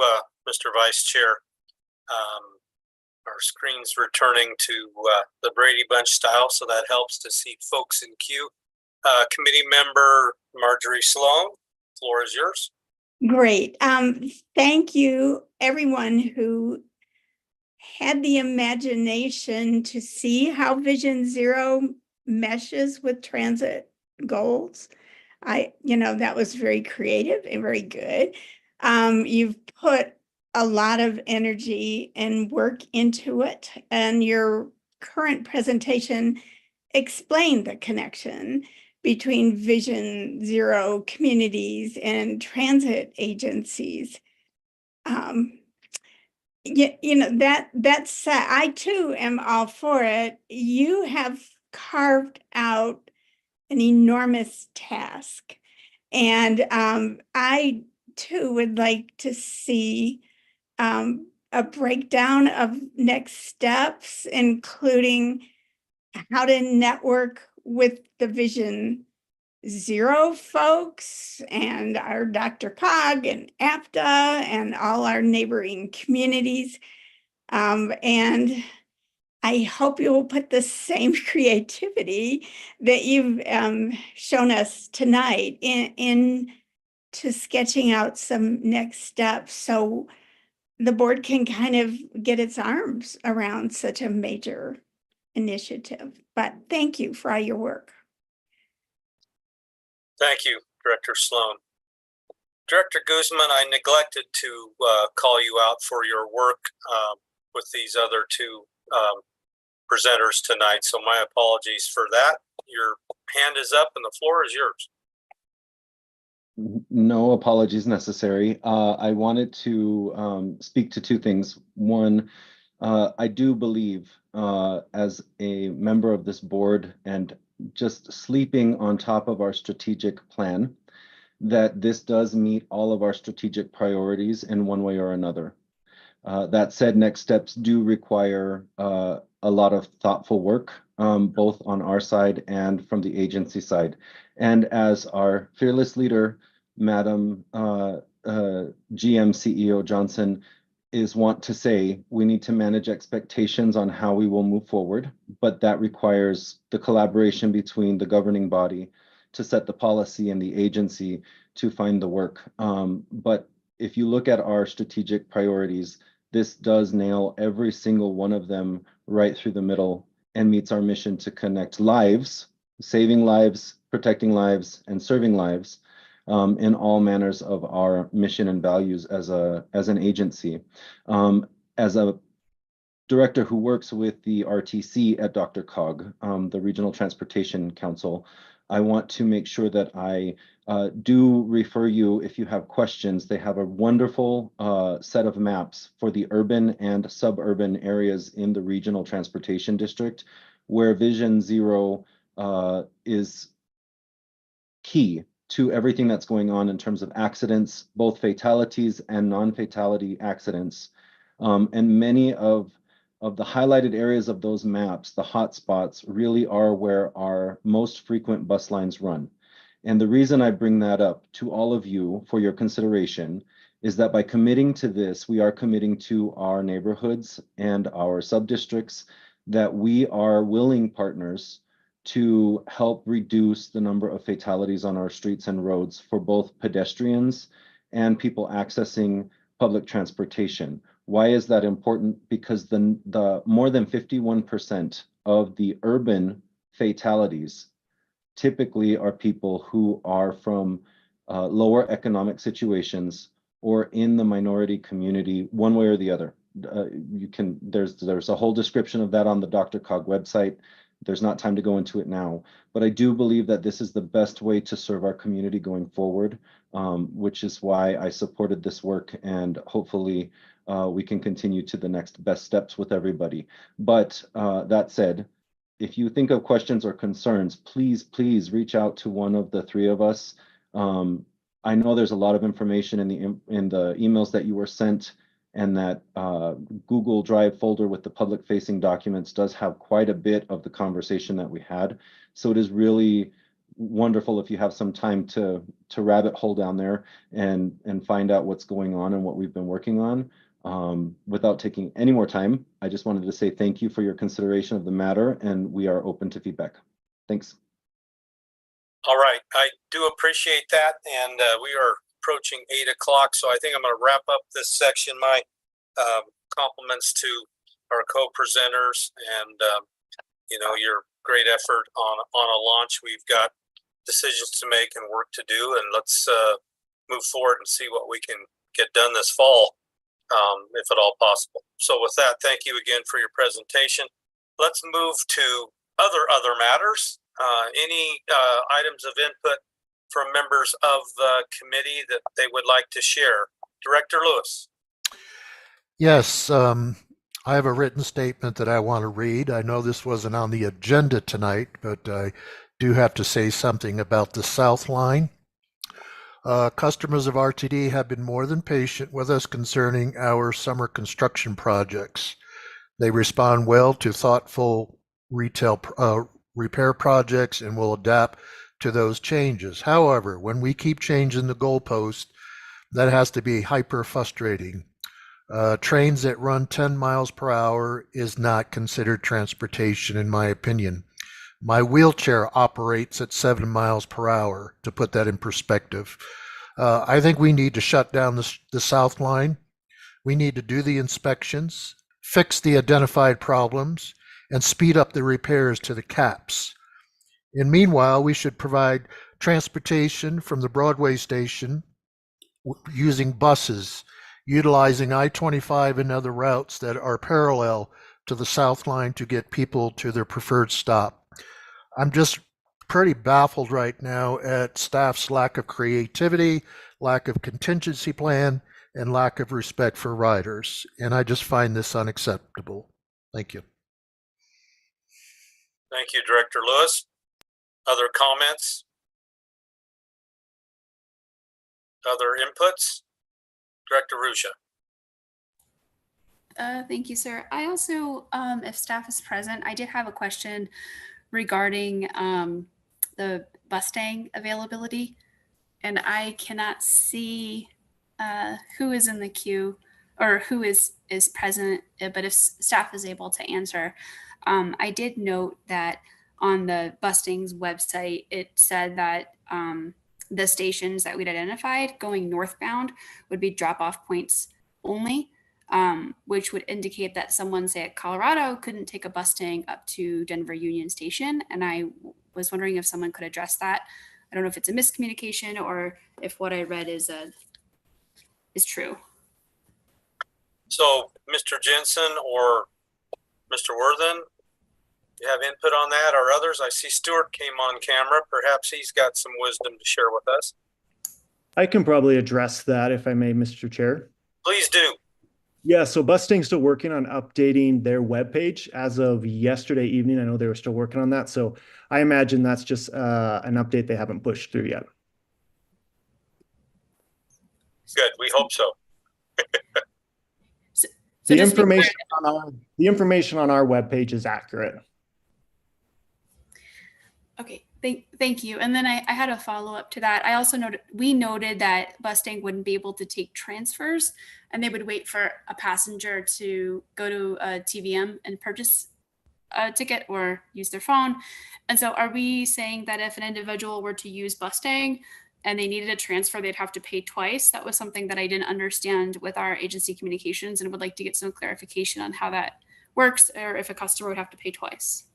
[SPEAKER 1] Mr. Vice Chair. Our screen's returning to the Brady Bunch style, so that helps to see folks in queue. Committee member Marjorie Sloan, floor is yours.
[SPEAKER 13] Great. Thank you, everyone who had the imagination to see how Vision Zero meshes with transit goals. That was very creative and very good. You've put a lot of energy and work into it, and your current presentation explained the connection between Vision Zero communities and transit agencies. That's I too am all for it. You have carved out an enormous task, and I too would like to see a breakdown of next steps, including how to network with the Vision Zero folks and our DRCOG and APTA and all our neighboring communities. And I hope you will put the same creativity that you've shown us tonight into sketching out some next steps so the board can kind of get its arms around such a major initiative. But thank you for all your work.
[SPEAKER 1] Thank you, Director Sloan. Director Guzman, I neglected to call you out for your work with these other two presenters tonight, so my apologies for that. Your hand is up and the floor is yours.
[SPEAKER 11] No apologies necessary. I wanted to speak to two things. One, I do believe as a member of this board and just sleeping on top of our strategic plan, that this does meet all of our strategic priorities in one way or another. That said, next steps do require a lot of thoughtful work, both on our side and from the agency side. And as our fearless leader, Madam GM CEO Johnson, is want to say, we need to manage expectations on how we will move forward, but that requires the collaboration between the governing body to set the policy and the agency to find the work. But if you look at our strategic priorities, this does nail every single one of them right through the middle and meets our mission to connect lives, saving lives, protecting lives, and serving lives in all manners of our mission and values as an agency. As a director who works with the RTC at DRCOG, the Regional Transportation Council, I want to make sure that I do refer you, if you have questions. They have a wonderful set of maps for the urban and suburban areas in the Regional Transportation District, where Vision Zero is key to everything that's going on in terms of accidents, both fatalities and non-fatality accidents. And many of the highlighted areas of those maps, the hot spots, really are where our most frequent bus lines run. And the reason I bring that up to all of you for your consideration is that by committing to this, we are committing to our neighborhoods and our sub-districts that we are willing partners to help reduce the number of fatalities on our streets and roads for both pedestrians and people accessing public transportation. Why is that important? Because the more than 51% of the urban fatalities typically are people who are from lower economic situations or in the minority community, one way or the other. There's a whole description of that on the DRCOG website. There's not time to go into it now, but I do believe that this is the best way to serve our community going forward, which is why I supported this work, and hopefully we can continue to the next best steps with everybody. But that said, if you think of questions or concerns, please reach out to one of the three of us. I know there's a lot of information in the emails that you were sent, and that Google Drive folder with the public facing documents does have quite a bit of the conversation that we had. So it is really wonderful if you have some time to rabbit hole down there and find out what's going on and what we've been working on. Without taking any more time, I just wanted to say thank you for your consideration of the matter, and we are open to feedback. Thanks.
[SPEAKER 1] All right, I do appreciate that, and we are approaching 8 o'clock, so I think I'm going to wrap up this section. My compliments to our co-presenters and your great effort on a launch. We've got decisions to make and work to do, and let's move forward and see what we can get done this fall, if at all possible. So with that, thank you again for your presentation. Let's move to other matters. Any items of input from members of the committee that they would like to share? Director Lewis.
[SPEAKER 5] Yes, I have a written statement that I want to read. I know this wasn't on the agenda tonight, but I do have to say something about the South Line. Customers of RTD have been more than patient with us concerning our summer construction projects. They respond well to thoughtful retail repair projects and will adapt to those changes. However, when we keep changing the goalpost, that has to be hyper frustrating. Trains that run 10 miles per hour is not considered transportation, in my opinion. My wheelchair operates at 7 miles per hour, to put that in perspective. I think we need to shut down the South Line. We need to do the inspections, fix the identified problems, and speed up the repairs to the caps. And meanwhile, we should provide transportation from the Broadway station using buses, utilizing I-25 and other routes that are parallel to the South Line to get people to their preferred stop. I'm just pretty baffled right now at staff's lack of creativity, lack of contingency plan, and lack of respect for riders. And I just find this unacceptable. Thank you.
[SPEAKER 1] Thank you, Director Lewis. Other comments? Other inputs? Director Rusha.
[SPEAKER 15] Thank you, sir. I also, if staff is present, I did have a question regarding the Bustang availability, and I cannot see who is in the queue or who is present, but if staff is able to answer. I did note that on the Bustang's website, it said that the stations that we'd identified going northbound would be drop-off points only, which would indicate that someone, say at Colorado, couldn't take a Bustang up to Denver Union Station. And I was wondering if someone could address that. I don't know if it's a miscommunication or if what I read is true.
[SPEAKER 1] So, Mr. Jensen or Mr. Worthen, you have input on that, or others? I see Stuart came on camera. Perhaps he's got some wisdom to share with us.
[SPEAKER 17] I can probably address that if I may, Mr. Chair.
[SPEAKER 1] Please do.
[SPEAKER 17] Yeah, so Bustang's still working on updating their webpage as of yesterday evening. I know they were still working on that. So I imagine that's just an update they haven't pushed through yet.
[SPEAKER 1] Good, we hope so.
[SPEAKER 17] The information on our webpage is accurate.
[SPEAKER 15] Okay, thank you. And then I had a follow-up to that. I also noted that Bustang wouldn't be able to take transfers, and they would wait for a passenger to go to a TVM and purchase a ticket or use their phone. And so are we saying that if an individual were to use Bustang and they needed a transfer, they'd have to pay twice? That was something that I didn't understand with our agency communications and would like to get some clarification on how that works, or if a customer would have to pay twice.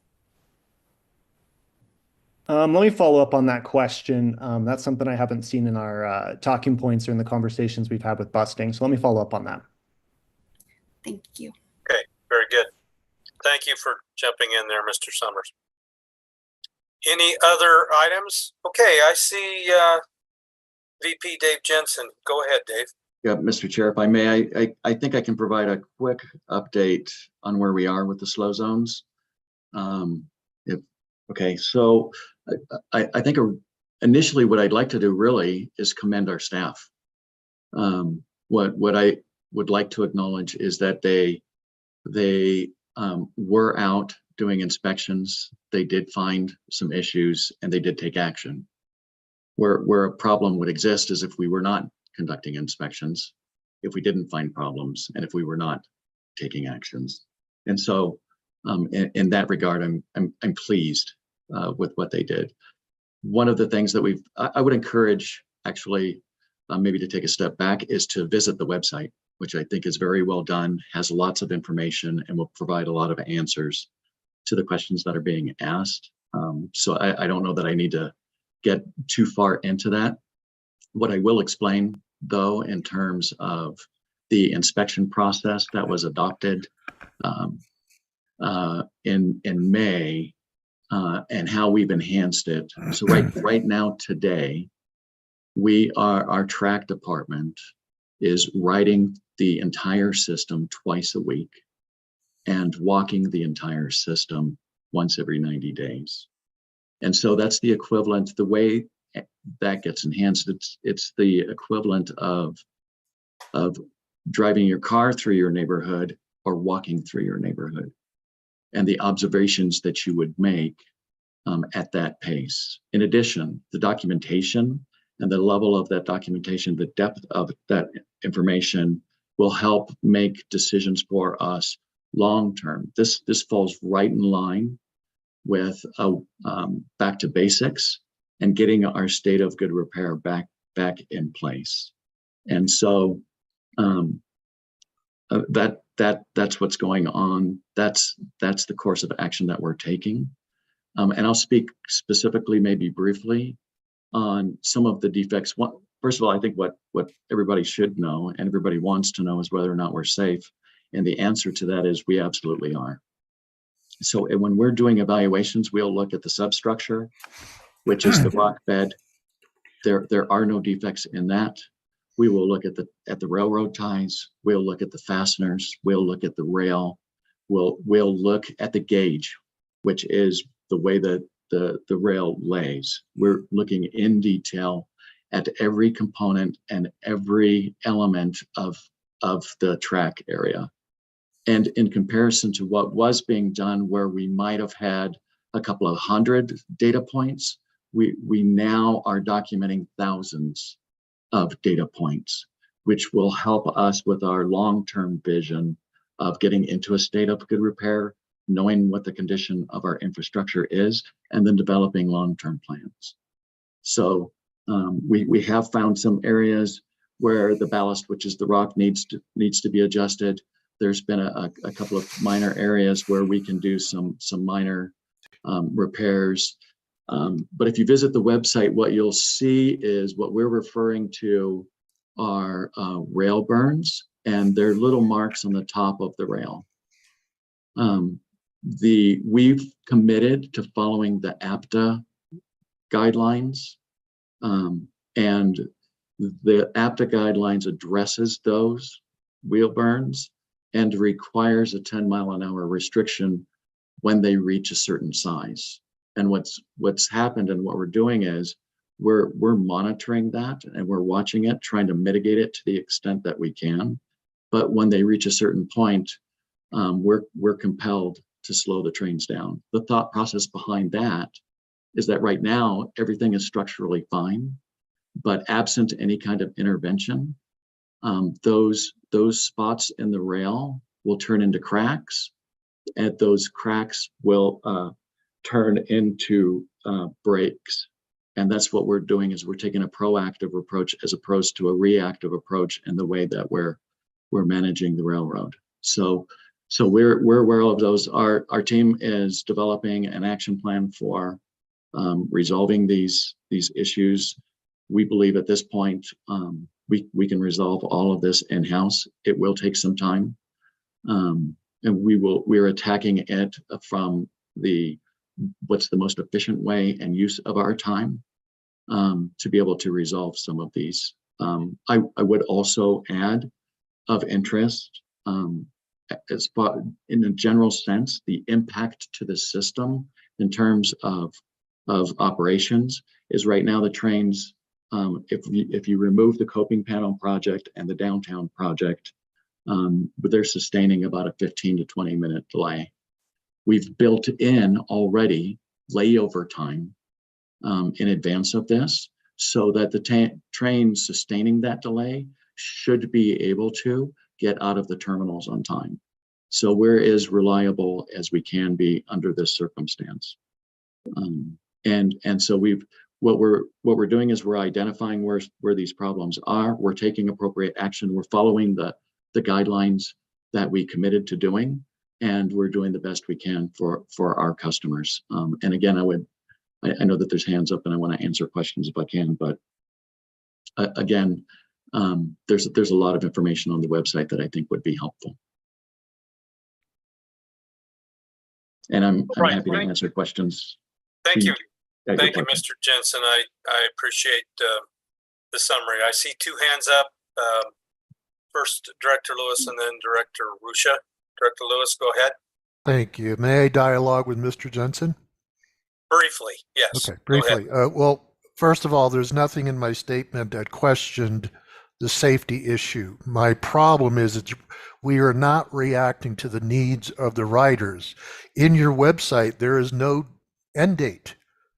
[SPEAKER 17] Let me follow up on that question. That's something I haven't seen in our talking points or in the conversations we've had with Bustang. So let me follow up on that.
[SPEAKER 15] Thank you.
[SPEAKER 1] Okay, very good. Thank you for jumping in there, Mr. Summers. Any other items? Okay, I see VP Dave Jensen. Go ahead, Dave.
[SPEAKER 18] Yeah, Mr. Chair, if I may, I think I can provide a quick update on where we are with the slow zones. Okay, so I think initially what I'd like to do really is commend our staff. What I would like to acknowledge is that they were out doing inspections. They did find some issues and they did take action. Where a problem would exist is if we were not conducting inspections. if we didn't find problems and if we were not taking actions. And so in that regard, I'm pleased with what they did. One of the things that I would encourage actually maybe to take a step back is to visit the website, which I think is very well done, has lots of information, and will provide a lot of answers to the questions that are being asked. So I don't know that I need to get too far into that. What I will explain, though, in terms of the inspection process that was adopted in May and how we've enhanced it. So right now, today, our track department is riding the entire system twice a week and walking the entire system once every 90 days. And so that's the equivalent, the way that gets enhanced, it's the equivalent of driving your car through your neighborhood or walking through your neighborhood, and the observations that you would make at that pace. In addition, the documentation and the level of that documentation, the depth of that information will help make decisions for us long-term. This falls right in line with back to basics and getting our state of good repair back in place. And so that's what's going on. That's the course of action that we're taking. And I'll speak specifically, maybe briefly, on some of the defects. First of all, I think what everybody should know and everybody wants to know is whether or not we're safe. And the answer to that is we absolutely are. So when we're doing evaluations, we'll look at the substructure, which is the rock bed. There are no defects in that. We will look at the railroad ties. We'll look at the fasteners. We'll look at the rail. We'll look at the gauge, which is the way that the rail lays. We're looking in detail at every component and every element of the track area. And in comparison to what was being done, where we might have had a couple of hundred data points, we now are documenting thousands of data points, which will help us with our long-term vision of getting into a state of good repair, knowing what the condition of our infrastructure is, and then developing long-term plans. So we have found some areas where the ballast, which is the rock, needs to be adjusted. There's been a couple of minor areas where we can do some minor repairs. But if you visit the website, what you'll see is what we're referring to are rail burns, and they're little marks on the top of the rail. We've committed to following the APTA guidelines, and the APTA guidelines addresses those wheel burns and requires a 10-mile-an-hour restriction when they reach a certain size. And what's happened and what we're doing is we're monitoring that and we're watching it, trying to mitigate it to the extent that we can. But when they reach a certain point, we're compelled to slow the trains down. The thought process behind that is that right now everything is structurally fine, but absent any kind of intervention, those spots in the rail will turn into cracks, and those cracks will turn into breaks. And that's what we're doing, is we're taking a proactive approach as opposed to a reactive approach in the way that we're managing the railroad. So we're aware of those. Our team is developing an action plan for resolving these issues. We believe at this point we can resolve all of this in-house. It will take some time, and we're attacking it from what's the most efficient way and use of our time to be able to resolve some of these. I would also add of interest, as far in a general sense, the impact to the system in terms of operations is right now the trains, if you remove the coping panel project and the downtown project, but they're sustaining about a 15 to 20 minute delay. We've built in already layover time in advance of this, so that the train sustaining that delay should be able to get out of the terminals on time. So we're as reliable as we can be under this circumstance. And so what we're doing is we're identifying where these problems are. We're taking appropriate action. We're following the guidelines that we committed to doing, and we're doing the best we can for our customers. And again, I know that there's hands up and I want to answer questions if I can, but again, there's a lot of information on the website that I think would be helpful. And I'm happy to answer questions.
[SPEAKER 1] Thank you.
[SPEAKER 18] Thank
[SPEAKER 1] you, Mr. Jensen. I appreciate the summary. I see two hands up. First, Director Lewis, and then Director Ruscia. Director Lewis, go ahead.
[SPEAKER 5] Thank you. May I dialogue with Mr. Jensen?
[SPEAKER 1] Briefly, yes.
[SPEAKER 5] Okay, briefly. Well, first of all, there's nothing in my statement that questioned the safety issue. My problem is that we are not reacting to the needs of the riders. In your website, there is no end date.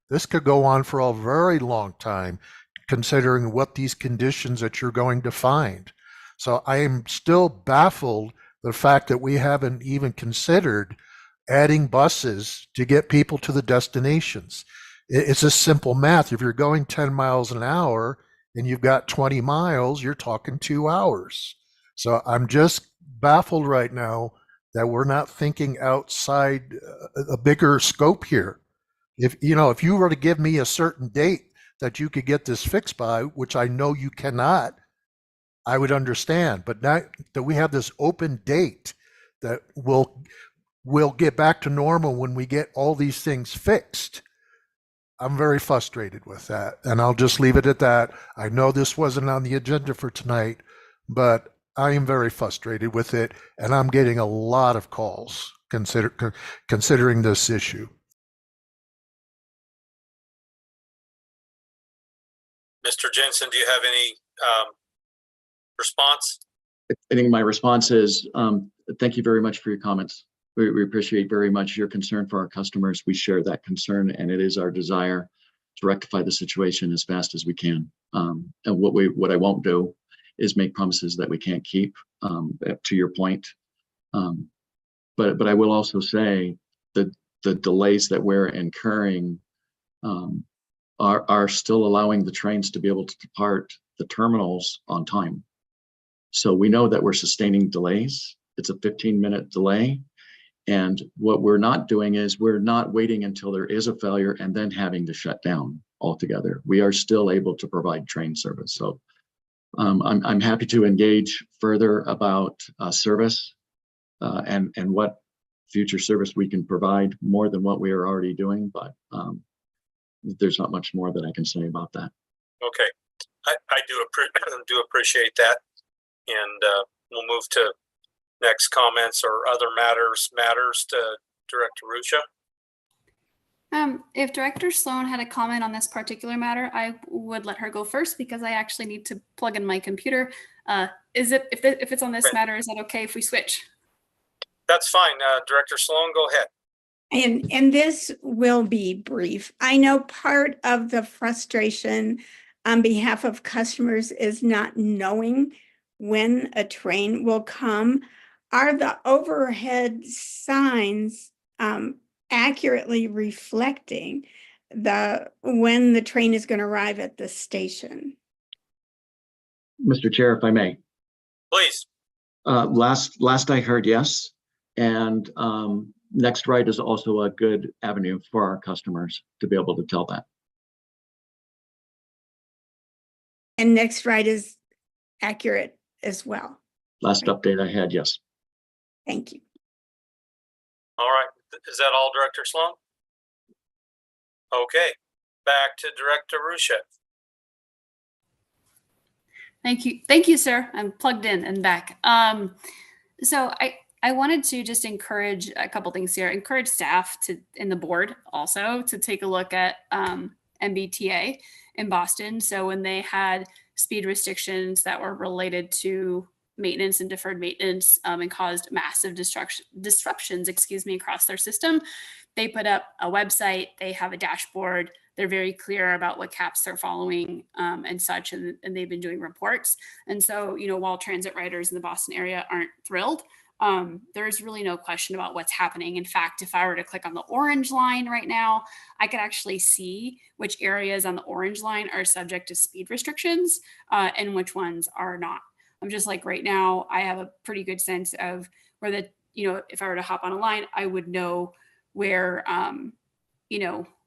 [SPEAKER 5] This could go on for a very long time, considering what these conditions that you're going to find. So I am still baffled the fact that we haven't even considered adding buses to get people to the destinations. It's just simple math. If you're going 10 miles an hour and you've got 20 miles, you're talking 2 hours. So I'm just baffled right now that we're not thinking outside a bigger scope here. If you were to give me a certain date that you could get this fixed by, which I know you cannot, I would understand. But now that we have this open date that we'll get back to normal when we get all these things fixed, I'm very frustrated with that. And I'll just leave it at that. I know this wasn't on the agenda for tonight, but I am very frustrated with it. And I'm getting a lot of calls considering this issue.
[SPEAKER 1] Mr. Jensen, do you have any response?
[SPEAKER 18] I think my response is thank you very much for your comments. We appreciate very much your concern for our customers. We share that concern, and it is our desire to rectify the situation as fast as we can. And what I won't do is make promises that we can't keep, to your point. But I will also say that the delays that we're incurring are still allowing the trains to be able to depart the terminals on time. So we know that we're sustaining delays. It's a 15-minute delay. And what we're not doing is we're not waiting until there is a failure and then having to shut down altogether. We are still able to provide train service. So I'm happy to engage further about service and what future service we can provide more than what we are already doing. But there's not much more that I can say about that.
[SPEAKER 1] Okay, I do appreciate that, and we'll move to next comments or other matters to Director Ruscia.
[SPEAKER 15] If Director Sloan had a comment on this particular matter, I would let her go first because I actually need to plug in my computer. If it's on this matter, is that okay if we switch?
[SPEAKER 1] That's fine. Director Sloan, go ahead.
[SPEAKER 13] And this will be brief. I know part of the frustration on behalf of customers is not knowing when a train will come. Are the overhead signs accurately reflecting when the train is going to arrive at the station?
[SPEAKER 18] Mr. Chair, if I may.
[SPEAKER 1] Please.
[SPEAKER 18] Last I heard, yes. And Next Right is also a good avenue for our customers to be able to tell that.
[SPEAKER 13] And Next Right is accurate as well.
[SPEAKER 18] Last update I had, yes.
[SPEAKER 13] Thank you.
[SPEAKER 1] All right. Is that all, Director Sloan? Okay. Back to Director Ruscia.
[SPEAKER 15] Thank you. Thank you, sir. I'm plugged in and back. So I wanted to just encourage a couple things here. Encourage staff in the board also to take a look at MBTA in Boston. So when they had speed restrictions that were related to maintenance and deferred maintenance and caused massive disruptions, across their system, they put up a website. They have a dashboard They're very clear about what caps they're following and such, and they've been doing reports. And so, while transit riders in the Boston area aren't thrilled, there's really no question about what's happening. In fact, if I were to click on the orange line right now, I could actually see which areas on the orange line are subject to speed restrictions and which ones are not. I'm just like right now, I have a pretty good sense of where the, if I were to hop on a line, I would know where,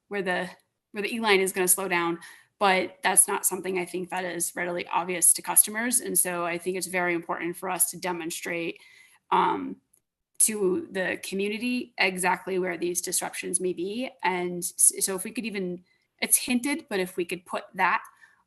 [SPEAKER 15] where the E-line is going to slow down. But that's not something I think that is readily obvious to customers. And so I think it's very important for us to demonstrate to the community exactly where these disruptions may be. And so if we could even, it's hinted, but if we could put that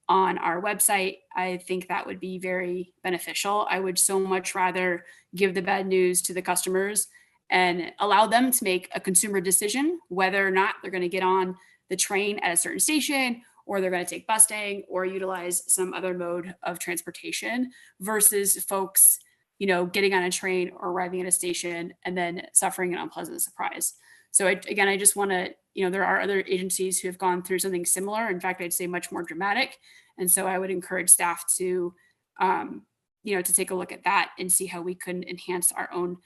[SPEAKER 15] on our website, I think that would be very beneficial. I would so much rather give the bad news to the customers and allow them to make a consumer decision whether or not they're going to get on the train at a certain station, or they're going to take busing or utilize some other mode of transportation, versus folks, getting on a train or arriving at a station and then suffering an unpleasant surprise. So again, I just want to, there are other agencies who have gone through something similar. In fact, I'd say much more dramatic. And so I would encourage staff to, to take a look at that and see how we can enhance our own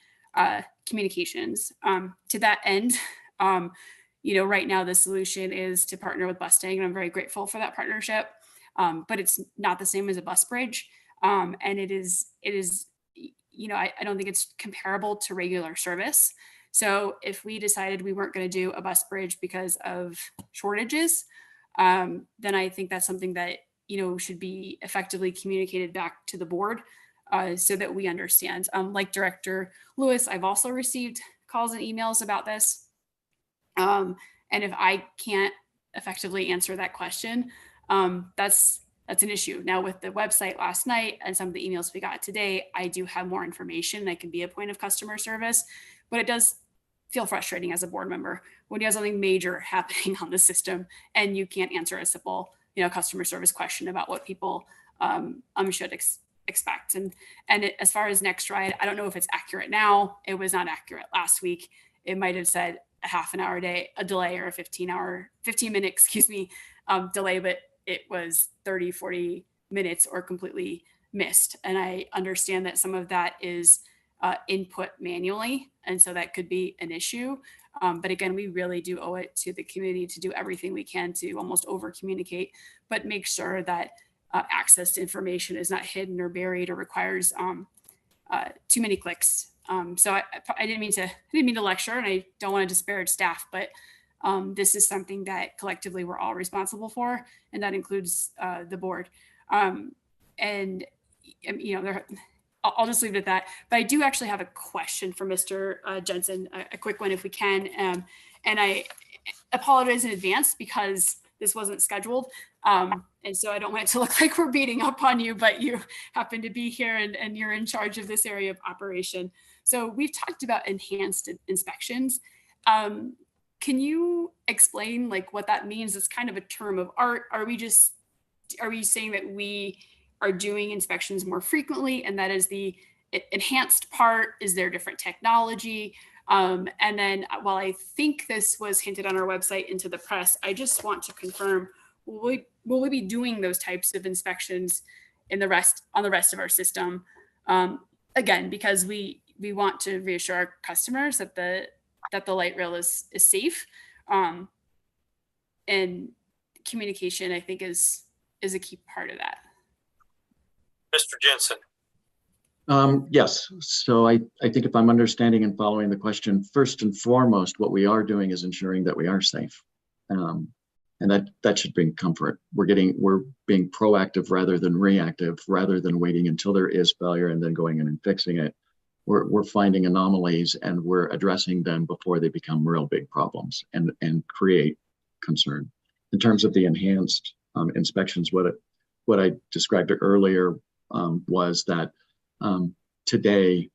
[SPEAKER 15] communications. To that end, right now the solution is to partner with Bustang, and I'm very grateful for that partnership. But it's not the same as a bus bridge. And it is, I don't think it's comparable to regular service. So if we decided we weren't going to do a bus bridge because of shortages, then I think that's something that, should be effectively communicated back to the board so that we understand. Like Director Lewis, I've also received calls and emails about this. And if I can't effectively answer that question, that's an issue. Now with the website last night and some of the emails we got today, I do have more information. I can be a point of customer service, but it does feel frustrating as a board member when you have something major happening on the system and you can't answer a simple, customer service question about what people should expect. And as far as NextRide, I don't know if it's accurate now. It was not accurate last week. It might have said a half an hour delay or a 15 minute, delay, but it was 30, 40 minutes or completely missed. And I understand that some of that is input manually. And so that could be an issue. But again, we really do owe it to the community to do everything we can to almost over communicate, but make sure that access to information is not hidden or buried or requires too many clicks. So I didn't mean to lecture, and I don't want to disparage staff, but this is something that collectively we're all responsible for, and that includes the board. I'll just leave it at that. But I do actually have a question for Mr. Jensen, a quick one if we can. And I apologize in advance because this wasn't scheduled. And so I don't want it to look like we're beating up on you, but you happen to be here and you're in charge of this area of operation. So we've talked about enhanced inspections. Can you explain what that means? It's kind of a term of art. Are we saying that we are doing inspections more frequently, and that is the enhanced part? Is there different technology? And then while I think this was hinted on our website into the press, I just want to confirm, will we be doing those types of inspections on the rest of our system? Again, because we want to reassure our customers that the light rail is safe. And communication, I think, is a key part of that.
[SPEAKER 1] Mr. Jensen.
[SPEAKER 18] Yes. So I think if I'm understanding and following the question, first and foremost, what we are doing is ensuring that we are safe. And that should bring comfort. We're being proactive rather than reactive, rather than waiting until there is failure and then going in and fixing it. We're finding anomalies and we're addressing them before they become real big problems and create concern. In terms of the enhanced inspections, what I described earlier was that today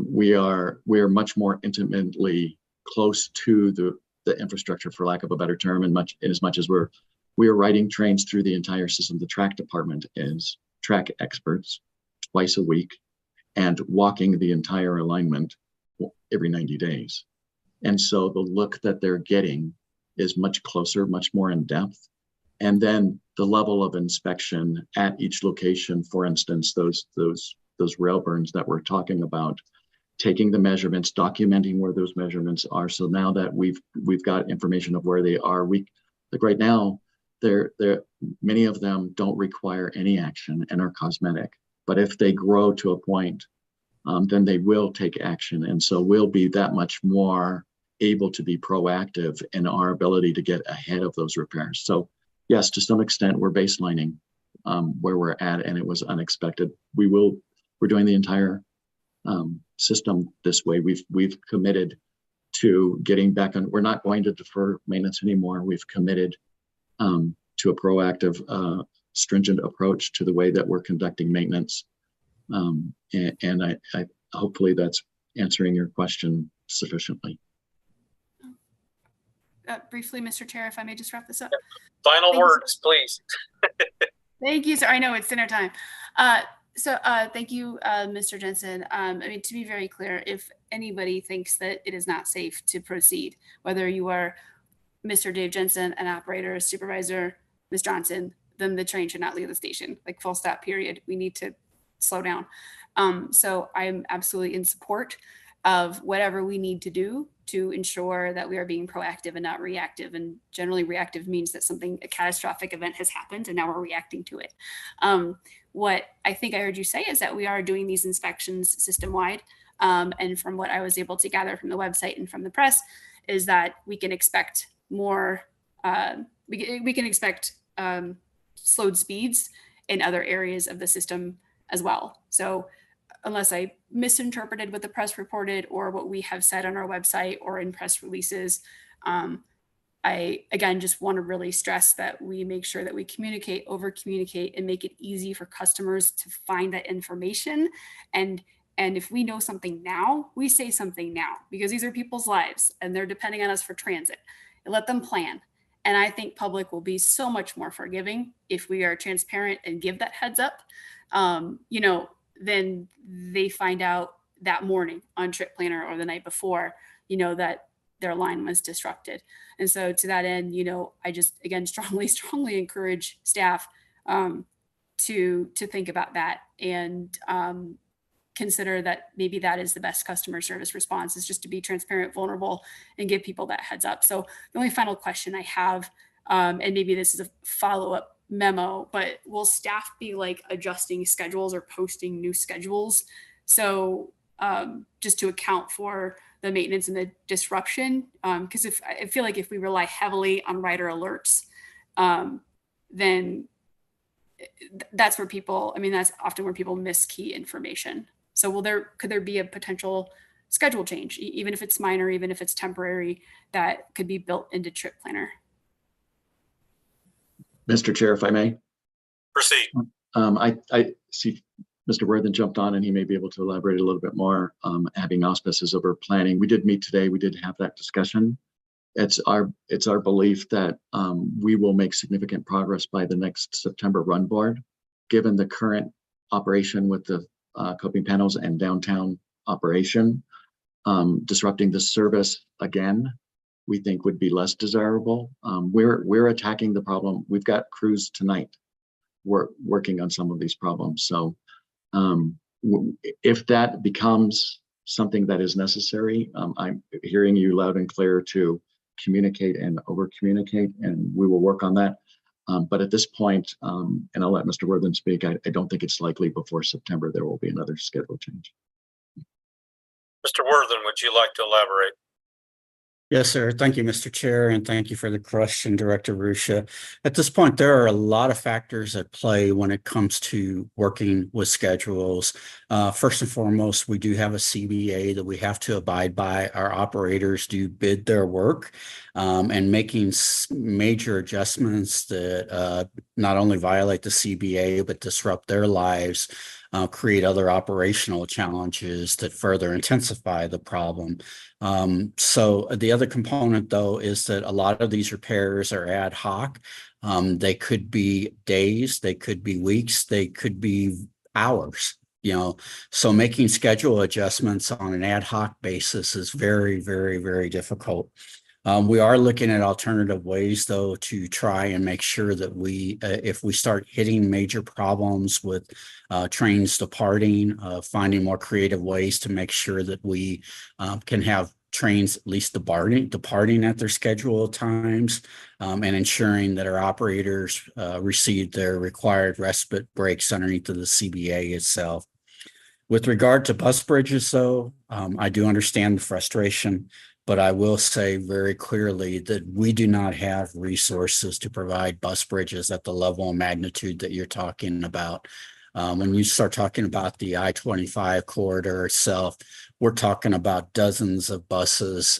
[SPEAKER 18] we are much more intimately close to the infrastructure, for lack of a better term, and as much as we are riding trains through the entire system. The track department is track experts twice a week and walking the entire alignment every 90 days. And so the look that they're getting is much closer, much more in depth. And then the level of inspection at each location, for instance, those rail burns that we're talking about, taking the measurements, documenting where those measurements are. So now that we've got information of where they are, like right now, many of them don't require any action and are cosmetic. But if they grow to a point, then they will take action. And so we'll be that much more able to be proactive in our ability to get ahead of those repairs. So yes, to some extent, we're baselining where we're at, and it was unexpected. We're doing the entire system this way. We've committed to getting back on. We're not going to defer maintenance anymore. We've committed to a proactive, stringent approach to the way that we're conducting maintenance. And I hopefully that's answering your question sufficiently.
[SPEAKER 15] Briefly, Mr. Chair, if I may just wrap this up.
[SPEAKER 1] Final words, please.
[SPEAKER 15] Thank you, sir. I know it's dinner time. So thank you, Mr. Jensen. I mean, to be very clear, if anybody thinks that it is not safe to proceed, whether you are Mr. Dave Jensen, an operator, a supervisor, Ms. Johnson, then the train should not leave the station, like full stop, period. We need to slow down. So I'm absolutely in support of whatever we need to do to ensure that we are being proactive and not reactive. And generally reactive means that a catastrophic event has happened and now we're reacting to it. What I think I heard you say is that we are doing these inspections system-wide. And from what I was able to gather from the website and from the press is that we can expect more, we can expect slowed speeds in other areas of the system as well. So unless I misinterpreted what the press reported or what we have said on our website or in press releases, I, again, just want to really stress that we make sure that we communicate, over communicate, and make it easy for customers to find that information. And if we know something now, we say something now, because these are people's lives and they're depending on us for transit. And let them plan. And I think public will be so much more forgiving if we are transparent and give that heads up. Then they find out that morning on Trip Planner or the night before, that their line was disrupted. And so to that end, I just, again, strongly encourage staff to think about that and consider that maybe that is the best customer service response, is just to be transparent, vulnerable, and give people that heads up. So the only final question I have, and maybe this is a follow-up memo, but will staff be like adjusting schedules or posting new schedules? So just to account for the maintenance and the disruption, because if I feel like if we rely heavily on rider alerts, then that's where that's often where people miss key information. So could there be a potential schedule change, even if it's minor, even if it's temporary, that could be built into Trip Planner?
[SPEAKER 18] Mr. Chair, if I may.
[SPEAKER 1] Proceed.
[SPEAKER 18] I see Mr. Worthen jumped on and he may be able to elaborate a little bit more. Having auspices over planning. We did meet today. We did have that discussion. It's our belief that we will make significant progress by the next September run board, given the current operation with the coping panels and downtown operation. Disrupting the service again, we think would be less desirable. We're attacking the problem. We've got crews tonight working on some of these problems. So if that becomes something that is necessary, I'm hearing you loud and clear to communicate and over communicate, and we will work on that. But at this point, and I'll let Mr. Worthen speak, I don't think it's likely before September there will be another schedule change.
[SPEAKER 1] Mr. Worthen, would you like to elaborate?
[SPEAKER 8] Yes, sir. Thank you, Mr. Chair, and thank you for the question, Director Ruscia. At this point, there are a lot of factors at play when it comes to working with schedules. First and foremost, we do have a CBA that we have to abide by. Our operators do bid their work, and making major adjustments that not only violate the CBA, but disrupt their lives, create other operational challenges that further intensify the problem. So the other component, though, is that a lot of these repairs are ad hoc. They could be days, they could be weeks, they could be hours. So making schedule adjustments on an ad hoc basis is very, very, very difficult. We are looking at alternative ways, though, to try and make sure that we, if we start hitting major problems with trains departing, finding more creative ways to make sure that we can have trains at least departing at their scheduled times, and ensuring that our operators receive their required respite breaks underneath of the CBA itself. With regard to bus bridges, though, I do understand the frustration, but I will say very clearly that we do not have resources to provide bus bridges at the level and magnitude that you're talking about. When you start talking about the I-25 corridor itself, we're talking about dozens of buses.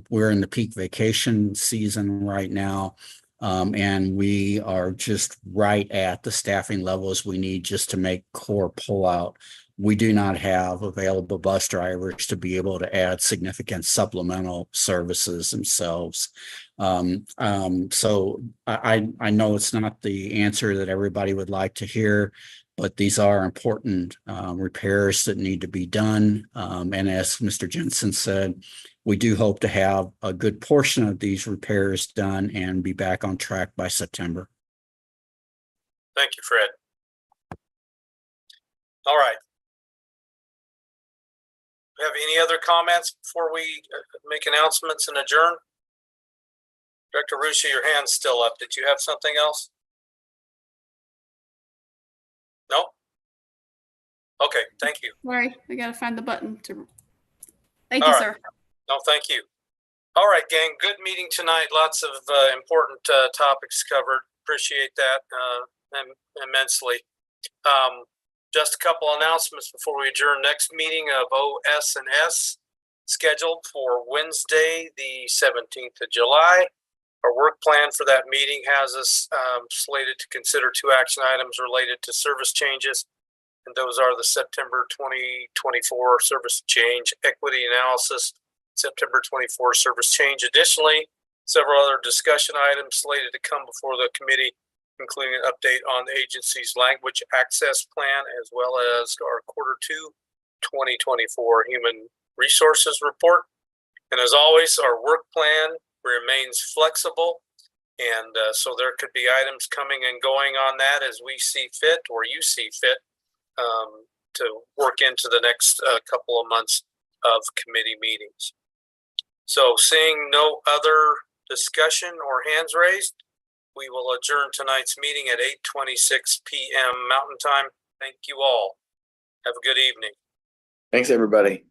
[SPEAKER 8] We're in the peak vacation season right now, and we are just right at the staffing levels we need just to make core pullout. We do not have available bus drivers to be able to add significant supplemental services themselves. So I know it's not the answer that everybody would like to hear, but these are important repairs that need to be done. And as Mr. Jensen said, we do hope to have a good portion of these repairs done and be back on track by September.
[SPEAKER 1] Thank you, Fred. All right. Have any other comments before we make announcements and adjourn? Director Ruscia, your hand's still up. Did you have something else? No? Okay, thank you.
[SPEAKER 15] Sorry, I gotta find the button to. Thank
[SPEAKER 1] All
[SPEAKER 15] you,
[SPEAKER 1] right.
[SPEAKER 15] sir.
[SPEAKER 1] No, thank you. All right, gang, good meeting tonight. Lots of important topics covered. Appreciate that immensely. Just a couple announcements before we adjourn. Next meeting of OS&S scheduled for Wednesday, the 17th of July. Our work plan for that meeting has us slated to consider 2 action items related to service changes. And those are the September 2024 service change equity analysis, September 24 service change. Additionally, several other discussion items slated to come before the committee, including an update on the agency's language access plan, as well as our Q2 2024 human resources report. And as always, our work plan remains flexible. And so there could be items coming and going on that as we see fit or you see fit to work into the next couple of months of committee meetings. So seeing no other discussion or hands raised, we will adjourn tonight's meeting at 8:26 p.m. Mountain Time. Thank you all. Have a good evening.
[SPEAKER 3] Thanks, everybody.